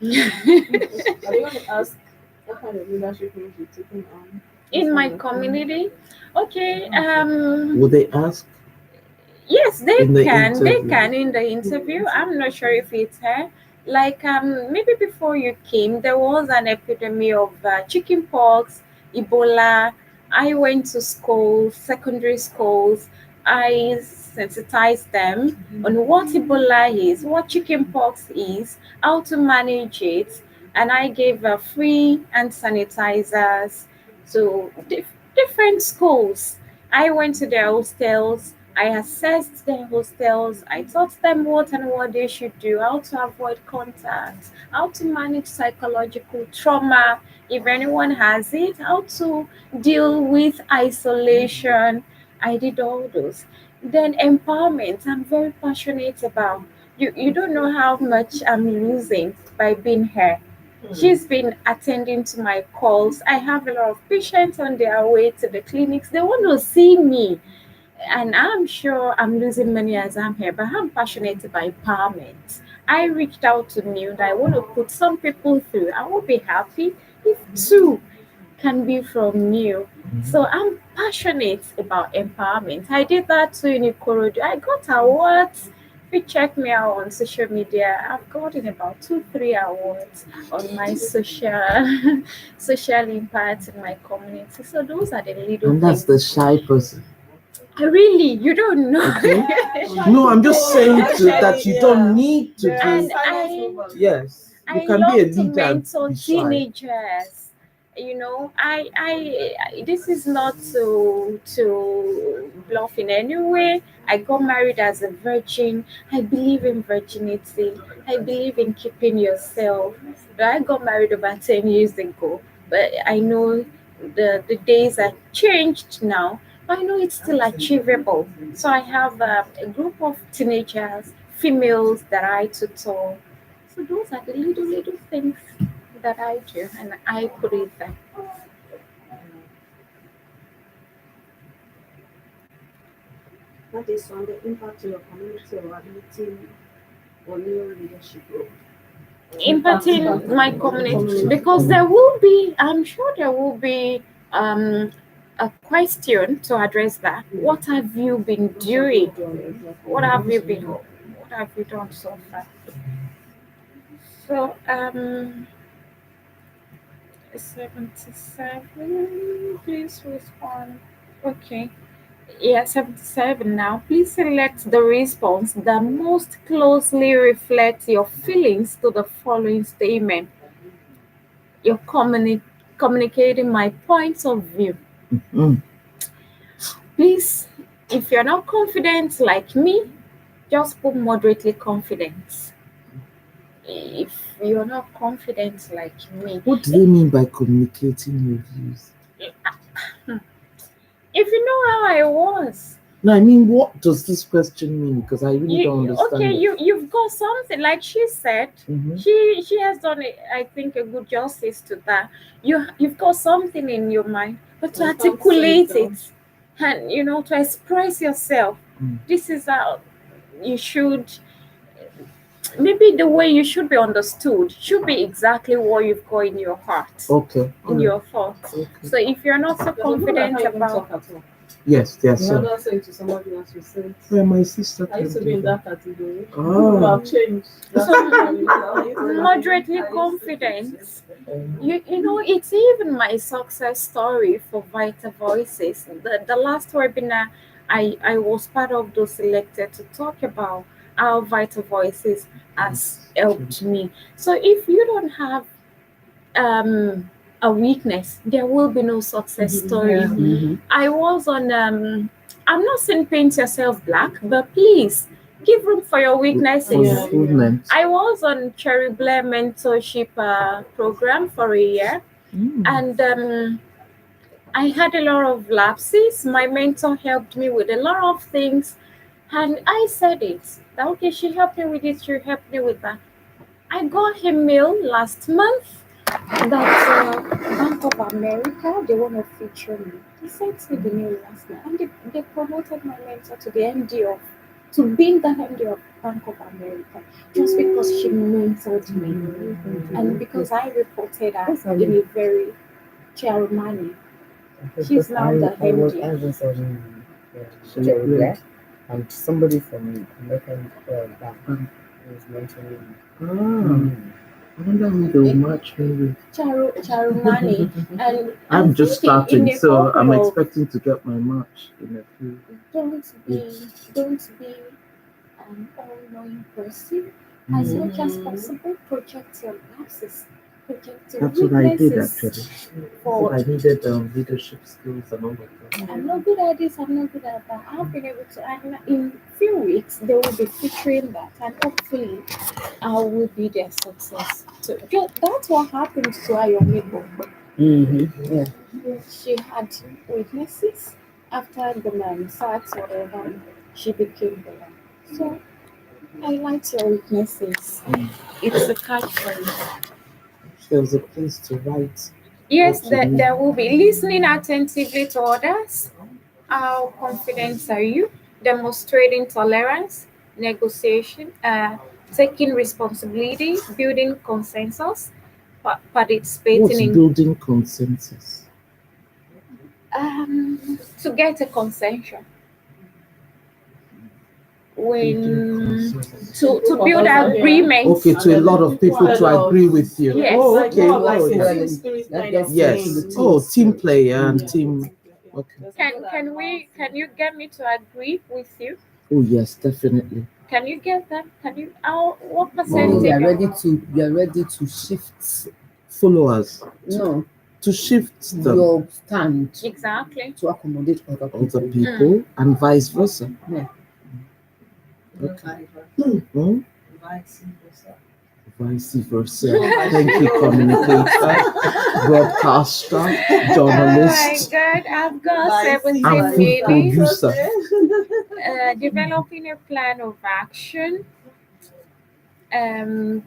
Are you going to ask what kind of leadership roles you're taking on? In my community? Okay. Would they ask? Yes, they In the can. They interview. can in the interview. I'm not sure if it's her. Like maybe before you came, there was an epidemic of chicken pox, Ebola. I went to schools, secondary schools. I sensitized them on what Ebola is, what chicken pox is, how to manage it, and I gave free hand sanitizers to different schools. I went to their hostels. I assessed their hostels. I taught them what and what they should do, how to avoid contact, how to manage psychological trauma if anyone has it, how to deal with isolation. I did all those. Then empowerment, I'm very passionate about. You don't know how much I'm losing by being here. She's been attending to my calls. I have a lot of patients on their way to the clinics. They want to see me. And I'm sure I'm losing money as I'm here, but I'm passionate about empowerment. I reached out to New that I want to put some people through. I will be happy if two can be from New. So I'm passionate about empowerment. I did that too in Ikorodu. I got awards. If you check me out on social media, I've gotten about 2, 3 awards on my social impact in my community. So those are the little And that's things. the shy person. Really, you don't know. Okay. No, I'm just saying that you don't need to And be. Yes, you I can be a love to leader and mentor be shy. teenagers. You know, this is not to bluff in any way. I got married as a virgin. I believe in virginity. I believe in keeping yourself. But I got married about 10 years ago. But I know the days are changed now. I know it's still achievable. So I have a group of teenagers, females that I tutor. So those are the little things that I do, and I put it there. That is on the impact in your community or ability on your leadership role. Impacting my community because there will be, I'm sure there will be a question to address that. What have you been doing? What have you done so far? So 77, please respond. Okay. Yeah, 77 now. Please select the response that most closely reflects your feelings to the following statement. You're communicating my points of view. Mm. Please, if you're not confident like me, just put moderately confident. If you're not confident like me, What do they mean by communicating your views? if you know how I was, No, I mean, what does this question mean? Because I really don't understand. okay, it. you've got something like she said. Mhm. She has done it, I think, a good justice to that. You've got something in your mind, but to articulate it and to express yourself. Mm. This is how you should. Maybe the way you should be understood should be exactly what you've got in your heart, Okay. in your thoughts. Okay. So if you're not so confident about, Yes, yes, You sir. are not saying to somebody else, you said, Yeah, my sister. I used to be in that category. Ah. People have changed. moderately confident. It's even my success story for Vital Voices. The last webinar, I was part of those selected to talk about how Vital Voices has helped me. So if you don't have a weakness, there will be no success story. Mhm. I was on I'm not saying paint yourself black, but please give room for your weaknesses. Improvement. I was on Cherry Blair mentorship program for a year, Mm. and I had a lot of lapses. My mentor helped me with a lot of things, and I said it. That, okay, she helped me with it, she helped me with that. I got a mail last month that Bank of America, they want to feature me. They sent me the mail last night, and they promoted my mentor to the MD of, to being the MD of Bank of America, just because she mentored me, and because I reported her in a very chill manner. She's now the MD. I was on Jerry Black, and somebody from American Bank was mentioning. I wonder who they'll match me with. Charumani. And I'm I just think in starting, a so I'm couple of expecting to get my match in a few. don't be an all-knowing person. As much as possible, project your glasses, project your That's what I did weaknesses. actually. For I needed leadership skills and all of that. I'm not good at this, I'm not good at that. I've been able to, and in few weeks they will be featuring that, and hopefully I will be their success. So that's what happened to Ayomiko. Yeah. She had weaknesses after the man sex whatever. She became the one. So I like your weaknesses. It's a catchphrase. There's a place to write. Yes, what you there need. will be listening attentively to others. How confident are you? Demonstrating tolerance, negotiation, taking responsibility, building consensus, participating What's in building consensus? to get a consensus. Building When consensus. to build agreements. Okay, to a lot of people to agree with you. Yes. Oh, Like okay. more like Oh, a yes. team spirit kind of Yes. thing. Oh, team player and team. Okay. Can you get me to agree with you? Oh, yes, definitely. Can you get that? Can you what Meaning percentage? you are ready to shift Followers. no To shift them. your stand Exactly. to accommodate other people. Other people and vice versa. Yeah. Okay. Vice versa. Vice versa. Thank you, communicator, broadcaster, Oh my journalist, God, I've got and 17 food minutes. producer. Developing a plan of action,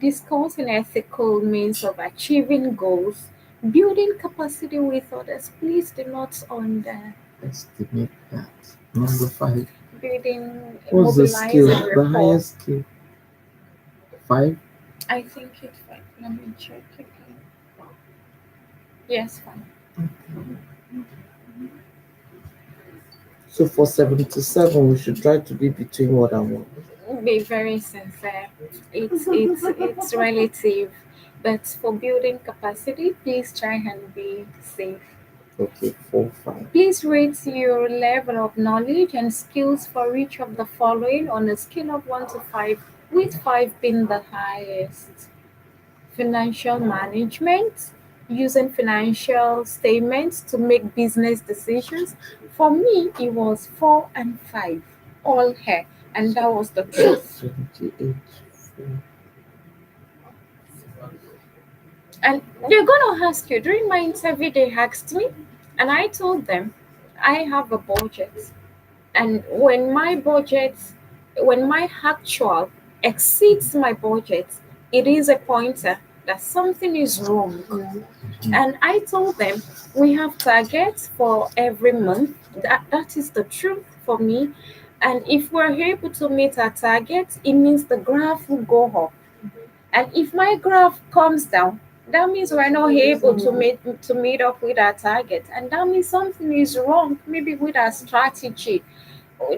discussing ethical means of achieving goals, building capacity with others. Please do not Estimate that. Number 5. building, What's the skill? mobilizing The rapport. highest skill? 5? I think it's fine. Let me check again. Yes, fine. So for 77, we should try to be between what and what? Be very sincere. It's relative, but for building capacity, please try and be safe. Okay, 4, 5. Please rate your level of knowledge and skills for each of the following on a scale of 1 to 5, with 5 being the highest. Financial management, using financial statements to make business decisions. For me, it was 4 and 5, all here, and that was the truth. 78. 4. And they're gonna ask you during my interview, they asked me, and I told them I have a budget. And when my actual exceeds my budget, it is a pointer that something is wrong. And I told them we have targets for every month. That is the truth for me. And if we're able to meet our targets, it means the graph will go up. And if my graph comes down, that means we're not able to meet up with our target. And that means something is wrong, maybe with our strategy.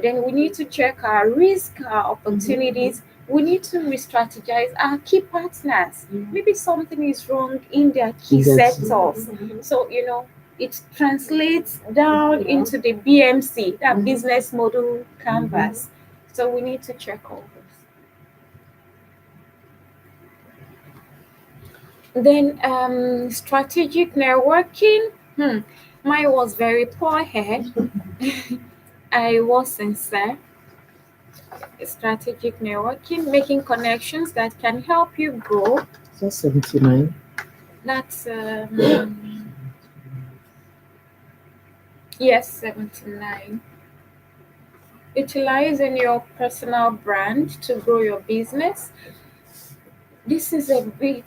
Then we need to check our risk, our opportunities. We need to re-strategize our key partners. Maybe something is wrong in their key sectors. So, it translates down into the BMC, that business model canvas. So we need to check all this. Then strategic networking. Mine was very poor here. I was sincere. Strategic networking, making connections that can help you grow. That's 79. That's yes, 79. Utilizing your personal brand to grow your business. This is a bit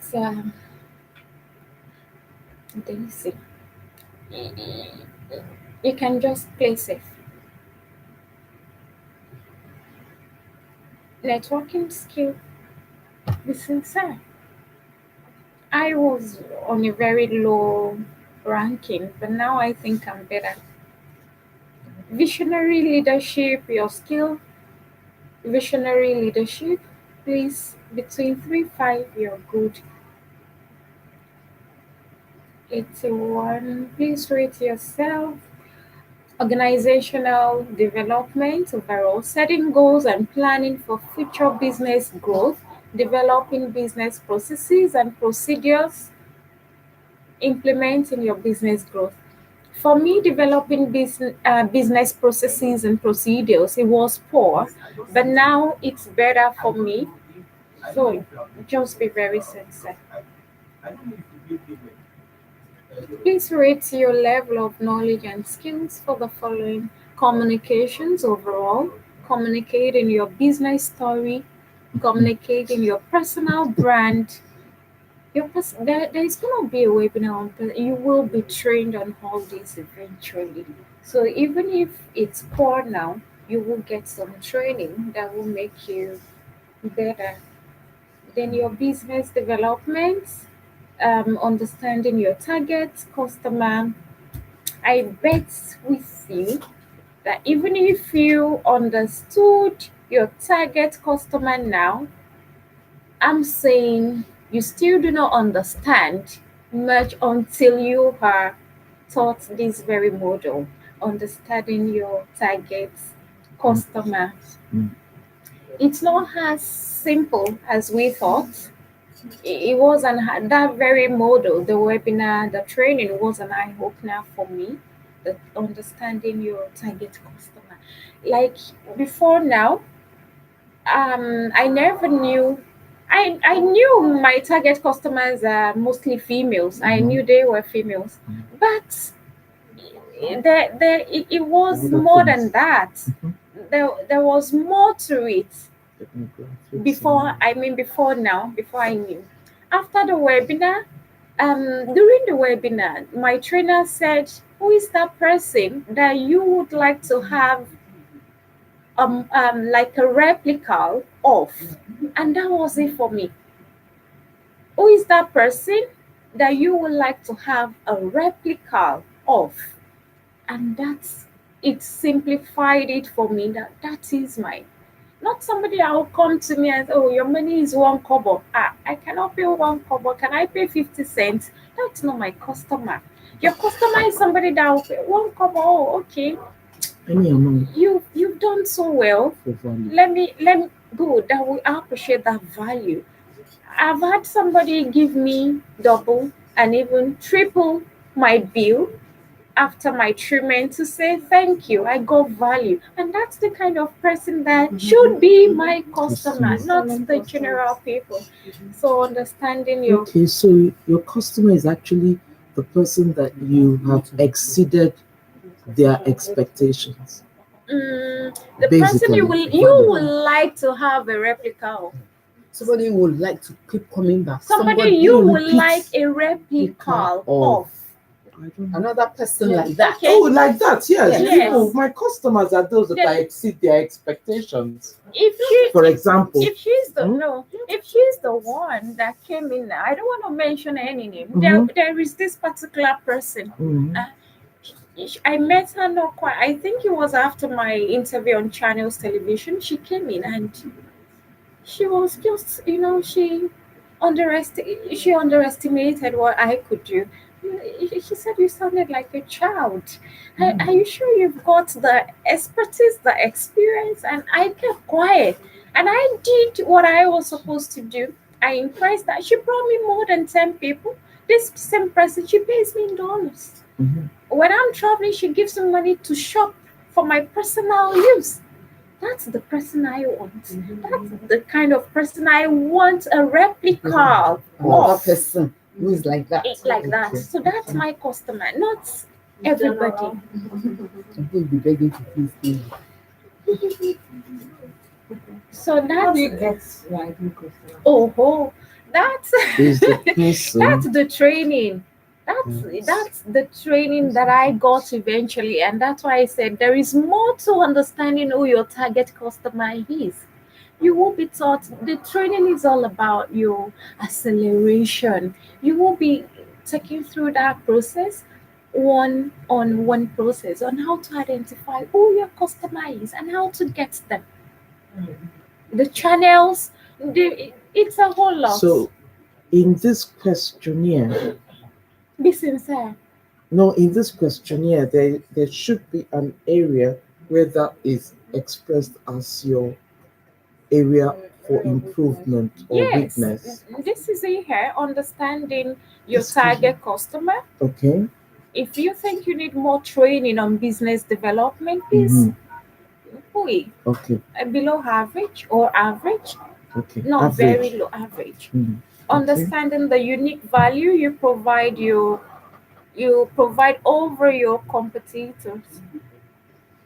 dicey. You can just play safe. Networking skill. Be sincere. I was on a very low ranking, but now I think I'm better. Visionary leadership, your skill, visionary leadership. Please between 3-5, you're good. 81. Please rate yourself. Organizational development overall, setting goals and planning for future business growth, developing business processes and procedures, implementing your business growth. For me, developing business processes and procedures, it was poor, but now it's better for me. So just be very sincere. Please rate your level of knowledge and skills for the following: communications overall, communicating your business story, communicating your personal brand. There is going to be a webinar on you will be trained on all this eventually. So even if it's poor now, you will get some training that will make you better. Then your business development, understanding your target customer. I bet with you that even if you understood your target customer now, I'm saying you still do not understand much until you are taught this very model, understanding your target customer. Mm. It's not as simple as we thought. It was that very model, the webinar, the training was an eye opener for me. The understanding your target customer. Like before now, I never knew. I knew my target customers are mostly females. I knew they were females, but it was Other more things. than that. Mhm. There was more to it Demographics before. and- I mean, before now, before I knew. After the webinar, during the webinar, my trainer said, "Who is that person that you would like to have like a replica of?" And that was it for me. Who is that person that you would like to have a replica of? And that's it simplified it for me that is mine. Not somebody that will come to me and say, "Oh, your money is 1 kobo. I cannot pay 1 kobo. Can I pay 50 cents?" That's not my customer. Your customer is somebody that will pay 1 kobo. Oh, okay. Any amount You've done so well. for value. Let me good. That will appreciate that value. I've had somebody give me double and even triple my bill after my treatment to say thank you. I got value. And that's the kind of person that should be my customer, not the general people. So understanding your Okay, so your customer is actually the person that you have exceeded their expectations. the person Basically, you will like to have a replica of. Somebody who would like to keep coming back. Somebody you would repeat like a replica of. I don't know. another person Yeah. like that. Okay. Oh, like that, yes. Yes. People, my customers are those that Then- I exceed their expectations. If For example, she's the Hmm? no, if she's the one that came in, I don't want to mention any name. Mhm. There is this particular person. Mhm. I met her not quite. I think it was after my interview on Channels Television. She came in and she was just, she underestimated what I could do. She said, "You sounded like a child. Are you sure you've got the expertise, the experience?" And I kept quiet. And I did what I was supposed to do. I impressed her. She brought me more than 10 people. This same person, she pays me in dollars. Mhm. When I'm traveling, she gives me money to shop for my personal use. That's the person I want. That's the kind of person I want a replica Another of. person who is like that. Like that. So that's my customer, not everybody. Some people will be begging to please pay you. So How that's do you get like new customers? that's Is the person that's the training. That's the training that I got eventually, and that's why I said there is more to understanding who your target customer is. You will be taught. The training is all about your acceleration. You will be taken through that process, one on one process on how to identify who your customer is and how to get them. The channels, It's a whole lot. So in this questionnaire, Be sincere. no, in this questionnaire, there should be an area where that is expressed as your area for improvement or Yes, weakness. this is in here, understanding your Excuse me. target customer. Okay. If you think you need more training on business development, please Mm-hmm. put it Okay. below average or average, Okay. not very Average. low, average. Mm-hmm. Okay. Understanding the unique value you provide over your competitors,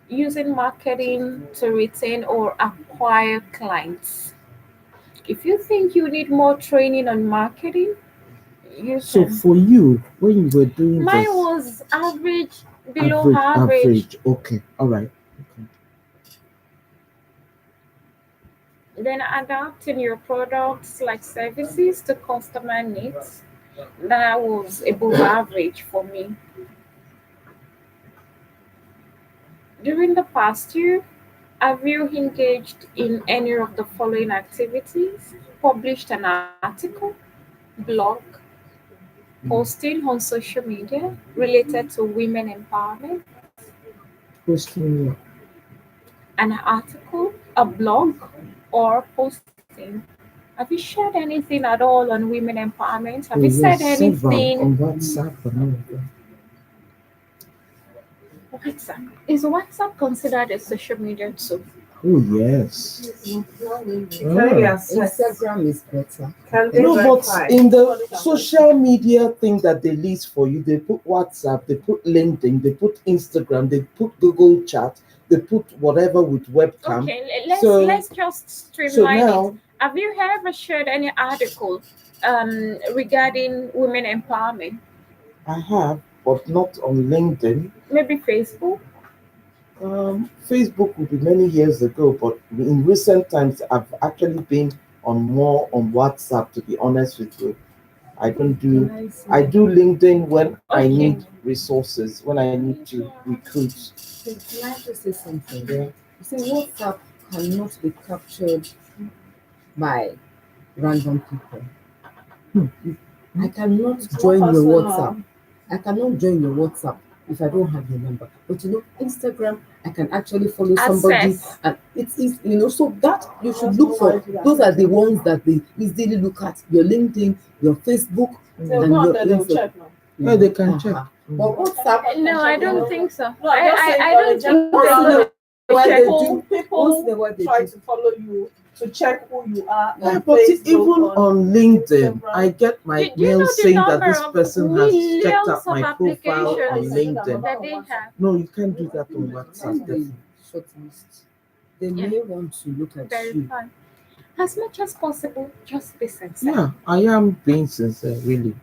using marketing to retain or acquire clients. If you think you need more training on marketing, you So can. for you, when you were doing Mine this, was average, below average, average. average. Okay. All right. Okay. Then adapting your products like services to customer needs. That was above average for me. During the past year, have you engaged in any of the following activities? Published an article, blog, posting on social media related to women empowerment, Posting what? an article, a blog, or posting. Have you shared anything at all on women empowerment? Have you Oh said yes, several anything? on WhatsApp and all of that. WhatsApp. Is WhatsApp considered a social media too? Oh yes. Can we Ah. access? Instagram is better. Can they No, but verify? in the social media thing that they list for you, they put WhatsApp, they put LinkedIn, they put Instagram, they put Google Chat, they put whatever with webcam. Okay, let's So let's just so streamline it. now Have you ever shared any article regarding women empowerment? I have, but not on LinkedIn. Maybe Facebook? Facebook will be many years ago, but in recent times, I've actually been on more on WhatsApp. To be honest with you, I don't do. I do LinkedIn when I Okay. need resources, when I need to recruit. Can I just say something? Yeah. You see, WhatsApp cannot be captured by random people. Hmm. I cannot join your WhatsApp. I cannot join your WhatsApp if I don't have your number. But Instagram, I can actually follow somebody, Access. and it is so that you should look for. Those are the ones that they easily look at: your LinkedIn, your Facebook, They'll and go your and they'll Insta. check now. Yeah, they can check. But WhatsApp, No, I don't think so. No, I'm just saying, I don't think once in they a while they check. do. Once in a while they try do. to follow you to check who you are. Yeah, on but Facebook, even on LinkedIn, Instagram. I get my Do you mail know the saying that number this of person has checked millions out of my profile on applications LinkedIn. that they have? No, you can't do that on When WhatsApp. they shortlist, they may want to look at you. Verify. As much as possible, just be sincere. Yeah, I am being sincere, really.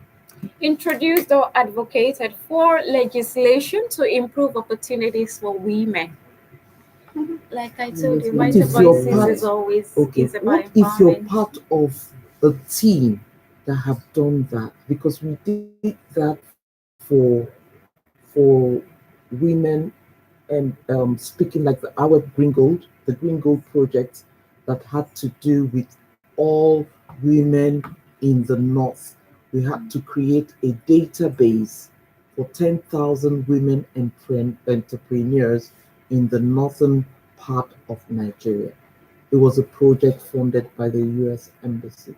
Introduced or advocated for legislation to improve opportunities for women. Like I told you, What Mighty if you're Voices part? is always Okay, is about what if you're empowerment. part of a team that have done that? Because we did that for women and speaking like our the Green Gold project that had to do with all women in the north. We had to create a database for 10,000 women entrepreneurs in the northern part of Nigeria. It was a project funded by the US Embassy.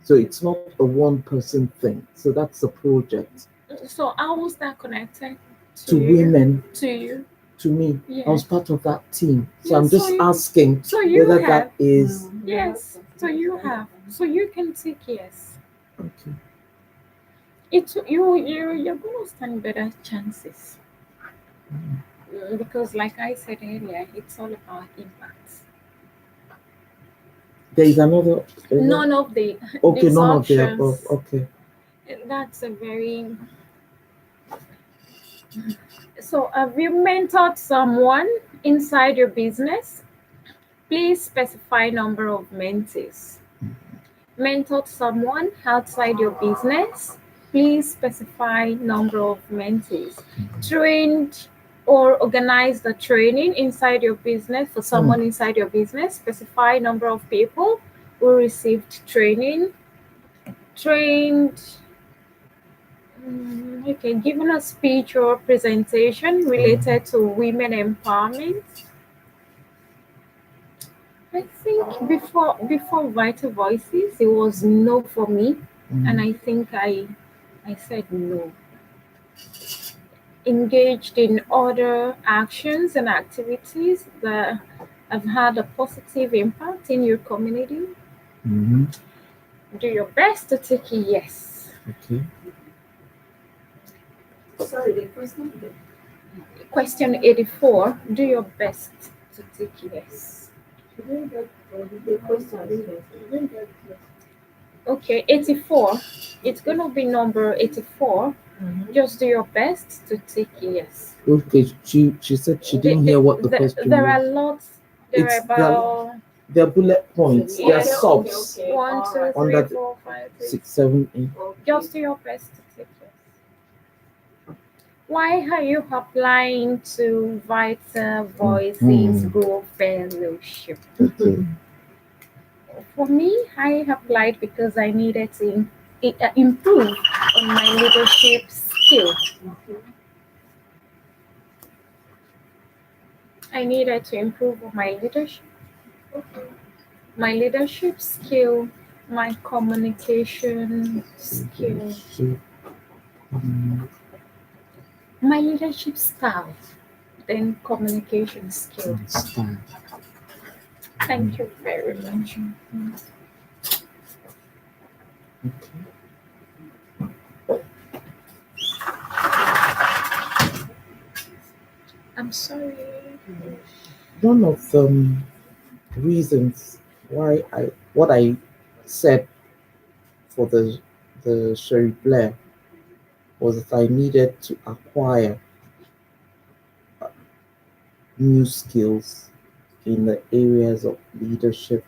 So it's not a one person thing. So that's a project So how was that connected to you? women, To you? to me. Yeah. I was part of that team. So Yeah, I'm so just you- asking So you whether have. that is Yes. So you have. So you can take yes. okay. You're gonna stand better chances. Because like I said earlier, it's all about impact. There is another None of the okay, these none of the options. above. Okay. That's a very. So have you mentored someone inside your business? Please specify number of mentees. Mentored someone outside your business? Please specify number of mentees. Trained or organized the training inside your business for someone inside your business? Specify number of people. who received trained, okay, given a speech or presentation related to women empowerment. I think before Vital Voices, it was no for me, and I think I said no. Engaged in other actions and activities that have had a positive impact in your community. Mm-hmm. Do your best to take a yes. Okay. Sorry, the question again. Question 84. Do your best to take yes. You didn't get the question. I didn't get it. You didn't get it. Okay, 84. It's gonna be number 84. Just do your best to take a yes. Okay. She said she didn't hear what the question There are was. lots. There are It's about they're bullet points. They're Yeah, subs. Okay. 1, 2, Alright. 3, Under 4, 5, 6. 6, 7, 8. Okay. Just do your best to take yes. Why are you applying to Vital Voices Grow Fellowship? Okay. For me, I applied because I needed to improve on my leadership skill. I needed to improve on my leadership skill, my communication skill, my leadership style, then communication skill. Thank you very much. I'm sorry. One of the reasons why what I said for the Sherry Blair was that I needed to acquire new skills in the areas of leadership,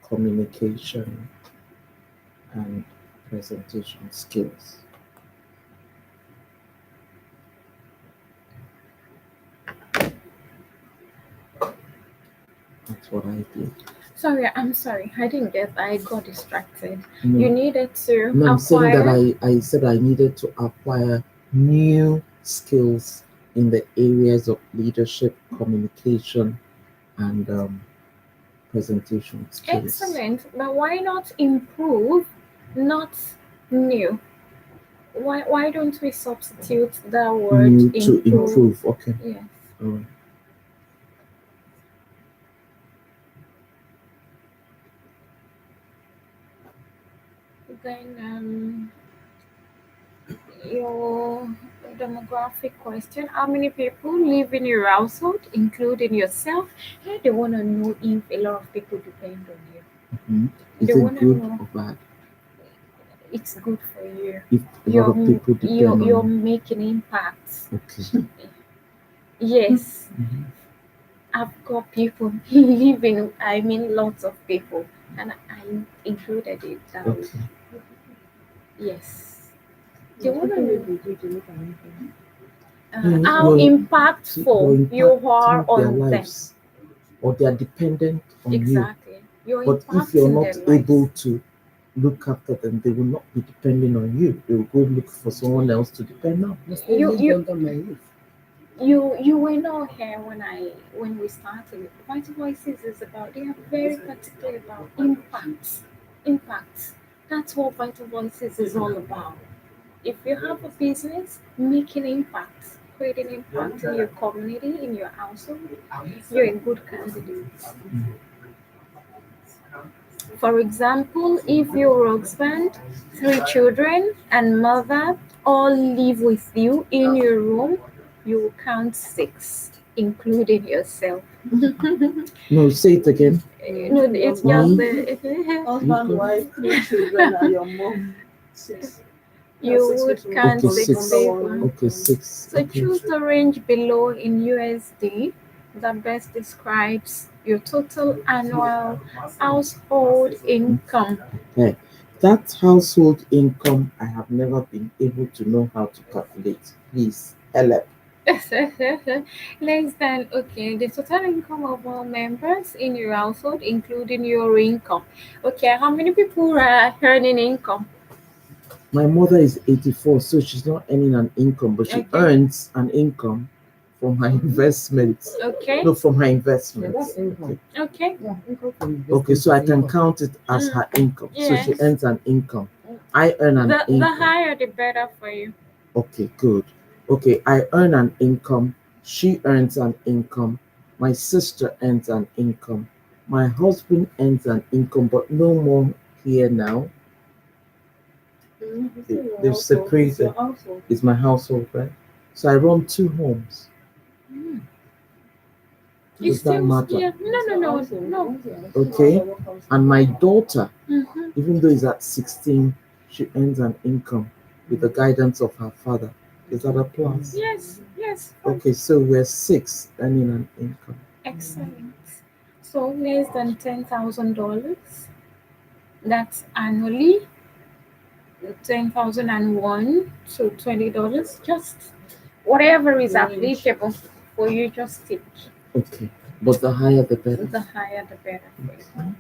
communication, and presentation skills. That's what I did. Sorry, I'm sorry. I didn't get that. I got distracted. No, You needed to no, I'm saying acquire. that I said I needed to acquire new skills in the areas of leadership, communication, and presentation skills. Excellent. But why not improve, not new? Why don't we substitute the word New to improve. Okay. Yes. All right. Then your demographic question: how many people live in your household, including yourself? Hey, they want to know if a lot of people depend on you. Mm-hmm. Is They it want to good know. or bad It's good for you. if a lot of people depend You're on making impacts. you? Okay. Yes, Mm-hmm. I've got people living. I mean, lots of people, and I included it that way. Okay. Yes. Do you want to know Yeah, how you're impactful you are impacting their on them? lives, or they are dependent on you. Exactly. You're But if you're impacting not their lives. able to look after them, they will not be depending on you. They will go look for someone else to depend on. You were not here when we started. Vital Voices is about, they are very particular about impact. Impact. That's what Vital Voices is all about. If you have a business, making impact, creating impact in your community, in your household, you're a good candidate. For example, if your husband, 3 children, and mother all live with you in your room, you will count 6, including yourself. No, say it again. No, it's Me? just the Husband, wife, 3 children, and your mom. 6. you Six would people count Okay, from 6 6. number one. people. Okay, 6. So Okay. choose the range below in USD that best describes your total annual household income. Hey, that household income I have never been able to know how to calculate. Please help. Less than, okay, the total income of all members in your household, including your income. Okay, how many people are earning income? My mother is 84, so she's not earning an income, but she Okay. earns an income from her investments. Okay. No, from her Yeah, investments. that's income. Okay. Yeah, income from Okay, investment so I is can income. count it as her income. So she Yes. earns an income. I earn an The income. higher the better for you. Okay, good. Okay, I earn an income. She earns an income. My sister earns an income. My husband earns an income, but no more here now. They've separated. It's my household, right? So I run two homes. You Does that still, matter? yeah, no. Okay. And my daughter, Mm-hmm. even though is at 16, she earns an income with the guidance of her father. Is that a plus? Yes, yes. Okay, so we're six earning an income. Excellent. So less than $10,000. That's annually 10,001 to $20. Just whatever is applicable for you, just take. Okay, but the higher the better. The higher the better for you.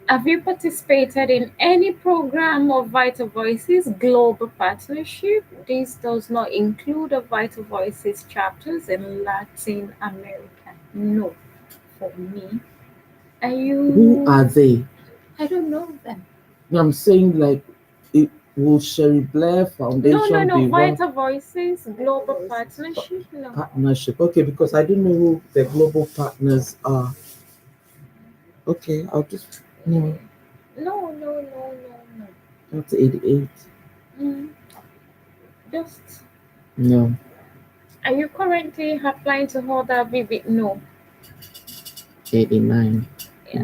Have you participated in any program of Vital Voices Global Partnership? This does not include the Vital Voices chapters in Latin America. No, for me. Are you? Who are they? I don't know them. No, I'm saying like, it will Sherry Blair Foundation No. be one Vital Voices Global Partnership. No. partnership? Okay, because I don't know who the global partners are. Okay, I'll just no. No. That's 88. Mm, just. No, Are you currently applying to hold a VV? No. 89.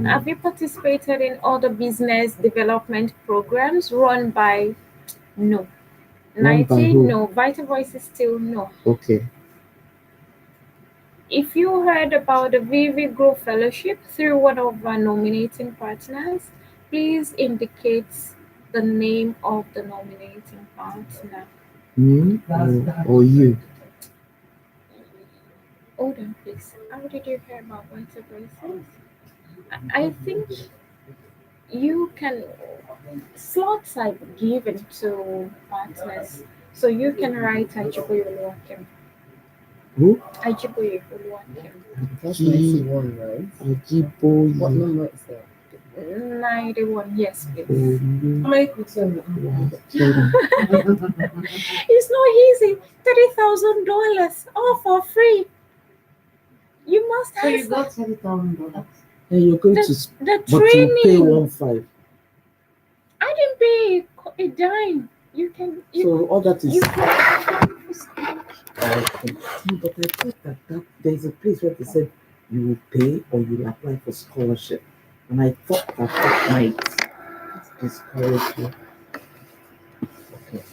Have you participated in other business development programs run by? No. Run by 90? who? No. Vital Voices still no. Okay. If you heard about the VV Grow Fellowship through one of our nominating partners, please indicate the name of the nominating partner. Me or you? Hold on, please. How did you hear about Vital Voices? I think you can slots are given to partners, so you can write Ajiboye Oluwakemi. Who? Ajiboye Oluwakemi. That's 91, right? What Ajiboye. number is that? 91, yes, please. Oluwakemi. It's not easy. $30,000 all for free. You must So you have got $30,000. Hey, you're going the, to, the but you pay training. 1.5. I didn't pay a dime. You can. So all that is. You can. Okay. No, but I thought that there's a place where they said you will pay or you will apply for scholarship, and I thought that might discourage you. Okay.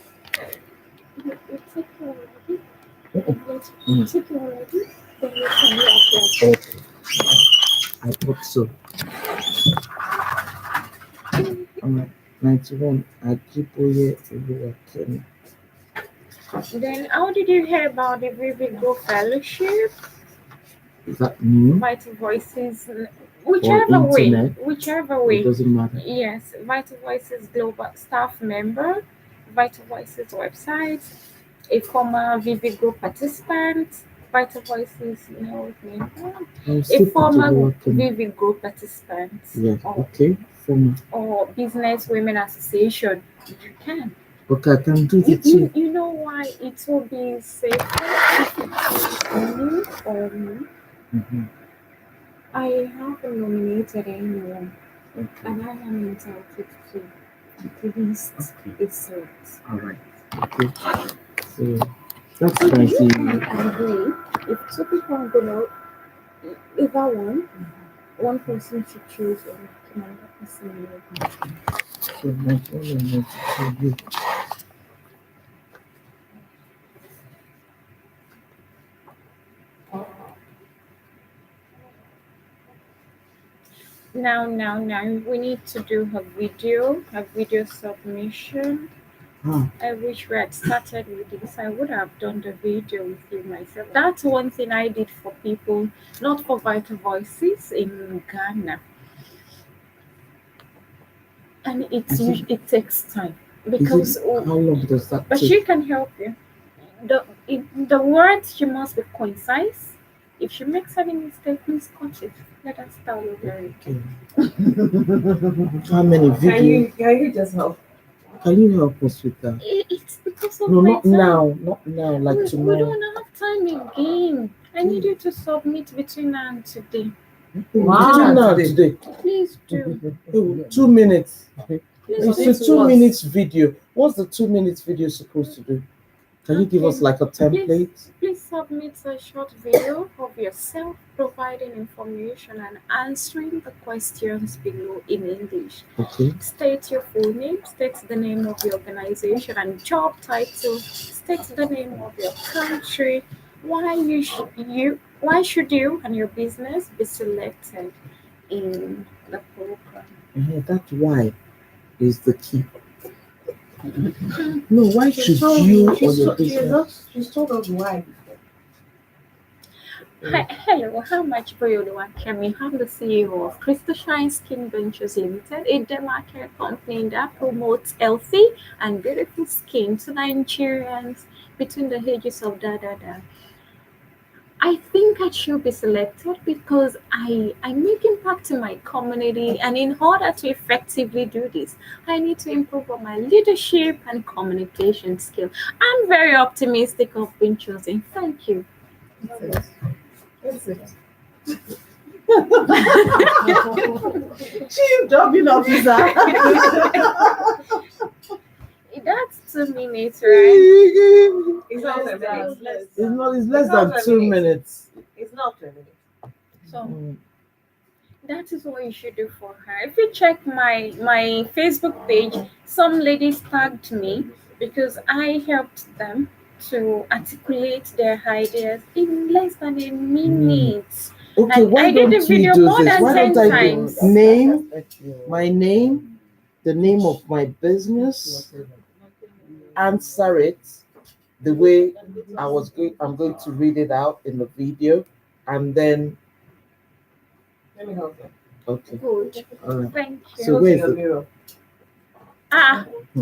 You take it already. Mm. You take it already. Then you can apply. Okay. I thought so. Alright. 91. Ajiboye Oluwakemi. Then how did you hear about the Vivi Grow Fellowship? Is that new Vital Voices, or whichever way, internet? It doesn't matter. Yes, Vital Voices Global staff member, Vital Voices website, a former Vivi Group participant, Vital Voices, a former Vivi Group participant, Yes. Okay. Former. or Business Women Association. You can. Okay, I can do the two. You know why it will be safer if it is you or me? Mm-hmm. I haven't nominated anyone, Okay. and I am entitled to at least a slot. All right. Okay. So that's So do you 90. agree if two people are gonna either one person should choose another person will. So 91 and 92. Now, we need to do a video submission. I wish we had started with this. I would have done the video with you myself. That's one thing I did for people, not for Vital Voices in Ghana. And it takes time because How long does that but take? she can help you. The words she must be concise. If she makes any mistake, please cut it. Let us tell you very. How many videos? Can you just help? Can you help us with that? It's because of No, my not time. now. Not now. Like We tomorrow. don't have time again. I need you to submit between now and today. Between now and today. Please do. 2 minutes. Please It's a 2 minutes video. What's the 2 minutes video supposed to do? Can you give us like a template? Please submit a short video of yourself providing information and answering the questions below in English. Okay. State your full name, state the name of your organization and job title, state the name of your country, why should you and your business be selected in the program. That why is the key. No, why should you or your business? She's told us why. Hello, I'm Ajiboye Oluwakemi. I'm the CEO of Crystal Shine Skin Ventures Limited, a derma-care company that promotes healthy and beautiful skin to Nigerians between the ages of I think I should be selected because I make impact in my community, and in order to effectively do this, I need to improve on my leadership and communication skill. I'm very optimistic of being chosen. Thank you. That's it. Chief Jobbing Officer. That's 2 minutes, right? It's not 10 minutes. It's less than 2 minutes. It's not 10 minutes. So that is what you should do for her. If you check my Facebook page, some ladies tagged me because I helped them to articulate their ideas in less than a minute. Okay, And why I did don't the video we do more this? than Why 10 don't I times. my name, the name of my business, answer it the way I'm going to read it out in the video, and then Let me help you. okay. Good. All right. Thank you. So where's the the mirror?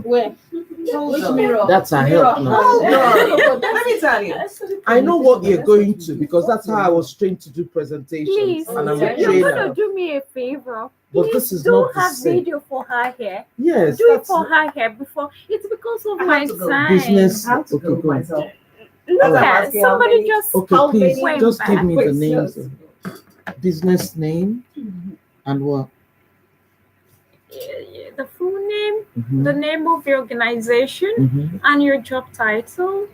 Where? Which mirror? That's a help now. Let me tell you. I know what you're going to because that's how I was trained to do presentations, Please, and I'm a you're trainer. gonna do me a favor. But Please this is do not the have same. video for her here. Yes, Do it that's for her here before. It's because of I my have to go. time. business. I have to Okay, go go on. myself. Look Alright. at somebody just Okay, How please many went just give back? me the questions? names of business name and what. the full name, Mhm. the name of your organization, Mhm. and your job title,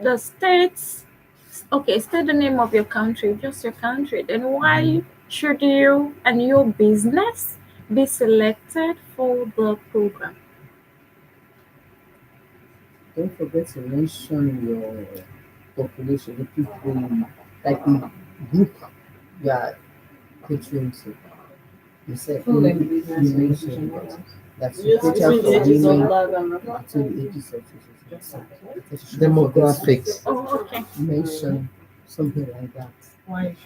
the states. Okay, state the name of your country, just your country. Then why should you and your business be selected for the program? Don't forget to mention your population, the people, like the group you are catering to. You said Full you, name, you business, mentioned organization. that Yes, you cater between the for ages of women black and between the ages of Demographics. Oh, okay. mention something like that. Why?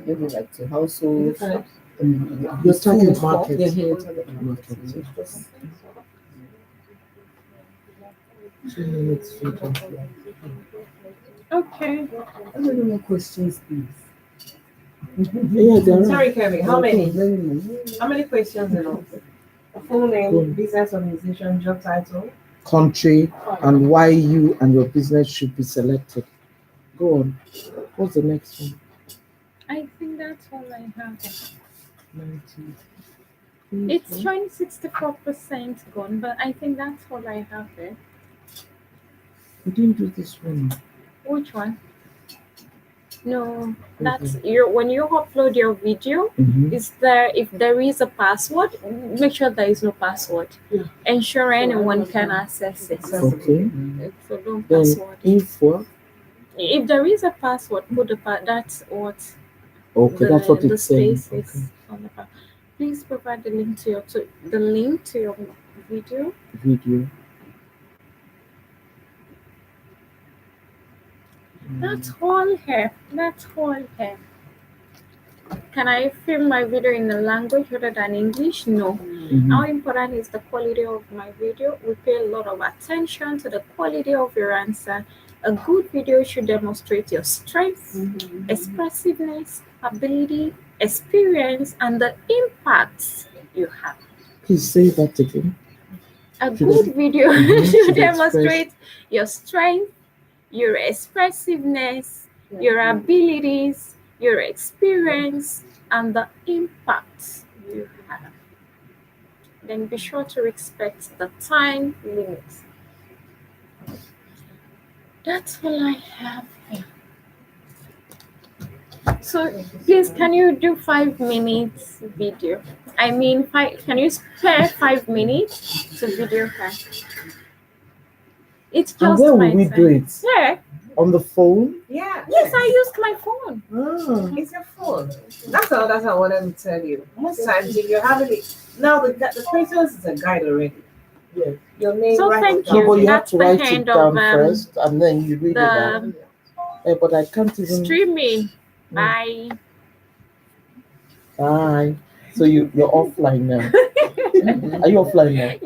Maybe like to households. Your target market. Yeah, your target market. Market. It's just 2 minutes video. Okay. I don't know more questions, please. Yeah, there are. Sorry, Kevin. How Okay, many? very much. How many questions in all? Full name, business organization, job title. Country and why you and your business should be selected. Go on. What's the next one? I think that's all I have. 90. It's showing 64% gone, but I think that's all I have there. We didn't do this one. Which one? No, that's when you upload your video. Mhm. Is there if there is a password? Make sure there is no password. Yeah. Ensure anyone can access it. Okay. So don't Then password. info. If there is a password, put the that's what. Okay, that's what the it's saying. spaces on the back. Please provide the link to your video. Video. That's all here. That's all here. Can I film my video in a language other than English? No. How important is the quality of my video? We pay a lot of attention to the quality of your answer. A good video should demonstrate your strengths, expressiveness, ability, experience, and the impacts you have. Please say that again. A good video should should demonstrate your strength, your expressiveness, your abilities, your experience, and the impact you have. Then be sure to respect the time limits. That's all I have here. So please, can you do 5 minutes video? I mean, can you spare 5 minutes to video her? It's just And where will we do it? Yeah. On the phone? Yeah. Yes, I used my phone. It's your phone. That's all that I wanted to tell you. Most times, if you're having it, now the questions is a guide already. Yes. Your name, So write thank it down. No, but you have That's to the write it end down of, first, and then you read it out. But I can't even. Streaming. Bye. Bye. So you're offline now. Are you offline now?